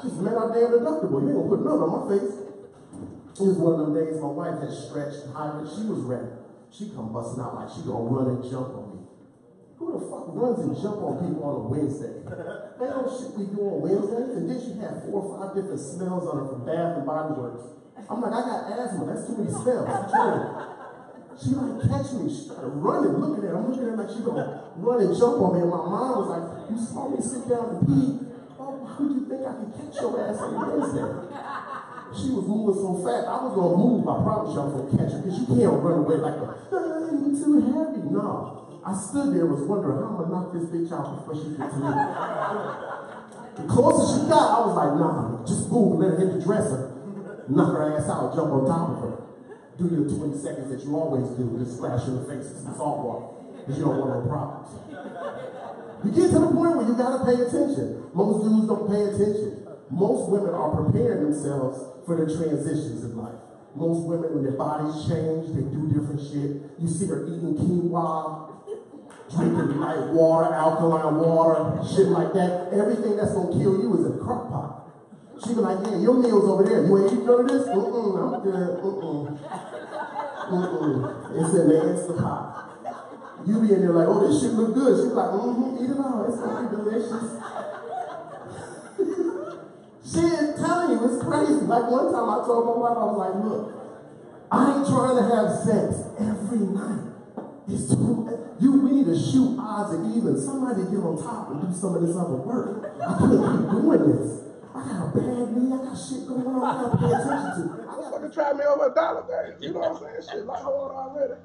She's met our damn deductible. You ain't gonna put nothing on my face. It was one of them days my wife had stretched high, but she was ready. She come busting out like she gonna run and jump on me. Who the fuck runs and jump on people on a Wednesday? Ain't no shit we do on Wednesdays. And then she had 4 or 5 different smells on her from Bath and Body Works. I'm like, I got asthma. That's too many smells. She like catch me. She started running, looking at her. I'm looking at her like she gonna run and jump on me. And my mind was like, you saw me sit down and pee. Oh, why would you think I could catch your ass on Wednesday? She was moving so fast, I was gonna move, I promise you I was gonna catch her, because you can't run away like you're too heavy. No. I stood there was wondering how I'm gonna knock this bitch out before she gets to me. The closer she got, I was like, nah, just move, let her hit the dresser, knock her ass out, jump on top of her. Do your 20 seconds that you always do, just splash in the face with some salt water, because you don't want no problems. You get to the point where you gotta pay attention. Most dudes don't pay attention. Most women are preparing themselves for the transitions in life. Most women, when their bodies change, they do different shit. You see her eating quinoa, drinking light water, alkaline water, shit like that. Everything that's gonna kill you is in a crock pot. She be like, yeah, your meal's over there. You ain't eating none of this? I'm good. It's in the Instant Pot. You be in there like, oh, this shit look good. She be like, eat it all. It's gonna be delicious. She is telling you, it's crazy. Like one time I told my wife, I was like, look, I ain't trying to have sex every night. It's too, we need to shoot odds and even. Somebody get on top and do some of this other work. I can't keep doing this. I got a bad knee, I got shit going on I gotta pay attention to. I was fucking trying me over $1 thing. You know what I'm saying? Shit like hard already.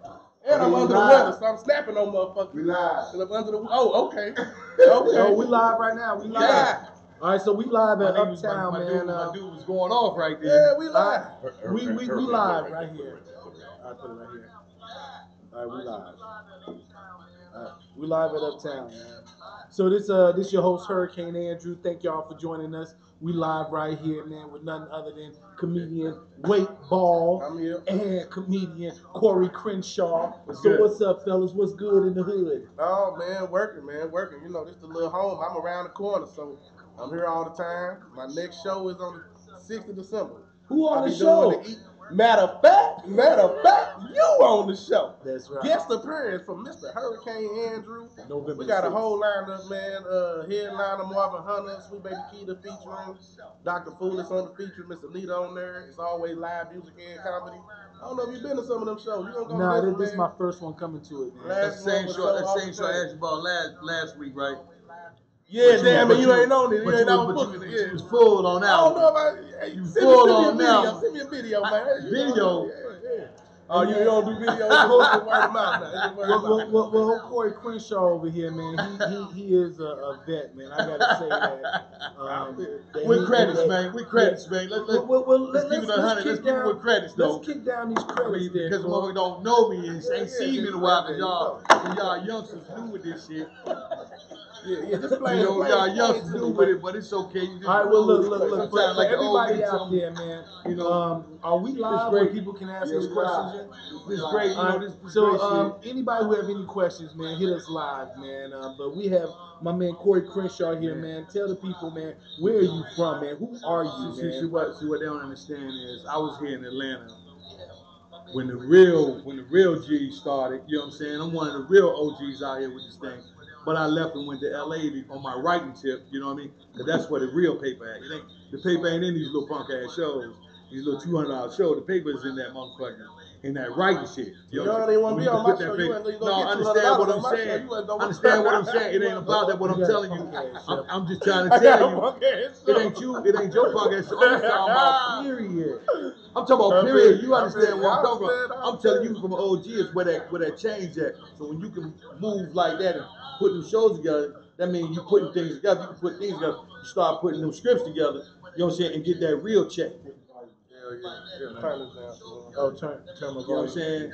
And I'm under the weather, so I'm snapping on motherfuckers. We live. Okay. So we live right now. We live. Yeah. All right, so we live at Uptown, man. My dude was going off right there. Yeah, we live. We live right here. All right, put it right here. All right, we live. All right, we live at Uptown, man. So this your host Hurricane Andrew. Thank y'all for joining us. We live right here, man, with none other than comedian Wake Ball and comedian Corey Crenshaw. What's up, fellas? What's good in the hood? Oh man, working. You know, this the little home. I'm around the corner, so I'm here all the time. My next show is on the 6th of December. Who on the show? Matter of fact, you on the show. That's right. Guest appearance from Mr. Hurricane Andrew. November we got 6th. a whole lineup, man. Headliner Marvin Hunter, Sweet Baby Keita featuring Dr. Foolish on the feature, Miss Anita on there. It's always live music and comedy. I don't know if you've been to some of them shows. You gonna go Nah, listen, this is my first one coming to it, man. That same show I asked you about last week, right? Yeah, damn it, you ain't on it. You ain't out booking it. You was full on that. I don't know about you. Full on now. Send me a video, man. Video. Oh, you don't do video. It's word of mouth now. Well, Corey Crenshaw over here, man. He is a vet, man. I gotta say that. With credits, man. With credits, man. Let's keep it 100. Let's keep it with credits, though. Let's kick down these credits. Because motherfuckers don't know me and ain't seen me in a while. Because y'all youngsters new with this shit. Yeah, just play. Y'all youngsters new with it, but it's okay. All right, well, look. For like everybody out there, man. You know, are we live where people can ask us questions? This is great. So, anybody who have any questions, man, hit us live, man. But we have my man Corey Crenshaw here, man. Tell the people, man, where are you from, man? Who are you, man? See what they don't understand is I was here in Atlanta when the real G's started. You know what I'm saying? I'm one of the real OGs out here with this thing. But I left and went to LA on my writing tip, you know what I mean? Because that's where the real paper at. The paper ain't in these little punk ass shows, these little $200 shows. The paper is in that motherfucker, in that writing shit. You don't even want to be on my show. No, understand what I'm saying. Understand what I'm saying. It ain't about that. What I'm telling you, I'm just trying to tell you. It ain't you. It ain't your punk ass show. I'm talking about period. I'm talking about period. You understand what I'm talking about? I'm telling you from an OG is where that change at. So when you can move like that and put them shows together, that means you putting things together. You can put things together. You start putting them scripts together. You know what I'm saying? And get that real check. Turn this down. Oh, turn my volume. You know what I'm saying?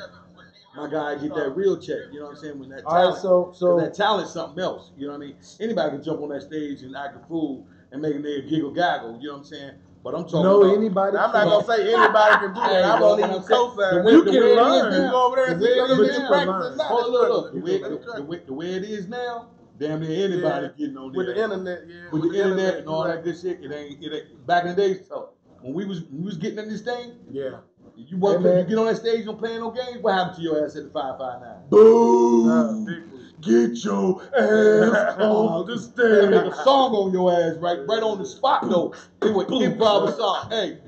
My guy get that real check. You know what I'm saying? When that talent, so that talent's something else. You know what I mean? Anybody can jump on that stage and act a fool and make a nigga giggle gaggle. You know what I'm saying? But I'm talking about anybody. I'm not gonna say anybody can do that. I'm gonna even co-sign. You can learn. You go over there and see what you practice. Look. The way it is now, damn near anybody getting on there. With the internet, With the internet and all that good shit, it ain't. Back in the days, so when we was getting in this thing, you get on that stage and playing no games. What happened to your ass at the 559? Boom! Get your ass off the stage. Make a song on your ass right on the spot though. They would improv a song. Hey,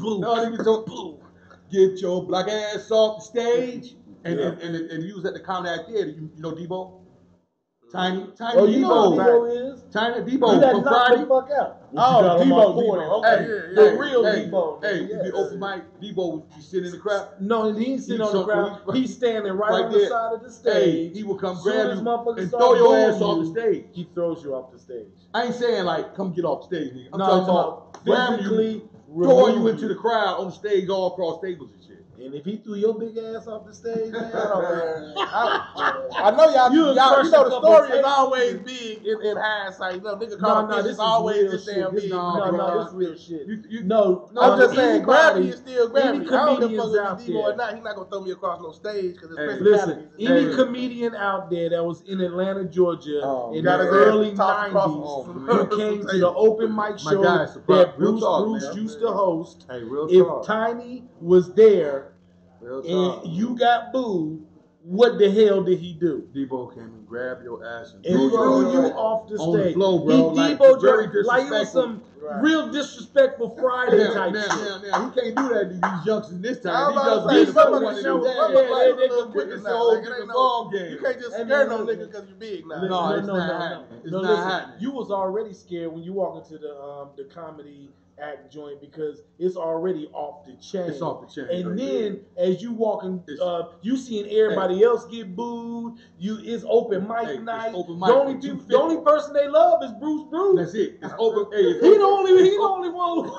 get your black ass off the stage. And you was at the Comedy Theater. You know Debo? Tiny Oh, you know who Debo is? Tiny He Debo done from knocked Friday. the fuck out. Oh, Debo. Okay. The real hey, Debo. Hey, nigga, the open mic, Debo would be sitting in the crowd. No, he ain't sitting on the crowd. He's standing right on the there. side of the Hey, stage. he will come Soon grab as you motherfuckers and start throw your booing ass off the you, stage. He throws you off the stage. I ain't saying like, come get off the stage, nigga. I'm No, talking about grabbing physically you, throwing you remove into the crowd on the stage all across tables and shit. And if he threw your big ass off the stage, man, I know y'all. You know the story is always big in hindsight. You know, nigga call this this is always real this shit. damn big. No, this real shit. I'm just saying, gravity is still Any gravity. I don't give a comedians fuck out if it's Debo or there. not. He's not gonna throw me across no stage because it's Listen, any comedian out there that was in Atlanta, Georgia in the early 90s who came to the open mic show that Bruce used to host, if Tiny was there and you got booed, what the hell did he do? Debo came and grabbed your ass and threw you off the stage. On the floor, bro. He Debo like it was some real disrespectful Friday type shit. Now, he can't do that to these youngsters this time. These motherfuckers show it's a whole different ball game. You can't just scare no nigga because you're big now. No, it's not happening. It's not happening. You was already scared when you walk into the comedy act joint because it's already off the chain. It's off the chain. And then as you walking, you seeing everybody else get booed. It's open mic night. The only person they love is Bruce. That's it. It's open. He the only one.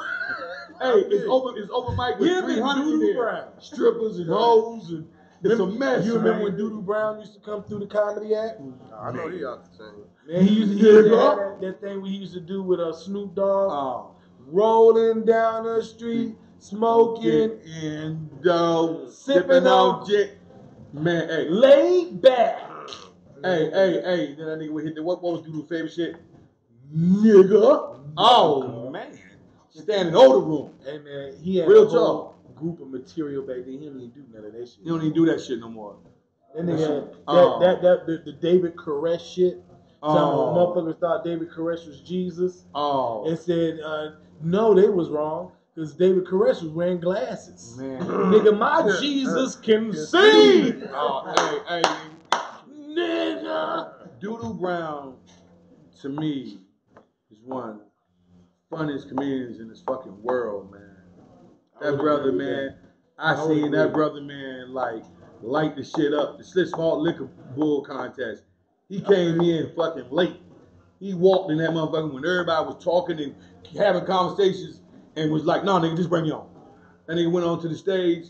Hey, it's open mic with 300 in there. Strippers and hoes and it's a mess. You remember when Doodoo Brown used to come through the comedy act? I know he out the chain. Man, he used to have that thing we used to do with Snoop Dogg. Rolling down the street, smoking and sipping on jet. Man, hey. Laid back. Hey. Then that nigga would hit what was Doodoo's favorite shit? Nigga. Oh, man. Standing over the room. Hey, man, he had real a whole talk. Group of material back then. He didn't even do none of that shit. He don't even do that shit no more. That nigga, the David Koresh shit. Some motherfuckers thought David Koresh was Jesus. And said, no, they was wrong. Because David Koresh was wearing glasses. Man. Nigga, my Jesus can see. Hey. Nigga. Doodoo Brown, to me, is one of the funniest comedians in this fucking world, man. That brother, man, I seen that brother, man, like, light the shit up. The Slit Small Liquor Bull contest. He came in fucking late. He walked in that motherfucker when everybody was talking and having conversations and was like, nah, nigga, just bring me on. That nigga went onto the stage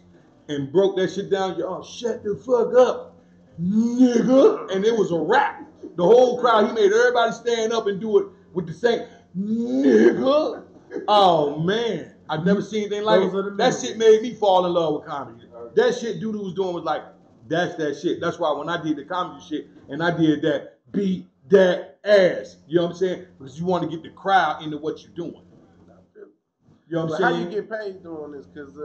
and broke that shit down. Oh, shut the fuck up, nigga. And it was a rap. The whole crowd, he made everybody stand up and do it with the same, nigga. Oh, man. I've never seen anything like it. That shit made me fall in love with comedy. That shit Doodoo was doing was like, that's that shit. That's why when I did the comedy shit and I did that, beat that ass. You know what I'm saying? Because you want to get the crowd into what you're doing. You know what I'm saying? How you get paid doing this? Because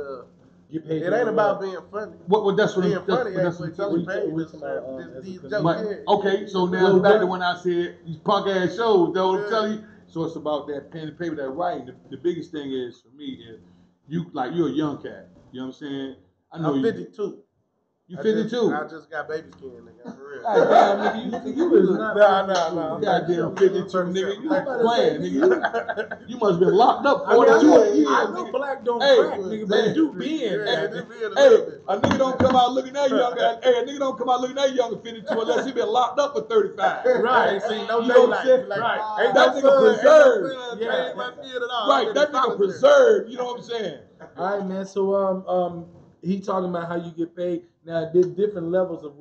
it ain't about being funny. That's what being funny ain't what you paid. These jokes here. Okay, so now it's back to when I said these punk ass shows, though. I'm telling you. So it's about that pen and paper, that writing. The biggest thing is for me is you're a young cat. You know what I'm saying? I know I'm 52. You 52? I just got baby skin, nigga. For real. Damn, nigga, you was not. No. Goddamn 52, nigga. You playing, nigga. You must have been locked up 42 years. I know black don't crack, nigga, but do being. Hey, a nigga don't come out looking that young. Hey, a nigga don't come out looking that young at 52 unless he been locked up for 35. Right. Ain't seen no daylight. Right. Ain't that nigga preserved. Right. That nigga preserved. You know what I'm saying? All right, man. So he talking about how you get paid. Now, there's different levels of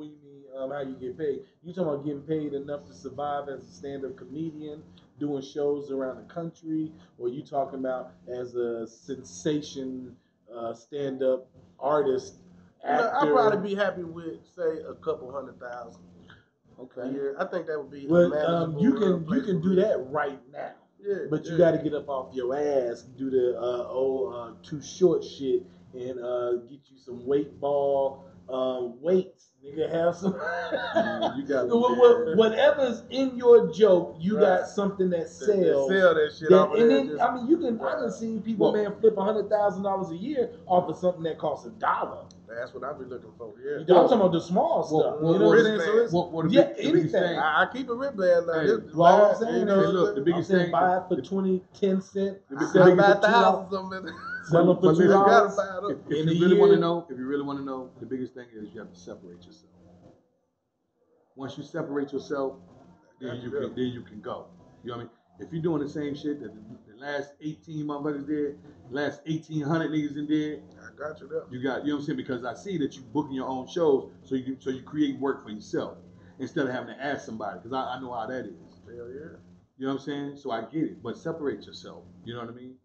how you get paid. You talking about getting paid enough to survive as a stand-up comedian, doing shows around the country, or you talking about as a sensation stand-up artist, actor? I'd probably be happy with, say, a couple $100,000. Okay. A year. I think that would be manageable. You can do that right now. Yeah. But you got to get up off your ass, do the too short shit, and get you some weight ball weights. Nigga, have some. You got whatever's in your joke, you got something that sells. Sell that shit off. And then, I mean, I can see people, man, flip $100,000 a year off of something that costs $1. That's what I be looking for. Yeah. I'm talking about the small stuff. You know what I'm saying? So anything. I keep a wristband now. Hey, well, I'm saying, look, the biggest I'm saying thing, buy it for 20, 10 cents. I buy 1,000 something. Sell them for $2. If you really want to know, the biggest thing is you have to separate yourself. Once you separate yourself, then you can go. You know what I mean? If you're doing the same shit that the last 18 motherfuckers did, the last 1,800 niggas in there, I got you there. you know what I'm saying? Because I see that you booking your own shows, so you create work for yourself instead of having to ask somebody. Because I know how that is. Hell yeah. You know what I'm saying? So I get it, but separate yourself. You know what I mean?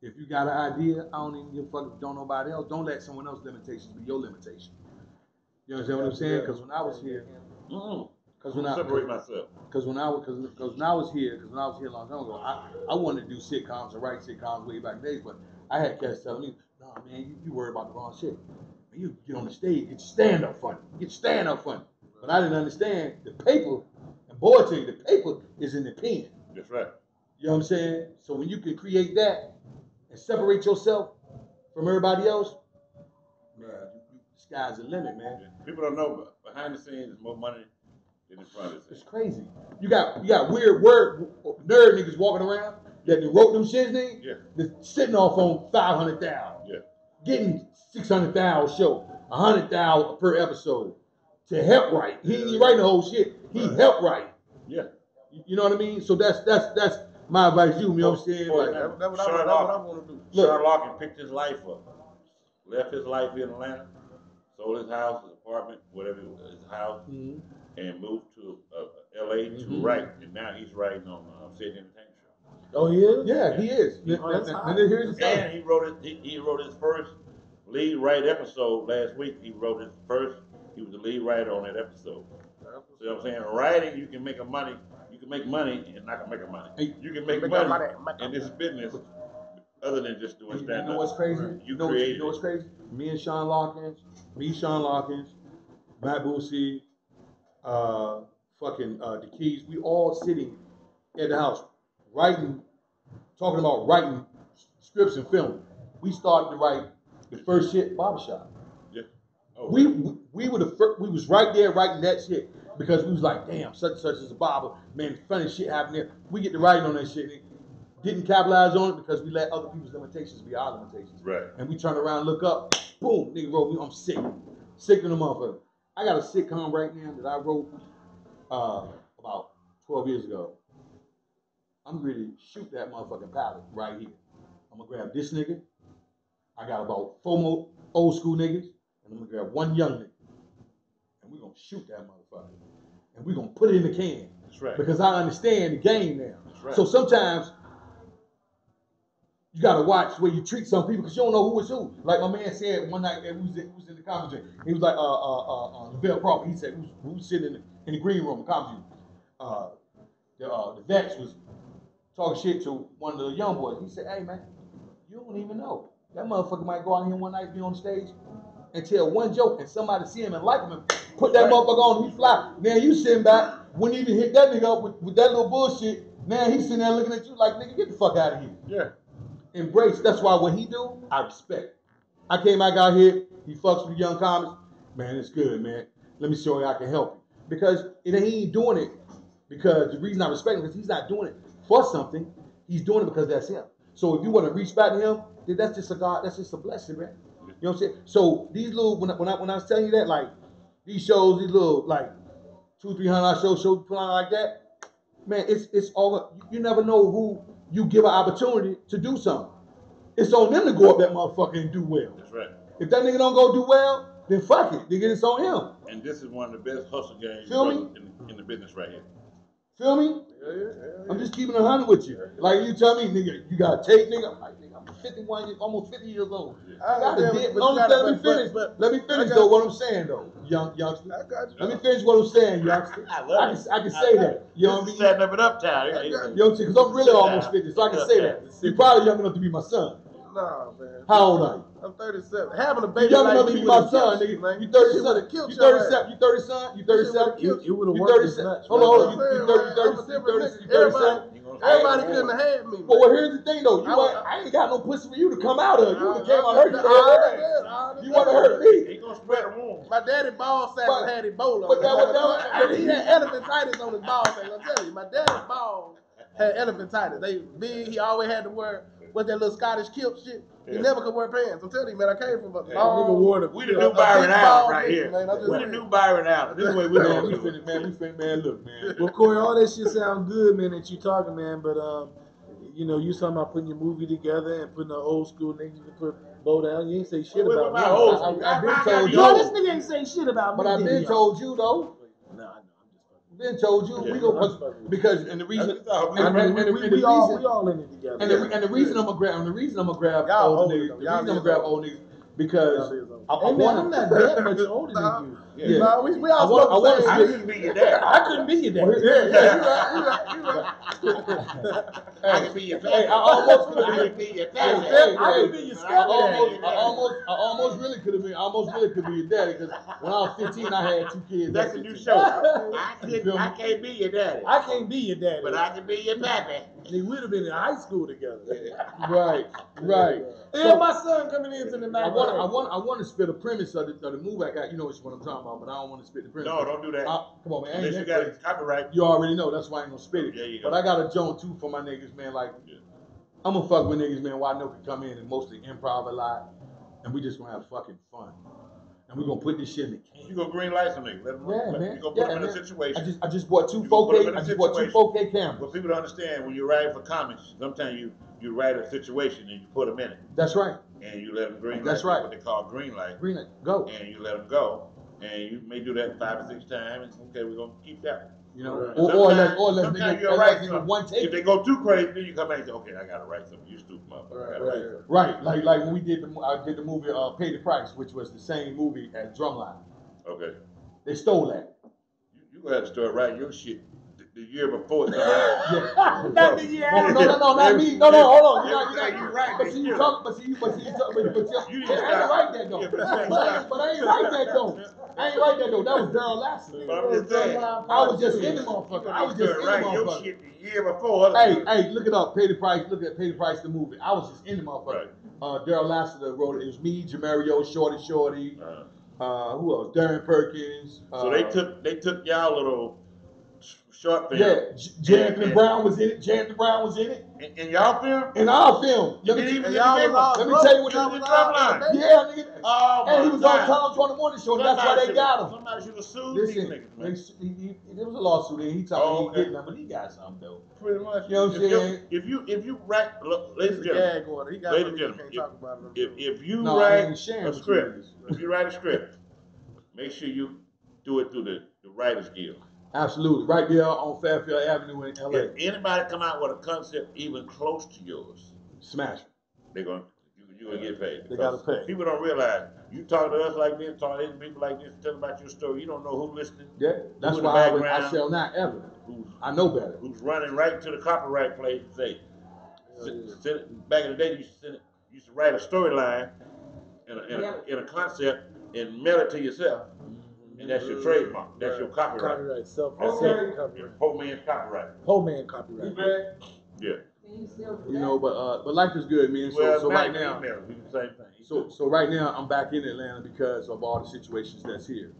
If you got an idea, I don't even give a fuck if don't nobody else. Don't let someone else's limitations be your limitation. You understand what I'm saying? Because when I was here, separate myself. Because when I was here a long time ago, I wanted to do sitcoms and write sitcoms way back in the days, but I had cats telling me, "No, man, you worry about the wrong shit. When you get on the stage, get your stand up funny. But I didn't understand the paper, and boy, I tell you, the paper is in the pen. That's right. You know what I'm saying? So when you can create that and separate yourself from everybody else, man, the sky's the limit, man. People don't know, but behind the scenes, there's more money than in front of the scenes. It's crazy. You got weird nerd niggas walking around that wrote them shit, nigga. Yeah. That's sitting off on 500,000. Yeah. Getting 600,000 show, 100,000 per episode to help write. He ain't writing the whole shit. He helped write. Yeah. You know what I mean? So that's my advice to you. You know what I'm saying? Like, that's what I want to do. Sean Larkin picked his life up, left his life in Atlanta, sold his house, his apartment, whatever it was, his house, and moved to L.A. to write. And now he's writing on Sydney Entertainment Show. Oh, he is? Yeah, he is. And he wrote his first lead write episode last week. He was the lead writer on that episode. See what I'm saying? Writing, you can make money. You can make money and not gonna make money. You can make money in this business other than just doing stand-up. You know what's crazy? You know what's crazy? Me and Sean Larkins, Matt Boosie, the Keys, we all sitting at the house talking about writing scripts and film. We started to write the first shit barbershop. Yeah. Oh, we was right there writing that shit because we was like, damn, such and such is a barber. Man, funny shit happened there. We get to writing on that shit. Didn't capitalize on it because we let other people's limitations be our limitations. Right. And we turn around, look up, boom, nigga wrote me, I'm sick. Sick to the motherfucker. I got a sitcom right now that I wrote about 12 years ago. I'm ready to shoot that motherfucking pilot right here. I'm gonna grab this nigga. I got about 4 more old school niggas, and I'm gonna grab 1 young nigga. And we're gonna shoot that motherfucker. And we're gonna put it in the can. That's right. Because I understand the game now. That's right. So sometimes you gotta watch where you treat some people because you don't know who is who. Like my man said one night, who was in the comedy room. He was like, Lavelle Crawford. He said, who was sitting in the green room, the comedy room. The vets was talking shit to one of the young boys. He said, hey man, you don't even know. That motherfucker might go out here one night, be on stage, and tell one joke, and somebody see him and like him, and put that motherfucker on, he fly. Now you sitting back, wouldn't even hit that nigga up with that little bullshit. Now he's sitting there looking at you like, nigga, get the fuck out of here. Yeah. Embrace. That's why what he do, I respect. I came back out here, he fucks with the young comics. Man, it's good, man. Let me show you I can help you. Because he ain't doing it because the reason I respect him is he's not doing it for something. He's doing it because that's him. So if you want to reach back to him, then that's just a blessing, man. You know what I'm saying? So these little, when I was telling you that, like these shows, these little like $200-300 shows put on like that, man, it's all, you never know who you give an opportunity to do something. It's on them to go up that motherfucker and do well. That's right. If that nigga don't go do well, then fuck it. Nigga, it's on him. And this is one of the best hustle games in the business right here. Feel me? Yeah. I'm just keeping 100 with you. Like you tell me, nigga, you got to take, nigga. I'm like, nigga, I'm 51, almost 50 years old. Let me finish though what I'm saying though, youngster. I got you. Let me finish what I'm saying, youngster. I can say that. You know what I mean? Setting up in Uptown. You know what I'm saying? Because I'm really almost 50, so I can say that. You're probably young enough to be my son. Nah, man. How old are you? I'm 37. Having a baby young like enough to me be my would've son, killed you, nigga. man. You 37. You 37. You 37. You 37. It would have You worked as 37. much. Hold on. You 37. You 37. Everybody, Everybody couldn't have had me. Well, here's the thing though. I ain't got no pussy for you to come out of. You would have came out hurt. You want to hurt me? He gonna spread a wound. My daddy ball sack had Ebola. He had elephantitis on his ball sack. I'm telling you, my daddy's ball had elephantitis. They big. He always had to wear that little Scottish kilt shit. He never could wear pants. I'm telling you, man. I came from a long. We the new Byron Allen right here. We the new Byron Allen. This is the way we gonna do it. Man, look, man. Well, Corey, all that shit sound good, man, that you talking, man. But you know, you talking about putting your movie together and putting the old school niggas to put Bo down. You ain't say shit about me. I've been told you. No, this nigga ain't say shit about me. But I've been told you though. Been told you we go because and the reason we all in it together. And the reason I'm gonna grab old niggas because I'm not that much older than you. Yeah. No, we all I couldn't be your dad. I couldn't be your dad. I could be your dad. Hey, I almost could I have could be your Hey, dad. I could be your stepdad. I almost really could be your daddy because when I was 15, I had 2 kids. That's a new show. I can't be your daddy. I can't be your daddy. But I can be your pappy. We would have been in high school together. Right. And my son coming into the night. I want to spit a premise of the movie. I got, you know what I'm talking about, but I don't want to spit the premise. No, don't do that. Come on, man. Unless you got it copyright. You already know. That's why I ain't gonna spit it. There you go. But I got a joint too for my niggas, man. Like, I'm gonna fuck with niggas, man. Why I know can come in and mostly improv a lot, and we just gonna have fucking fun. And we gonna put this shit in the can. You gonna green light some niggas. Let them man. You gonna put them in a situation. I just bought two 4K cameras. What people don't understand, when you're writing for comics, sometimes you write a situation and you put them in it. That's right. And you let them green light. That's right. What they call green light. Green light. Go. And you let them go. And you may do that 5 or 6 times. And okay, we're gonna keep that. You know, Right. or let's sometimes nigga, you'll write something. one take. If they go too crazy, then you come back and say, okay, I gotta write something. You stupid motherfucker. Right. Like when we did I did the movie Pay the Price, which was the same movie as Drumline. Okay. They stole that. You gonna have to start writing your shit the year before. Not the year. No, not me. No, hold on. You're right. But see, you talk. But you talk. You I ain't write that though. But I ain't write that though. That was Daryl Lasser. But I'm just saying. I was just in the motherfucker. I was just in the writing your motherfucker. shit the year before. Hey, look it up. Pay the Price. Look at Pay the Price, the movie. I was just in the motherfucker. Daryl Lasser wrote it. It was me, Jamario, Shorty. Who else? Darren Perkins. So they took y'all little short film. Yeah, Jonathan Brown was in it. In y'all film? In our film. Let me tell you what the drumline. Yeah, nigga. Oh, and he was on Tom Joyner Morning Show. That's why they got him. Somebody should have sued these niggas, man. There was a lawsuit in. He told me he did nothing, but he got something though. Pretty much. You know what I'm saying? If you write, ladies and gentlemen, if you write a script, make sure you do it through the Writers Guild. Absolutely, right there on Fairfield Avenue in LA. If anybody come out with a concept even close to yours, smash it. You're gonna get paid. They gotta pay. People don't realize you talk to us like this, talk to people like this, tell about your story. You don't know who's listening. Yeah, that's why I shall not ever. I know better. Who's running right to the copyright place and say, back in the day, you used to write a storyline in a concept and mail it to yourself. And that's your trademark. That's your copyright. Copyright. Poor man's copyright. Poor man copyright. Yeah. You know, but life is good, man. So right now, so right now I'm back in Atlanta because of all the situations that's here.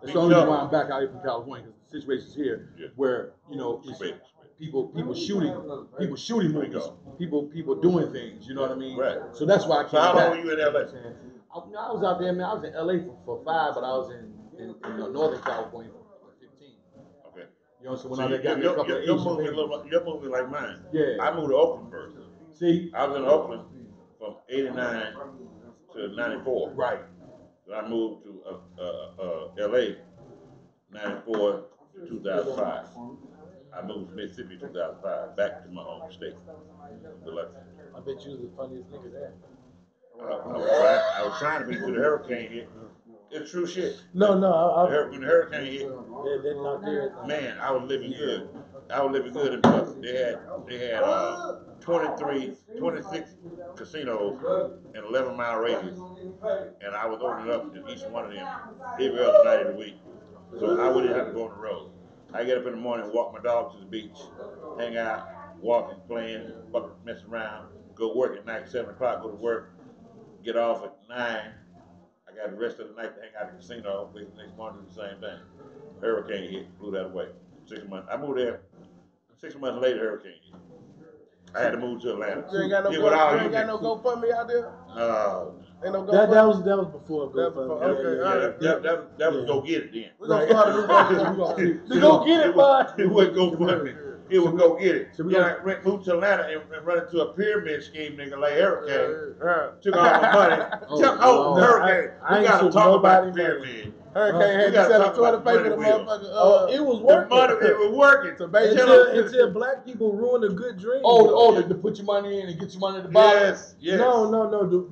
That's the only reason why I'm back out here from California, because the situations here where it's people shooting movies, people doing things. You know what I mean? Right. So that's why I came back. How long were back. you in LA? I was out there, man. I was in LA for 5, but I was in Northern California for 15. Okay. You know, so when I got me a couple of Asian your movie like mine. Yeah. I moved to Oakland first. See? I was in Oakland from 89 to 94. Right. So I moved to LA 94 to 2005. I moved to Mississippi 2005, back to my home state. I bet you was the funniest nigga there. I was trying to be till the hurricane hit. It's true shit. No. When the hurricane hit, they're not there. Man, I was living good. I was living good in Buffalo. They had 26 casinos in 11-mile radius, and I was opening up in each one of them every other night of the week. So I wouldn't have to go on the road. I get up in the morning, walk my dog to the beach, hang out, walking, playing, fucking messing around, go work at night, 7 o'clock, go to work, get off at 9. I got the rest of the night to hang out at the casino, wake the next morning, do the same thing. Hurricane hit, blew that away. 6 months. I moved there. 6 months later, hurricane hit. I had to move to Atlanta. You ain't got no GoFundMe out there? Ain't no that GoFundMe? was before GoFundMe. Okay, that was go get it then. We're gonna start a new GoFundMe. To go get it, bud. It wasn't GoFundMe. It was go get it. So I moved to Atlanta and run into a pyramid scheme nigga like Hurricane. Took all my money. Hurricane. We gotta talk about the pyramid. Hurricane had to sell a toilet paper to motherfucker. It was working. The money, it was working. So until black people ruin a good dream. To put your money in and get your money at the bottom. Yes. No.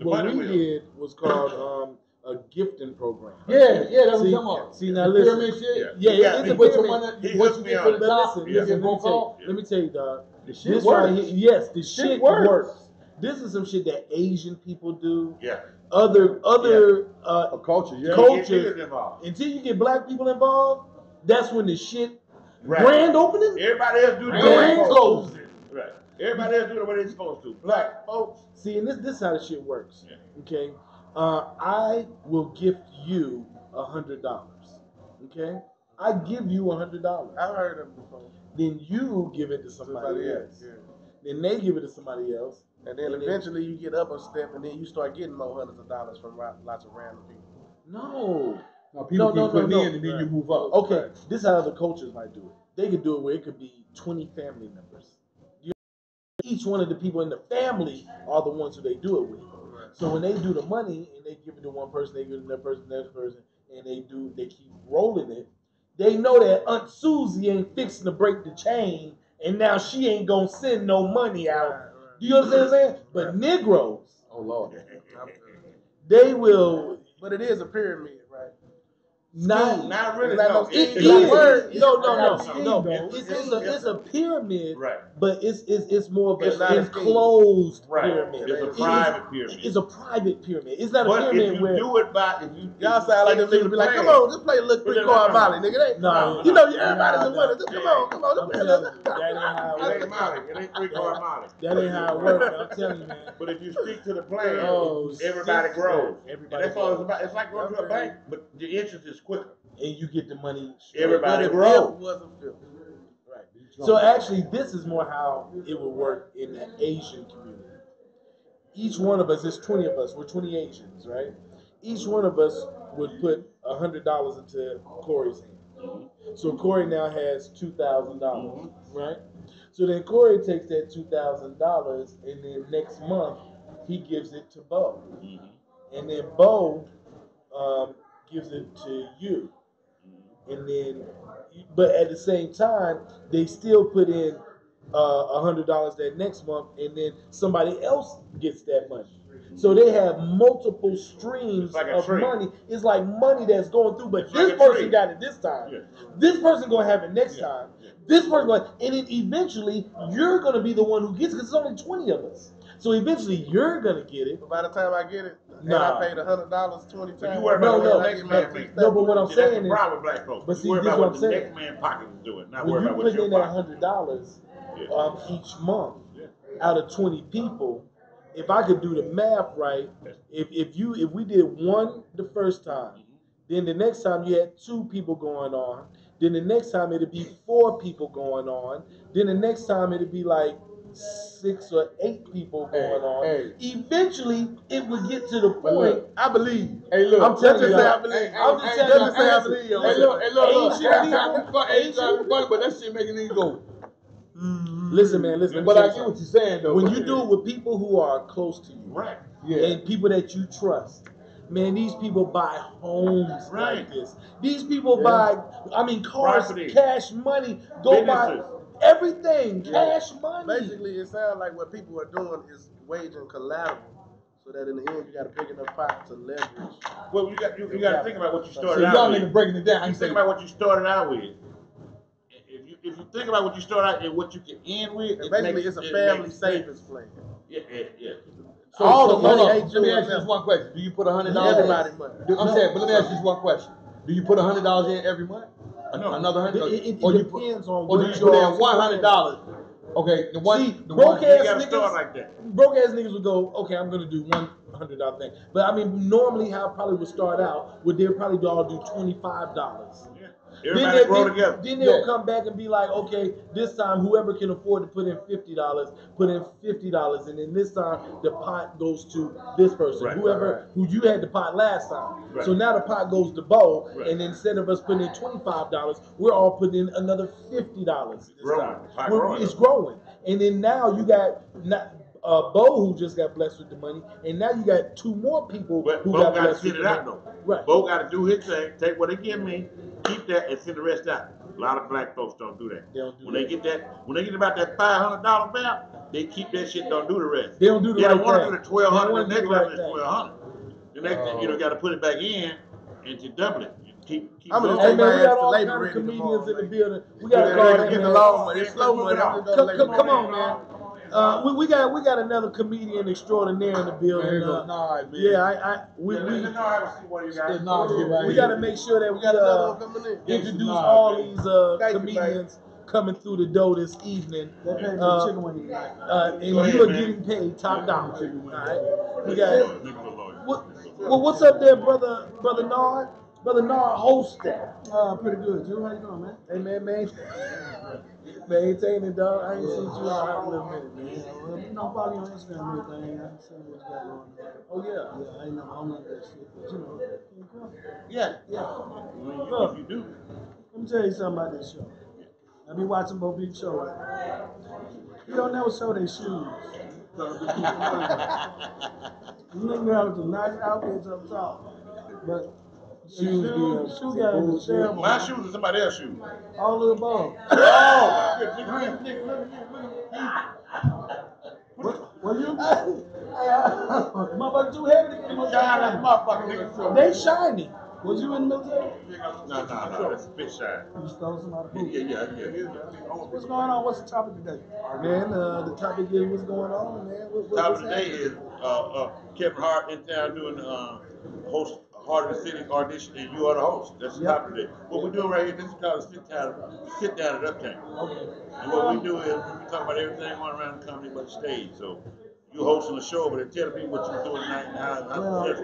What we did was called a gifting program. Yeah, that's what I'm talking about. See, now listen. Pyramid shit? Yeah, it's a He hooked me on it. Let me tell you, dog. This right here, yes, the shit works. This is some shit that Asian people do. Yeah. Other culture, cultures. Until you get black people involved, that's when the shit grand opening. Everybody else do the grand closing. Right. Everybody else do the way they're supposed to. Black folks. See, and this is how the shit works. Yeah. Okay. I will gift you $100. Okay. I give you $100. I've heard them before. Then you give it to somebody else. Yeah. Then they give it to somebody else. And then eventually you get up a step, and then you start getting more hundreds of dollars from lots of random people. No, people keep putting in, and then you move up. Okay, this is how other cultures might do it. They could do it where it could be 20 family members. Each one of the people in the family are the ones who they do it with. So when they do the money and they give it to one person, they give it to that person, next person, and they keep rolling it. They know that Aunt Susie ain't fixing to break the chain, and now she ain't gonna send no money out. Do you understand what I'm saying? But Negroes, oh Lord, they will. But it is a pyramid, right? Not really. No. It's a pyramid, right? But it's more of an enclosed pyramid. It's a private pyramid. It's a private pyramid. It's not a pyramid if you do it by y'all sound like them niggas be like, come on, just play a little three-card Molly, nigga. No, you know everybody's a winner. Come on, that ain't how it ain't Molly. It ain't three-card Molly. That ain't how it works. I'm telling you, man. But if you stick to the plan, everybody grows. Everybody. That's all it's about. It's like going to a bank, but the interest is quicker. And you get the money. Everybody grows. Right. So actually, this is more how it would work in the Asian community. Each one of us, there's 20 of us, we're 20 Asians, right? Each one of us would put $100 into Corey's hand. So Corey now has $2,000, right? So then Corey takes that $2,000 and then next month he gives it to Bo. And then Bo gives it to you. And then, but at the same time, they still put in $100 that next month, and then somebody else gets that money. So they have multiple streams of money. It's like money that's going through, but this person got it this time. This person gonna have it next time. This person, and then eventually you're gonna be the one who gets it because there's only 20 of us. So eventually you're gonna get it. But by the time I get it, and I paid $100 20 times. You worry about what the next man thinks. No, but what I'm saying is, problem with black folks. But see, you worry this about what what I'm the saying. next man pocket is doing, not When worry you about what put your in that pocket. $100 each month out of 20 people, if I could do the math right, if we did one the first time, then the next time you had 2 people going on, then the next time it'd be 4 people going on, then the next time it'd be like 6 or 8 people going on. Eventually, it would get to the point. Look, I believe. Hey, look. I'm telling you, I believe. I'm just telling you, I believe. Asian people, but that shit making niggas go. Listen, man. Listen. But I get what you're saying, though. When you do it with people who are close to you, right? And people that you trust. Man, these people buy homes like this. These people buy, cars, cash money, buy everything, cash money. Basically, it sounds like what people are doing is waging collateral, so that in the end you got a big enough pot to leverage. Well, you got to think about what you started out y'all with. niggas breaking it down. You think about what you started out with. If you think about what you started out and what you can end with, basically it's a family savings plan. Yeah. So, all the money. Let me ask you this one question: do you put $100? Everybody money. I'm saying, but let me ask you this one question: do you put $100 in every month? No. Another $100? It depends on or do you put in $100 Okay, the one broke ass gotta niggas. start like that. Broke ass niggas would go, okay, I'm gonna do $100 thing. But I mean, normally how it probably would start out would they'll probably all do $25. Yeah. Everybody grow together. Then they'll come back and be like, okay, this time whoever can afford to put in $50, put in $50, and then this time the pot goes to this person. Right. Who you had the pot last time. Right. So now the pot goes to Bo, Right. and instead of us putting in $25, we're all putting in another $50 this Growing. time. It's growing. And then now you got Bo who just got blessed with the money, and now you got two more people who Bo got got to blessed with send the it money. out though. Right. Bo got to do his thing, take what they give me, keep that, and send the rest out. A lot of black folks don't do that. They get about that $500 bill, they keep that shit. Don't do the rest. They don't do the They right don't want to thing. do the 1,200. The They next don't wanna level do is the right 1,200. The next thing got to put it back in and to double it. Keep I'm going. gonna hey man, we got all kind of comedians in the building. We got to call that man. It's slow money. Come on, man. We got another comedian extraordinaire in the building. We got to make sure that we introduce all these comedians coming through the door this evening. And you are getting paid top dollar. All right. We got. What's up there, brother Nard? Brother Nard hosting. Pretty good. Drew, how you doing, man? Hey, man. Maintain it, dog. I ain't seen you in a hot little minute, man. I'm following you on Instagram and everything. I see what you got going on. Oh, yeah. Yeah, I ain't never on that shit, but you know. Yeah. Look, let me tell you something about this show. I be watching Bo P Sho, right? He don't never show their shoes. You niggas have some nice outfits up top, but shoe game is terrible. My shoes or somebody else's shoes? All of the above. Oh, nigga, What you? Motherfucker too heavy to get in shine like a motherfucker, nigga. They shiny. Was you in the military? No, that's a fish shine. You stole somebody's boot. Yeah. What's going on? What's the topic today? Man, the topic is what's going on, man. Topic today is Kevin Hart in town doing host Heart of the City audition, and you are the host. That's the topic today. What we're doing right here, this is called a sit down at Uptown. Okay. And what we do is we talk about everything going around the company but the stage. So you hosting the show, but tell me what you're doing tonight and how it was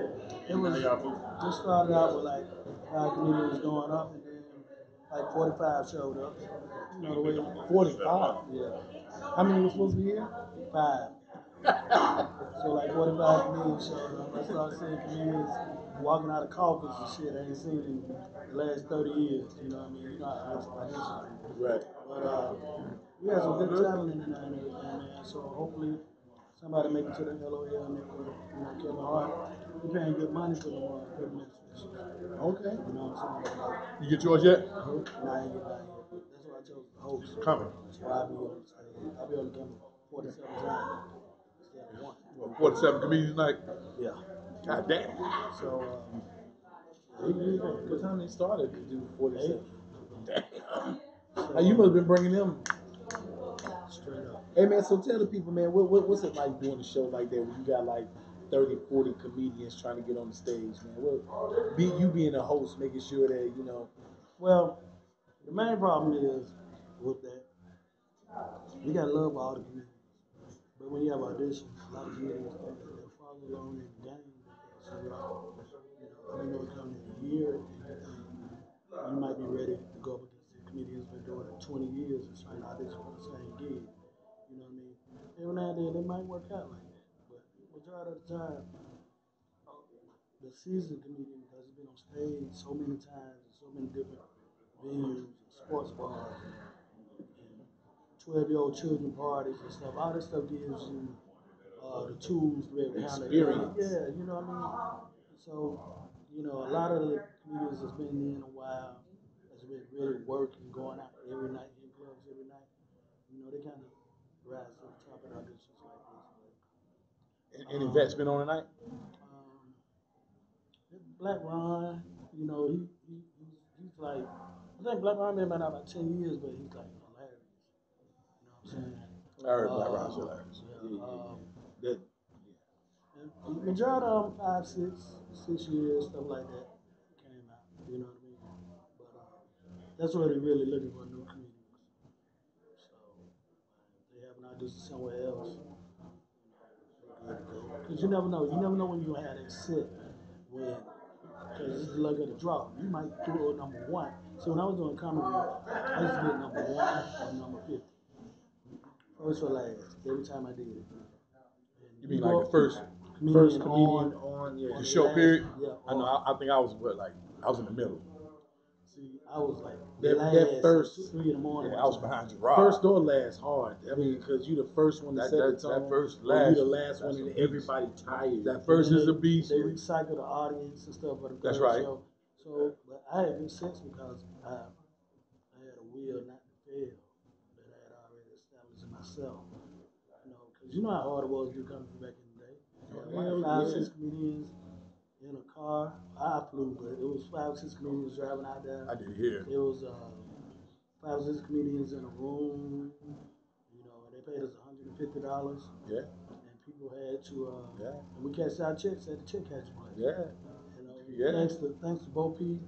just started out with like 5 comedians going up, and then like 45 showed up. You know the way 45? Yeah. How many was supposed to be here? 5. So like 45 comedians showed up. I started seeing comedians walking out of coffins and shit I ain't seen in the last 30 years. You know what I mean? You know how I do. Right. But we had some good talent in there and everything, man. So hopefully somebody make it to the LOL network. You know, Kevin Hart. We're paying good money for the privilege. Okay. You know what I'm saying? You get yours yet? Nah, I ain't get mine yet. That's why I chose the host. Coming. That's why I'll be on the stage. I'll be on the camera 47 times instead of 1. Well, 47 comedians tonight? Yeah. God damn. So, what time they started to do 47? Damn. So, you must have been bringing them straight up. Hey, man, so tell the people, man, what's it like doing a show like that when you got like 30, 40 comedians trying to get on the stage, man? You being a host, making sure that, you know. Well, the main problem is with that, you got to love all the comedians. But when you have auditions, a lot of comedians think that they'll follow along in the game because you know, coming in a year, and you might be ready to go up against the comedians been doing it 20 years and trying to audition for the same gig. You know what I mean? Every now and then they might work out like that, but majority of the time, the seasoned comedian, because he's been on stage so many times in so many different venues and sports bars and 12-year-old children parties and stuff, all that stuff gives you the tools to be able to handle it. Yeah, you know what I mean? So, you know, a lot of the comedians that's been in a while, that's been really working, going out every night, in clubs every night, you know, they kind of rise to the top of auditions like this. Any vets been on tonight? Black Ron, you know, he's like, I think Black Ron been about 10 years, but he's like hilarious. You know what I'm saying? I heard Black Ron's hilarious. And majority of them 6 years, stuff like that, came out. You know what I mean? But that's what they're really looking for, new comedians. So they somewhere else. Because you never know. You never know when you have that set. Because it's the luck of the draw. You might do it number one. So when I was doing comedy, I used to get number one or number 50. First or last, every time I did it. You mean like the first comedian on the show period? Yeah. I know. I think I was I was in the middle. See, I was like that first 2, 3 in the morning. Yeah, I was behind Gerard. First or last hard. I mean, because you the first one to set the tone. That first, you last. the last one, and everybody tired. That first is a beast. They recycle the audience and stuff for the That's right. show. So, but I had good sense because I had a will not to fail that I had already established in myself. Because you know how hard it was to do comedy back in the day. Like 5, 6 comedians in a car. I flew, but it was 5, 6 comedians driving out there. I did hear. It was 5, 6 comedians in a room. And they paid us $150. Yeah. And people had to. And we cashed our checks at the check catch place. Yeah. Thanks to Bo P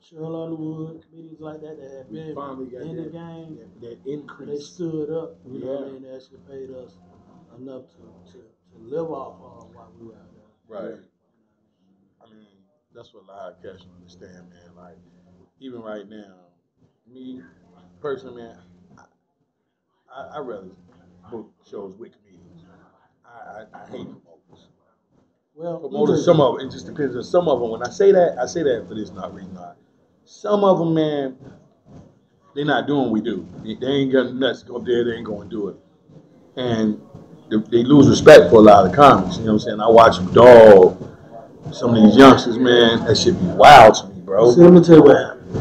Sho, Underwood, comedians like that had been in the game. That increase. They stood up. You know what I mean? They actually paid us enough to live off of while we were out there. Right. I mean, that's what a lot of cats don't understand, man. Like, even right now, me personally, man, I rather book shows with comedians. I hate promoters. Well, promoters, some of it just depends on some of them. When I say that for this not reason. Some of them, man, they're not doing what we do. They ain't got nuts to go up there. They ain't going to do it. And they lose respect for a lot of comics. You know what I'm saying? I watch them dog some of these youngsters, man. That shit be wild to me, bro. See, let me tell you what happened.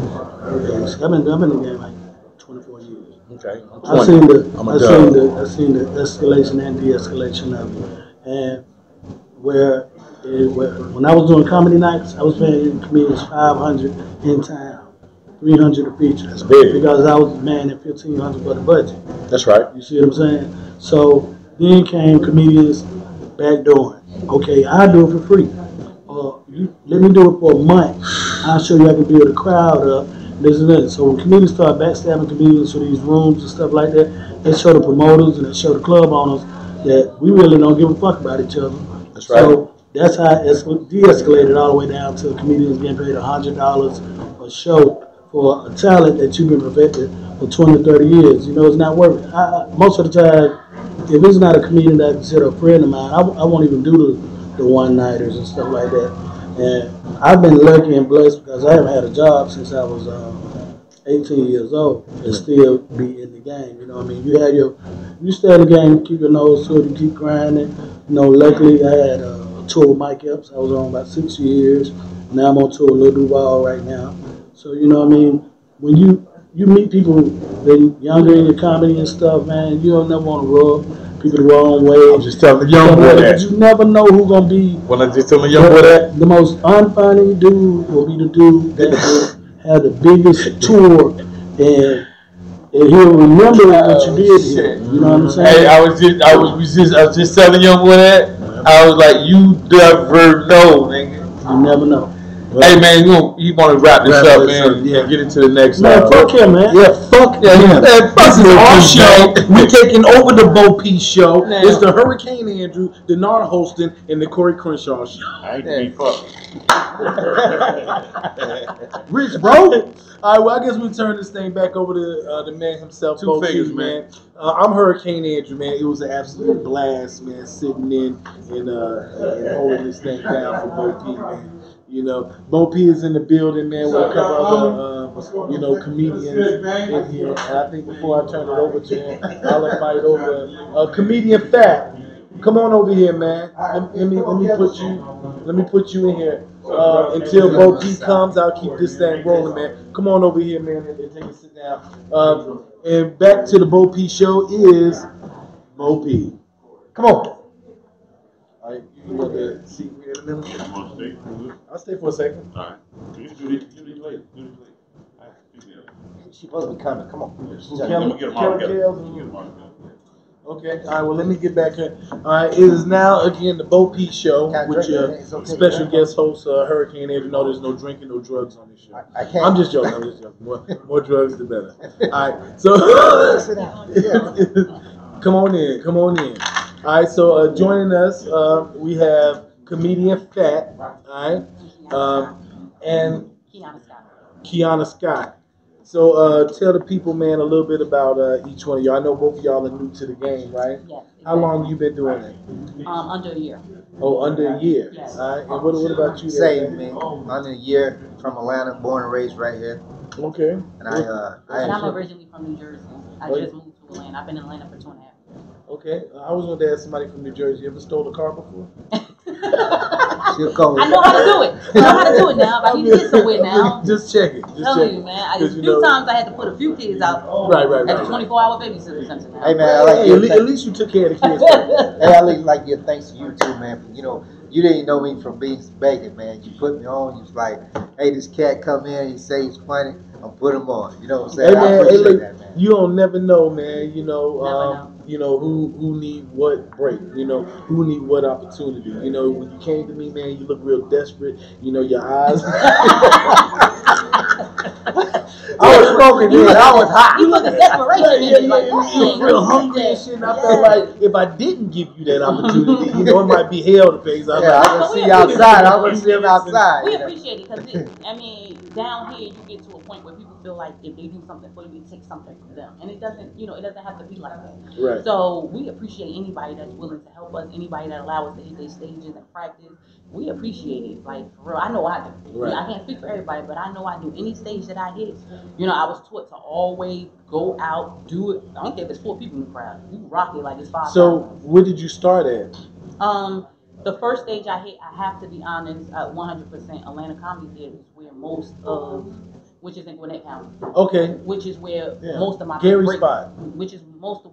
I've been in the game like 24 years. Okay. I've seen the escalation and de-escalation of it. And when I was doing comedy nights, I was paying comedians $500 in town, $300 a feature. That's big. Because I was manning $1,500 for the budget. That's right. You see what I'm saying? So then came comedians backdooring. Okay, I'll do it for free. Let me do it for a month. I'll show you I can build a crowd up. This and that. So when comedians start backstabbing comedians for these rooms and stuff like that, they show the promoters and they show the club owners that we really don't give a fuck about each other. That's right. So that's how it's de-escalated all the way down to comedians getting paid $100 a show for a talent that you've been perfected for 20, 30 years. It's not worth it. Most of the time, if it's not a comedian that I consider a friend of mine, I won't even do the one-nighters and stuff like that. And I've been lucky and blessed because I haven't had a job since I was 18 years old and still be in the game. You know what I mean? You stay in the game, keep your nose to it, you keep grinding. Luckily I had a tour with Mike Epps. I was on about 6 years. Now I'm on tour with Lil Duval right now. So, you know what I mean? When you meet people that younger in your comedy and stuff, man, you don't never want to rub people the wrong way. I'm just telling the young boy that. You never know who's gonna be. When I just tell the young boy that. The most unfunny dude will be the dude that will have the biggest tour, and he'll remember what you did here. You know what I'm saying? Hey, I was just telling the young boy that. I was like, you never know, nigga. You never know. Hey man, you want to wrap this up, man? Yeah, get into the next. Man, fuck him, man. Yeah, fuck him. This is our show. We're taking over the Bo P Show. It's the Hurricane Andrew, the Nard hosting, and the Corey Crenshaw show. I ain't be fucked. Rich, bro. All right, well, I guess we turn this thing back over to the man himself, Two figures, man. I'm Hurricane Andrew, man. It was an absolute blast, man, sitting in and holding this thing down for Bo P, man. Bo P is in the building, man, with a couple other, comedians in here. And I think before I turn it over to him, I'll invite over comedian Fat. Come on over here, man. Let me put you in here. Until Bo P comes, I'll keep this thing rolling, man. Come on over here, man, and take a sit down. And back to the Bo P Show is Bo P. Come on. All right, you want the seat here in a minute? I'm on stage. I'll stay for a second. All right. You do this late. She's supposed to be coming. Come on. Let me get them all together. Okay. All right. Well, let me get back here. All right. It is now again the Bo P Show with your special guest host Hurricane Andrew. No, there's no drinking, no drugs on this show. I can't. I'm just joking. More drugs, the better. All right. So, Come on in. Come on in. All right. So joining us, we have comedian Fat. All right. And Kiana Scott. So tell the people, man, a little bit about each one of y'all. I know both of y'all are new to the game, right? Yes. Exactly. How long you been doing it? Under a year. Oh, under a year. Yes. All right. And what about you? Same, man. Under a year, from Atlanta, born and raised right here. Okay. And I'm originally from New Jersey. I just moved to Atlanta. I've been in Atlanta for 2.5 years. Okay. I was going to ask somebody from New Jersey. You ever stole a car before? I know how to do it. I know how to do it now. If I need to get somewhere now. Just check it. I'm telling you, man. A few times I had to put a few kids out. Right. As a 24-hour babysitter or something. Hey, man, I like at least you took care of the kids. Hey, I like your thanks to you too, man. You know, you didn't know me from being begging, man. You put me on. You was like, hey, this cat come in. He say he's funny. I'm put him on. You know what I'm saying? Hey, man, I appreciate that, man. You don't never know, man. You know, who need what break. You know, who need what opportunity. You know, when you came to me, man, you look real desperate. You know, your eyes. I was smoking, dude. I was hot. You look at desperation. You look real hungry and shit. And I felt like if I didn't give you that opportunity, you know, it might be hell to pay. So I was see you outside. I was see him outside. We appreciate it because, I mean, down here you get to a point where people feel like if they do something for you, it takes something from them, and it doesn't. You know, it doesn't have to be like that. Right. So we appreciate anybody that's willing to help us. Anybody that allows us to hit their stages and practice. We appreciate it, like for real. I know I do. Right. I can't speak for everybody, but I know I do. Any stage that I hit, you know, I was taught to always go out, do it. I don't care if there's 4 people in the crowd. You rock it like it's 5. So where did you start at? The first stage I hit, I have to be honest, 100% Atlanta Comedy Theater is where most of, which is in Gwinnett County. Okay. Which is where most of my Gary big breaks, spot. which is most of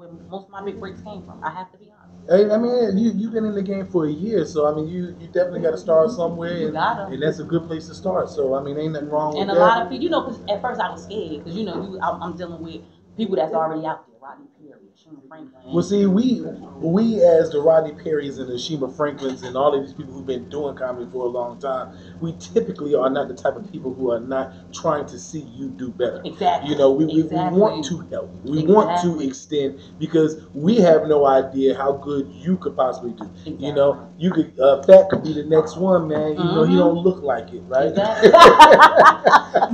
my big breaks came from. I have to be honest. Hey, I mean, you've been in the game for a year, so I mean, you definitely got to start somewhere, and that's a good place to start. So I mean, ain't nothing wrong with that. And a lot of people, you know, because at first I was scared, because you know, I'm dealing with people that's already out there, Rodney Perry, Shima Franklin. Well, see, we as the Rodney Perrys and the Shima Franklins and all of these people who've been doing comedy for a long time, we typically are not the type of people who are not trying to see you do better. Exactly. You know, we want to help. We want to extend, because we have no idea how good you could possibly do. Exactly. You know, you could Fat could be the next one, man. You know, he don't look like it, right? Exactly.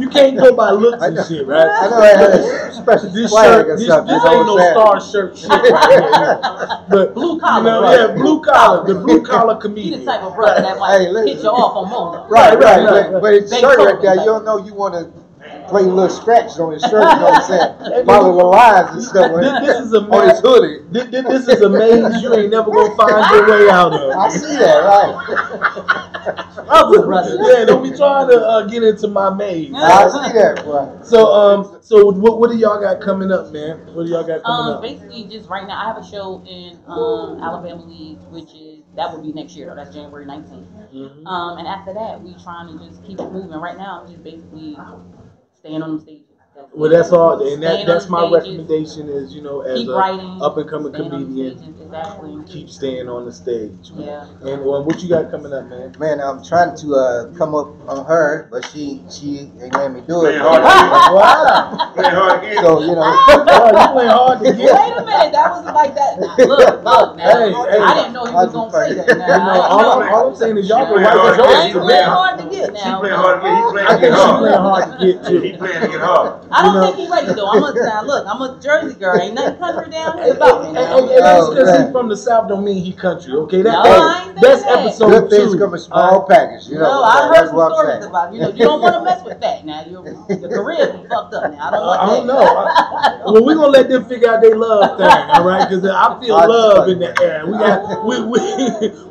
You can't go by looks and shit, right? I know I had a special flag or something. This ain't no star shirt shit right here. But blue collar, you know, yeah, blue collar, the blue collar comedian. He's the type of brother that might hit you off on Mona. Right. But it's shirt right there. You don't know you want to play little scratches on his shirt. You know what I'm saying? Follow the lines and stuff. This is a on his hoodie. This is a maze you ain't never gonna find your way out of. I see that, right? Oh, brother. Yeah, don't be trying to get into my maze. I see that, right? So what do y'all got coming up, man? What do y'all got coming up? Basically, just right now, I have a show in Alabama Leagues, which is that would be next year though. That's January 19th. Mm-hmm. And after that, we trying to just keep it moving. Right now, I'm just basically staying on the stages. Well, that's all, and that's my recommendation is, you know, as a up and coming comedian, keep staying on the stage. Yeah. And what you got coming up, man? Man, I'm trying to come up on her, but she ain't letting me do it. Playing hard to get. Wow. Playing hard to get. So you know, you playing hard to get. Wait a minute, that was like that. Nah, look, man. I didn't know he was gonna say that. Now, all I'm saying is y'all can write the I ain't playing hard to get now. She playing hard to get. He playing to get hard. She playing hard to get too. He playing to get hard. I don't think he's ready though. I'm a Jersey girl. Ain't nothing country down here about me. Just because he's from the South don't mean he country, okay? That's episode 2. Good things come in small package, you know. No, I heard some stories about you know. You don't want to mess with that now. Your career be fucked up now. I don't want I don't know. Well, we're gonna let them figure out their love thing, all right? Because I feel love in the air.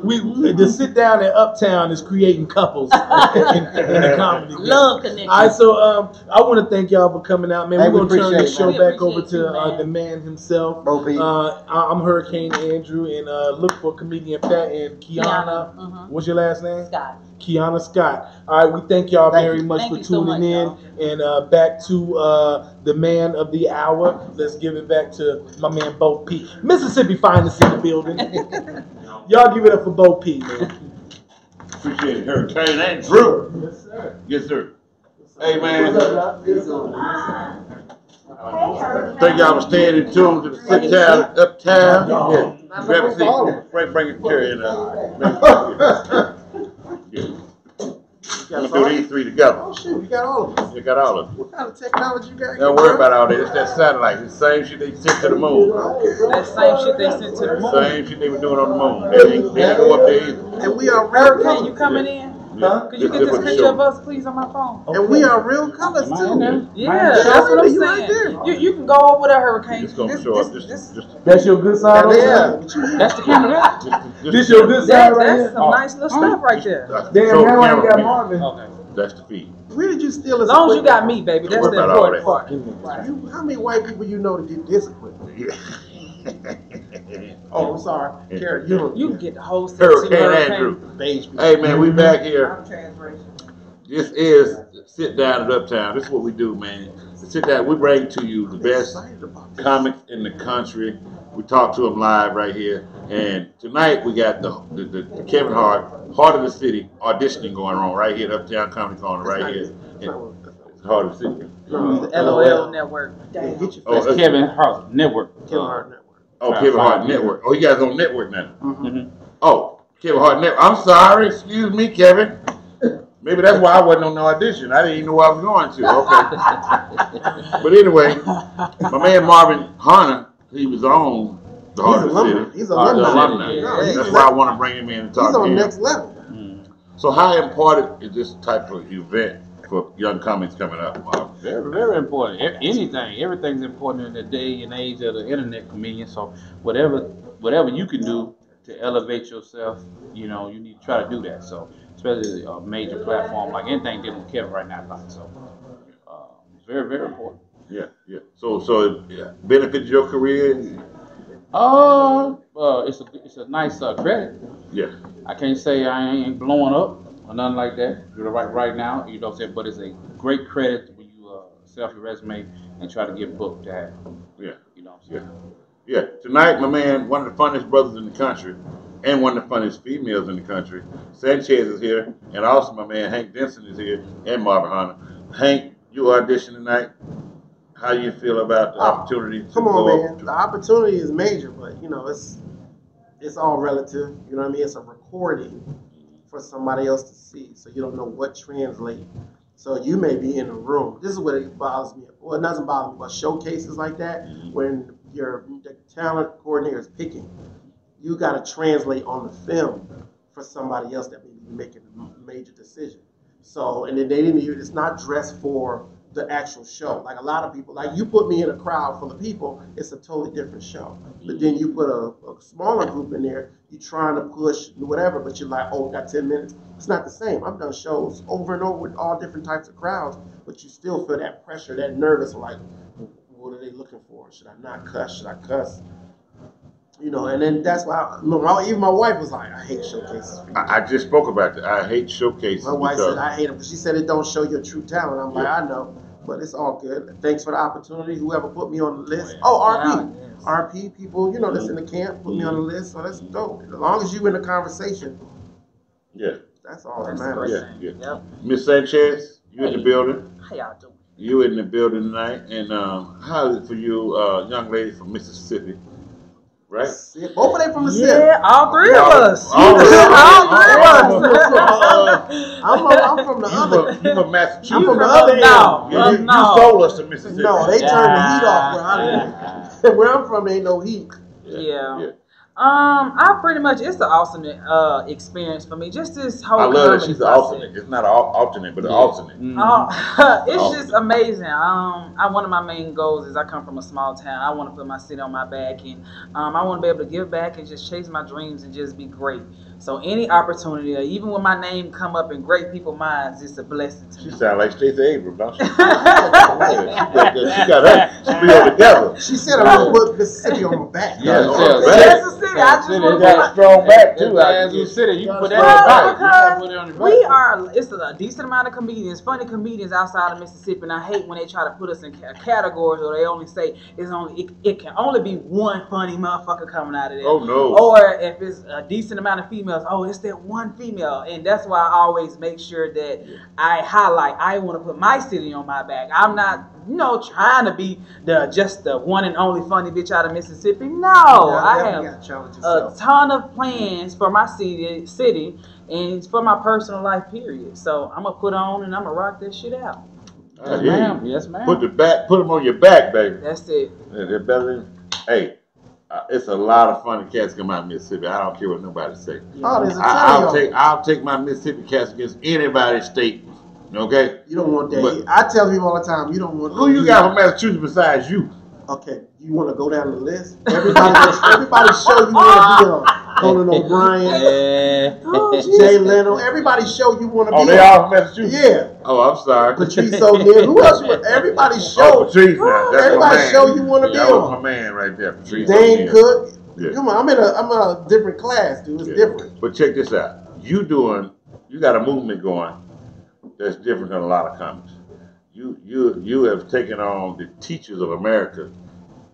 We to sit down at Uptown is creating couples in the comedy. Love connection. All right, so I want to thank y'all for coming out, man. Hey, We're gonna turn the show man. back over to the man himself. Bo P. I'm Hurricane Andrew, and look for comedian Fat and Kiana. What's your last name? Scott. Kiana Scott. All right, we thank y'all very much for tuning in. And back to the man of the hour. Let's give it back to my man Bo P. Mississippi finest in the building. Y'all give it up for Bo P, man. Appreciate it, Hurricane Andrew. Yes, sir. Yes, sir. Hey, man. What's up, Thank y'all for staying in tune to the Sit Down Up Uptown. Yeah. Grab a seat. Bring your chair in. Yeah. I'm gonna do these three together. Oh shit, you got all of them. You got all of them. What kind of technology you got? Don't worry about all that. It's that satellite. It's the same shit they sent to the moon. That same shit they sent to the moon. Same shit they were doing on the moon. They didn't go up there either. And we are real Hurricane, colors. you coming in? Huh? Could you get this picture of us, please, on my phone? And we are real colors too. Yeah, that's what I'm saying. You can go over the Hurricane. It's gonna show up. That's your good side right Yeah, there? that's the camera there. This your good side right That's here? some nice little stuff right there. Damn, now I ain't got Marvin. Okay. That's the feed. Where did you steal As this long as you equipment? got me, baby, that's Don't the worry about important part. How many white people you know to get this equipment? Oh, I'm sorry. Carrot, You can get the whole set. Hurricane Andrew. Hey man, we back here. This is Sit Down at Uptown. This is what we do, man. Sit down. We bring to you the best comics in the country. We talk to them live right here. And tonight we got the Kevin Hart, Heart of the City auditioning going on right here at Uptown Comedy Corner right here. It's Heart of the City. LOL Network. Oh, That's Kevin Hart Network. Kevin Hart Network. Oh, Kevin Hart Network. Oh, you guys on network now? Oh, Kevin Hart Network. I'm sorry. Excuse me, Kevin. Maybe that's why I wasn't on the audition. I didn't even know where I was going to. Okay. But anyway, my man Marvin Hunter, he was on the Heart of the City. He's alumni. That's why I want to bring him in and talk He's to on him. next level. So how important is this type of event for young comics coming up, Marvin? Very, very important. Everything's important in the day and age of the internet comedian. So whatever you can do to elevate yourself, you need to try to do that. So especially a major platform like anything dealing with Kevin right now, so it's very, very important. Yeah. So it benefits your career. It's a nice credit. Yeah. I can't say I ain't blowing up or nothing like that right now. You know what I'm saying? But it's a great credit when you self your resume and try to get booked to have. Yeah. You know what I'm saying? Yeah. Tonight, my man, one of the funniest brothers in the country, and one of the funniest females in the country, Sanchez is here, and also my man Hank Denson is here, and Marvin Hunter. Hank, you audition tonight. How you feel about the opportunity to Come go on, up man. The opportunity is major, but it's all relative. You know what I mean? It's a recording for somebody else to see, so you don't know what translate. So you may be in a room. This is what it bothers me. Well, it doesn't bother me, but showcases like that, when the talent coordinator is picking, you got to translate on the film for somebody else that may be making a major decision. So, and then they didn't even, it's not dressed for the actual show. Like a lot of people, like you put me in a crowd full of people, it's a totally different show. But then you put a smaller group in there, you're trying to push whatever, but you're like, oh, we got 10 minutes. It's not the same. I've done shows over and over with all different types of crowds, but you still feel that pressure, that nervous, like, what are they looking for? Should I not cuss? Should I cuss? And then that's why even my wife was like, I hate showcases. I just spoke about that. I hate showcases. My wife said I hate them because she said it don't show your true talent. I'm like, I know, but it's all good. Thanks for the opportunity. Whoever put me on the list. Oh, RP. RP people, that's in the camp, put me on the list. So that's dope. As long as you in the conversation. Yeah. That's all that matters. Yeah. Yep. Miss Sanchez, you in the building. How y'all doing? You in the building tonight. And how is it for you, young lady from Mississippi? Right? Both of them from the city. Yeah, all three of us. All three of us. I'm from the other. You from Massachusetts? I'm from the other end. You sold us to Mississippi. No, they turned the heat off where I live. Where I'm from, ain't no heat. Yeah. I pretty much, it's the awesome experience for me. Just this whole. I love that she's an alternate. It's not an alternate, but an alternate. It's just amazing. One of my main goals is I come from a small town. I want to put my city on my back, and I want to be able to give back and just chase my dreams and just be great. So any opportunity, even when my name come up in great people's minds, it's a blessing to me. She sound like Stacey Abrams, don't she? She got her spiel together. She said I'm gonna put Mississippi on my back. Yeah, Kansas City. I just want to got a strong back too. Kansas City, you can put that on your back. We are. It's a decent amount of comedians, funny comedians outside of Mississippi, and I hate when they try to put us in categories, or they only say it can only be one funny motherfucker coming out of there. Oh no. Or if it's a decent amount of females females. Oh, it's that one female. And that's why I always make sure that I highlight, I want to put my city on my back. I'm not, trying to be just the one and only funny bitch out of Mississippi. No, I have a ton of plans for my city and for my personal life, period. So I'm going to put on and I'm going to rock that shit out. Yes, ma'am. Yes, ma'am. Put them on your back, baby. That's it. They're better than, hey, it's a lot of funny cats come out of Mississippi. I don't care what nobody say. I'll take my Mississippi cats against anybody's state. Okay? You don't want that. But I tell people all the time, you don't want. Who you got from Massachusetts besides you? Okay, you want to go down the list? Everybody show you want to be on. Conan O'Brien, Jay Leno, everybody show you want to be on. Oh, they all from Massachusetts? Yeah. Oh, I'm sorry. Patrice O'Neal. Who else? Everybody show. Oh, Patrice now. That's everybody my man. Show you want to be that on. That was my man right there, Patrice Dane O'Neal. Cook. Yeah. Come on, I'm in a different class, dude. It's different. But check this out. You got a movement going that's different than a lot of comics. You have taken on the teachers of America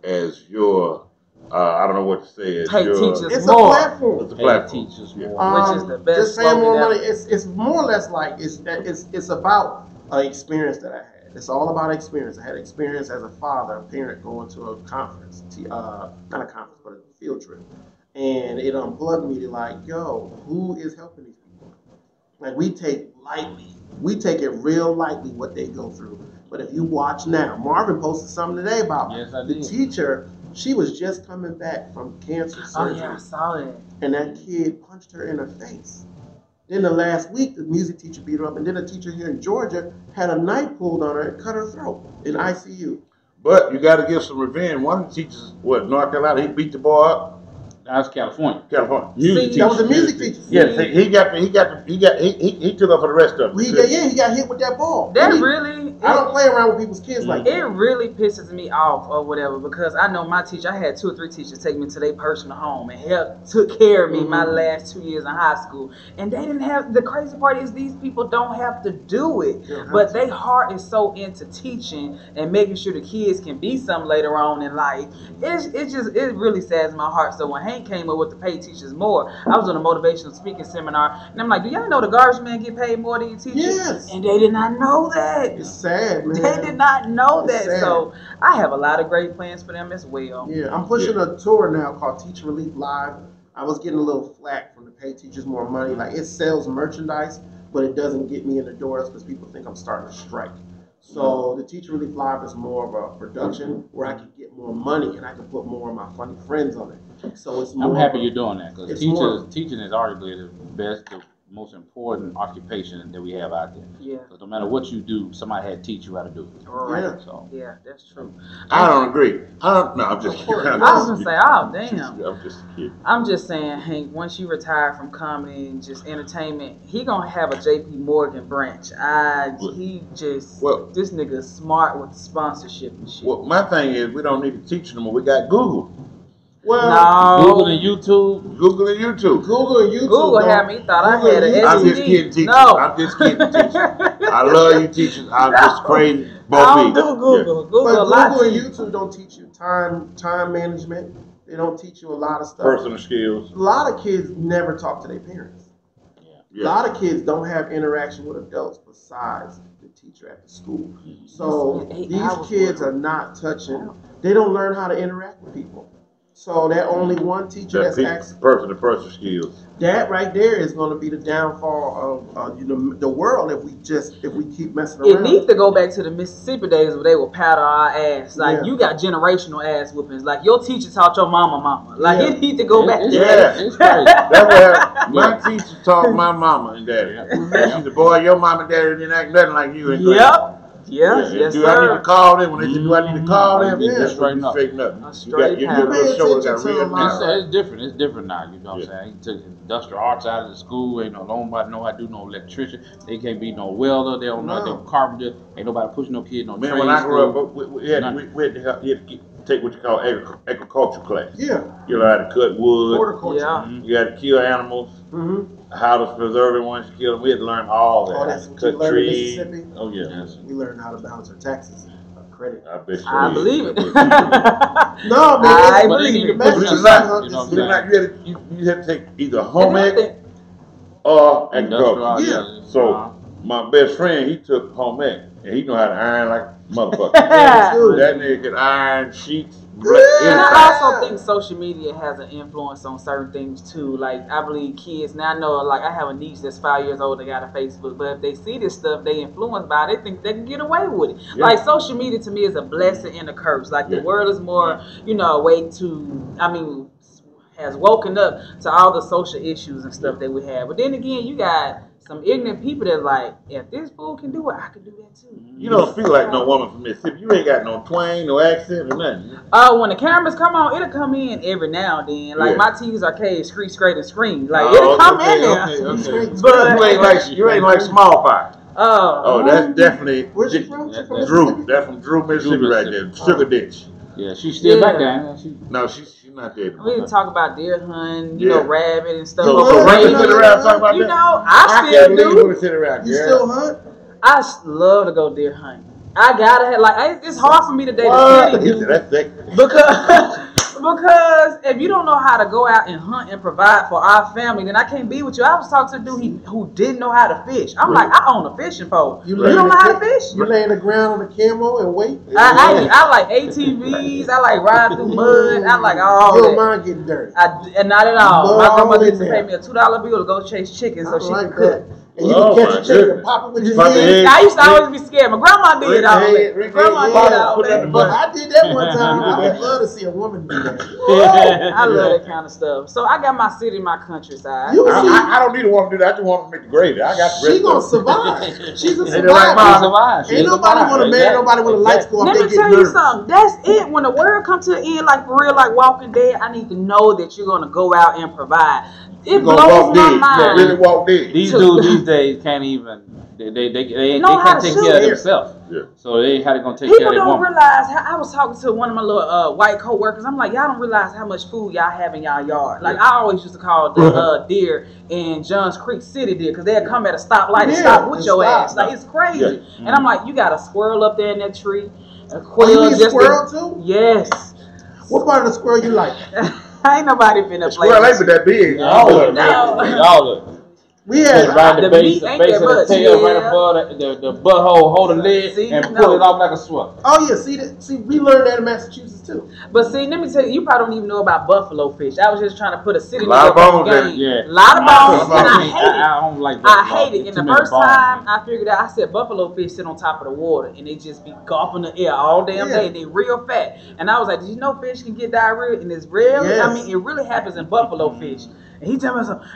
as your I don't know what to say. It's a platform. It's a platform. Teachers more, which is the best. Just paying more money. It's more or less like it's about an experience that I had. It's all about experience. I had experience as a father, a parent going to a conference, not a conference, but a field trip, and it unplugged me to like, yo, who is helping these people? Like we take it real lightly what they go through. But if you watch now, Marvin posted something today about the teacher. She was just coming back from cancer surgery. Oh yeah, I saw it. And that kid punched her in her face. Then the last week, the music teacher beat her up, and then a teacher here in Georgia had a knife pulled on her and cut her throat in ICU. But you got to give some revenge. One of the teachers, North Carolina, he beat the boy up. That's California. Music teacher. That was a music teacher. Yes, he took up for the rest of them. He got hit with that ball. I don't play around with people's kids like that. It really pisses me off or whatever because I know my teacher. I had 2 or 3 teachers take me to their personal home and took care of me my last 2 years in high school. And they didn't have. The crazy part is these people don't have to do it, but their heart is so into teaching and making sure the kids can be something later on in life. It really saddens my heart. So when Hank came up with the pay teachers more, I was on a motivational speaking seminar, and I'm like, do y'all know the garbage man get paid more than you teachers? Yes. And they did not know that. It's sad, man. They did not know It's that. sad. So I have a lot of great plans for them as well. Yeah, I'm pushing a tour now called Teacher Relief Live. I was getting a little flack from the pay teachers more money. Like it sells merchandise, but it doesn't get me in the doors because people think I'm starting a strike. So the Teacher Relief Live is more of a production where I can get more money and I can put more of my funny friends on it. So it's more. I'm happy you're doing that because teaching is arguably the best, the most important occupation that we have out there. Yeah. So no matter what you do, somebody had to teach you how to do it. Right. Yeah. So Yeah, that's true. I don't agree. I'm just kidding. I was gonna say, oh damn. I'm just kidding. I'm just saying, Hank, once you retire from comedy and just entertainment, he gonna have a JP Morgan branch. This nigga's smart with sponsorship and shit. Well, my thing is, we don't need to teach them. We got Google. Well, no. Google and YouTube. Google and YouTube. Google had me thought I had an STD. I'm just kidding, teachers. No. I'm just kidding, teachers. I love you, teachers. I'm just crazy. I don't do Google. Yeah. Google and YouTube don't teach you time management. They don't teach you a lot of stuff. Personal skills. A lot of kids never talk to their parents. A lot of kids don't have interaction with adults besides the teacher at the school. So these kids are not touching. They don't learn how to interact with people. So that only one teacher that's actually person skills. That right there is going to be the downfall of the world if we keep messing around. It needs to go back to the Mississippi days where they will paddle our ass. Like you got generational ass whoopings. Like your teacher taught your mama. Like it need to go back to that. It's crazy. That's what my teacher taught my mama and daddy. She said, boy, your mama and daddy didn't act nothing like you. Yes, do I need to call them? When they say, do I need to call them? Yeah, straighten up. It's different. It's different now. You know what I'm saying? He took industrial arts out of the school. Ain't nobody know how to do no electrician. They can't be no welder. They don't know no carpenter. Ain't nobody pushing no kid no trade. Man, when I grew up, we had to take what you call agriculture class. Yeah. You learn how to cut wood. Horticulture. Yeah. You got to kill animals. How to preserve it once you kill them. We had to learn all that. That's what cut you learn in trees. Mississippi. Oh yeah. We learned how to balance our taxes. Credit. I bet you I believe it. No, man. I believe it. You have to take either home ec, or agriculture. Yeah. So my best friend, he took home ec, and he know how to iron like a motherfucker. That nigga could iron sheets. And I also think social media has an influence on certain things too. Like I believe kids now. I know, like I have a niece that's 5 years old. They got a Facebook, but if they see this stuff, they influenced by it. They think they can get away with it. Yeah. Like social media to me is a blessing and a curse. Like the world is more, a way to. Has woken up to all the social issues and stuff that we have. But then again, you got some ignorant people that like, if this fool can do it, I can do that too. You don't feel like no woman from Mississippi. You ain't got no twang, no accent, or nothing. When the cameras come on, it'll come in every now and then. Like my T's are caged, screech, straight, and scream. Like it'll come in there. Okay. But you ain't like small pie. Oh, that's definitely Where's she from? Drew. That's from Drew, Mississippi, right there. Sugar Ditch. Yeah, she's still back there. No, she's not there. We didn't talk about deer hunting, rabbit and stuff. So you sit around talking about that? I still do. You sit around, You still hunt? I love to go deer hunting. I gotta have, it's hard for me to date a city dude because if you don't know how to go out and hunt and provide for our family, then I can't be with you. I was talking to a dude who didn't know how to fish. I'm like, I own a fishing pole. You don't know how to fish? You lay in the ground on the camel and wait? I like ATVs. I like riding through mud. I like all you that. don't mind getting dirty? And not at all. My grandmother used to pay me a $2 bill to go chase chickens so she could cook. And you can catch a chicken and pop it with your head. I used to always be scared. My grandma did all that. Grandma did all that. But I did that one time. I would love to see a woman do that. I love that kind of stuff. So I got my city, my countryside. I don't need a woman to do that. I just want to make the gravy. I got the rest. She gonna survive. She's a survivor. Ain't nobody want to marry nobody when the lights go off. Let me tell you something. That's it. When the world comes to an end, like for real, like Walking Dead, I need to know that you're gonna go out and provide. It blows my mind. Really walk dead. These dudes these days can't even. They can't take care of themselves. Yeah. So they how they gonna take People care of their don't woman. realize how, I was talking to one of my little white co-workers. I'm like, y'all don't realize how much food y'all have in y'all yard. Like I always used to call the deer in Johns Creek City deer because they'd come at a stoplight and stop with your ass. Like it's crazy. Yeah. And I'm like, you got a squirrel up there in that tree. A You quail. eat squirrel too? Yes. What part of the squirrel you like? Ain't nobody been up Well, ain't been that big. All of them. All of them. We had right the base, meat ain't base that of the much, tail, right above the butthole, hold the lid, and pull it off like a swat. Oh yeah, see, we learned that in Massachusetts too. But see, let me tell you, you probably don't even know about buffalo fish. I was just trying to put a city A lot of nigga on bones game. in it. A lot of bones, and I hate it. I don't like that. I hate it. And the first time I figured out, I said buffalo fish sit on top of the water and they just be gulping the air all damn day and they real fat. And I was like, did you know fish can get diarrhea? And it's real. I mean, it really happens in buffalo fish. And he told me something.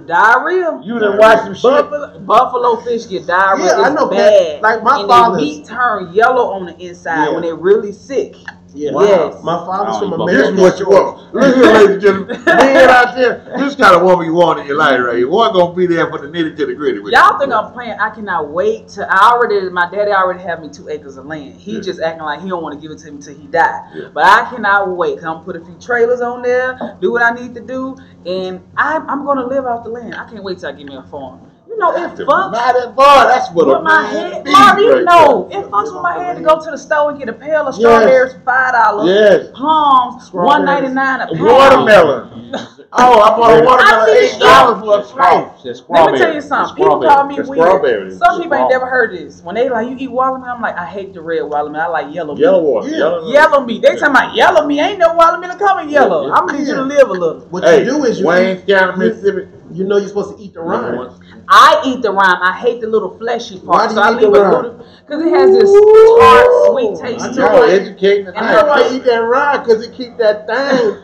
Diarrhea. You done watch some shit. Buffalo fish get diarrhea. Yeah, I know bad. Like my and father's. their meat turn yellow on the inside when they're really sick. Yeah. Yes. My father's from This America. is what you want. Look here, ladies and gentlemen. Men out there, this kind of woman you want in your life right here. One gonna be there for the nitty to the gritty. Y'all think I'm playing? I cannot wait to. My daddy already have me 2 acres of land. He just acting like he don't want to give it to me till he die. But I cannot wait. Cause I'm gonna put a few trailers on there, do what I need to do, and I'm gonna live off the land. I can't wait till I get me a farm. You know, it fucks. Not that far. That's what with a my man head. be Mom, you right know, it fucks with my head to go to the store and get a pail of strawberries for $5. Yes. Plums, $1.99 a pound. Watermelon. Oh, I bought a watermelon $8 for a slice. Let me tell you something. People call me strawberries. weird. Some people ain't never heard this. When they like, you eat watermelon, I'm like, I hate the red watermelon. I like yellow meat. Yellow water. Yellow meat. They talking about yellow meat. Ain't no watermelon coming yellow. I'm gonna need you to live a little. What you do is Wayne County, Mississippi. You know you're supposed to eat the rind. I eat the rind. I hate the little fleshy part. Why do so you I eat the leave rind? because it has this tart, sweet taste I to know, it. Educating the I know why you eat that rind, because it keep that thing.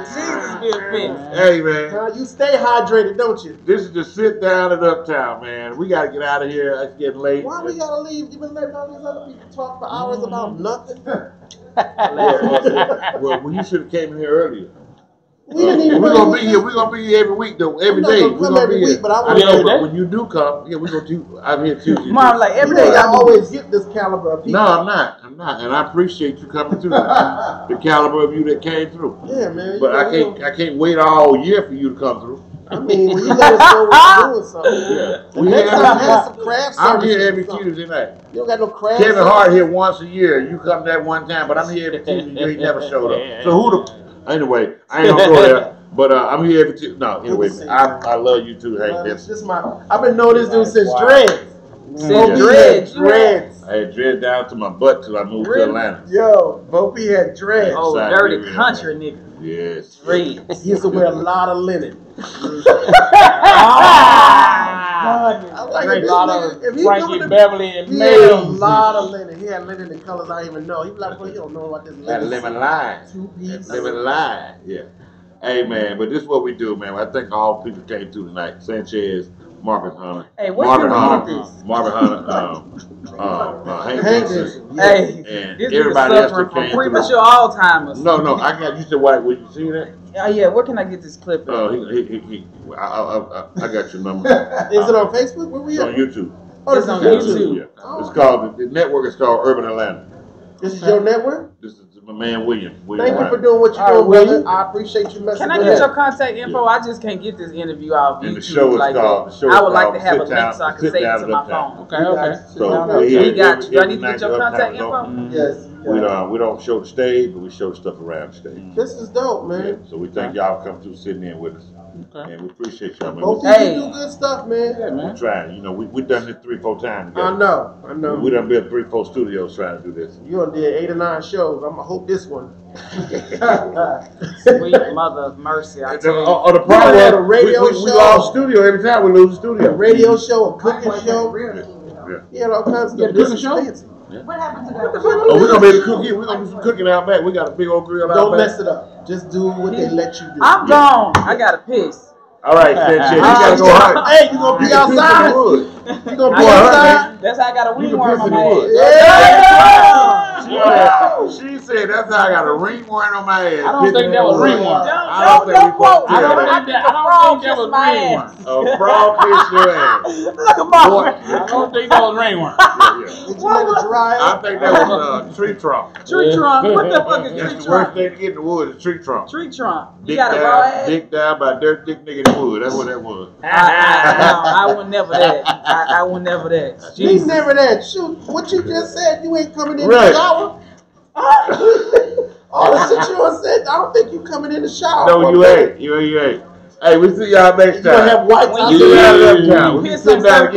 Jesus be a fix. Hey, man. You stay hydrated, don't you? This is the sit down at Uptown, man. We got to get out of here. It's getting late. Why we gotta leave? You've been letting all these other people talk for hours about nothing. Well, you should have came in here earlier. We didn't even We're gonna be here. We're gonna be here every week, though. Every day. We're gonna be here. But I want to but when you do come, we're gonna do. I'm here Tuesday. Mom, like every day. day. I always get this caliber of people. No, I'm not, and I appreciate you coming through. The caliber of you that came through. Yeah, man. But I can't wait all year for you to come through. I mean, when you let us know what you're doing something. Yeah. Next time, have some craft service. I'm here every Tuesday night. You don't got no craft Kevin service. Hart here once a year. You come that one time, but I'm here every Tuesday. You ain't never showed up. So who the? Anyway, I ain't gonna go there. But I'm here every Tuesday. No, anyway, I love you too, Hank. I've been knowing this dude since dreads. Since dreads. I had dreads down to my butt till I moved to Atlanta. Yo, Bo P had dreads. Oh, dirty country nigga. Yes. Dreads. He used to wear a lot of linen. I was like, if a lot of Frankie Beverly and he had a lot of linen. He had linen in colors I didn't even know. He was like, well, you don't know about this linen. That lemon line. Two-piece. Lemon line. Yeah. Hey man, but this is what we do, man. I think all people came through tonight. Sanchez, Marvin Hunter. Hey, what Marvin you Hunter. this? Marvin Hunter. Hank Dixon. Hey, and this everybody nigga else suffering that from came premature through. Alzheimer's. No, I got. You said what? Would you see that? Yeah, where can I get this clip? I got your number. Is it on Facebook? Where we It's at? on YouTube. Oh, it's on YouTube. Yeah. It's called the network is called Urban Atlanta. This is your network? This is my man William. Thank you for doing what you're doing, brother. I appreciate you messing Can I with get us. your contact info? I just can't get this interview off And the YouTube show is like called. that. I would like to have a link so I can Sit save it down to at my Uptown. phone. Okay. So We got you. Do I need to get your contact info? Yes. We don't show the stage, but we show the stuff around the stage. This is dope, man. Yeah, so we thank y'all for coming through, sitting in with us. Okay. And we appreciate y'all, man. Both of you do good stuff, man. Yeah, man. We're trying. You know, we done this 3-4 times together. I know. We done built 3-4 studios trying to do this. You done did 8 or 9 shows. I'm gonna hope this one. Sweet mother of mercy, I tell you. The problem had was a radio we show. lost studio every time we lose the studio. A radio show, a cooking show. Yeah. He had all kinds of You stuff. had a This is cooking show? fancy. What happened to that? Oh, we're gonna be able to cook here. We're gonna do some cooking out back. We got a big old grill out Don't back. mess it up. Just do what they let you do. I'm gone. I gotta piss. All right, Sanchez, you gotta go hunt. Hey, you gonna be outside? You gonna be outside? That's how I got a You ringworm can on piss in my the ass. wood. She said that's how I got a ringworm on my ass. I don't think that was ringworm. Don't quote me. I don't think that was ringworm. A frog kiss your ass. Look at my I don't think that was ringworm. Did you let it dry I up? think that was tree trunk. tree trunk. What the fuck is That's tree the trunk? worst thing to get in the wood is tree trunk. Tree trunk. You Dick got a raw down, ass? dick down by dirt dick nigga in the wood. That's what that was. I would never that. I would never that. He's Jesus. never that. Shoot, what you just said, you ain't coming in Right. the shower. All the shit you done said, I don't think you coming in the shower. No, you ain't. You ain't. Hey, we see y'all next You gonna time. have whites When out you Sit there? down at Uptown. We piss sit on down some again.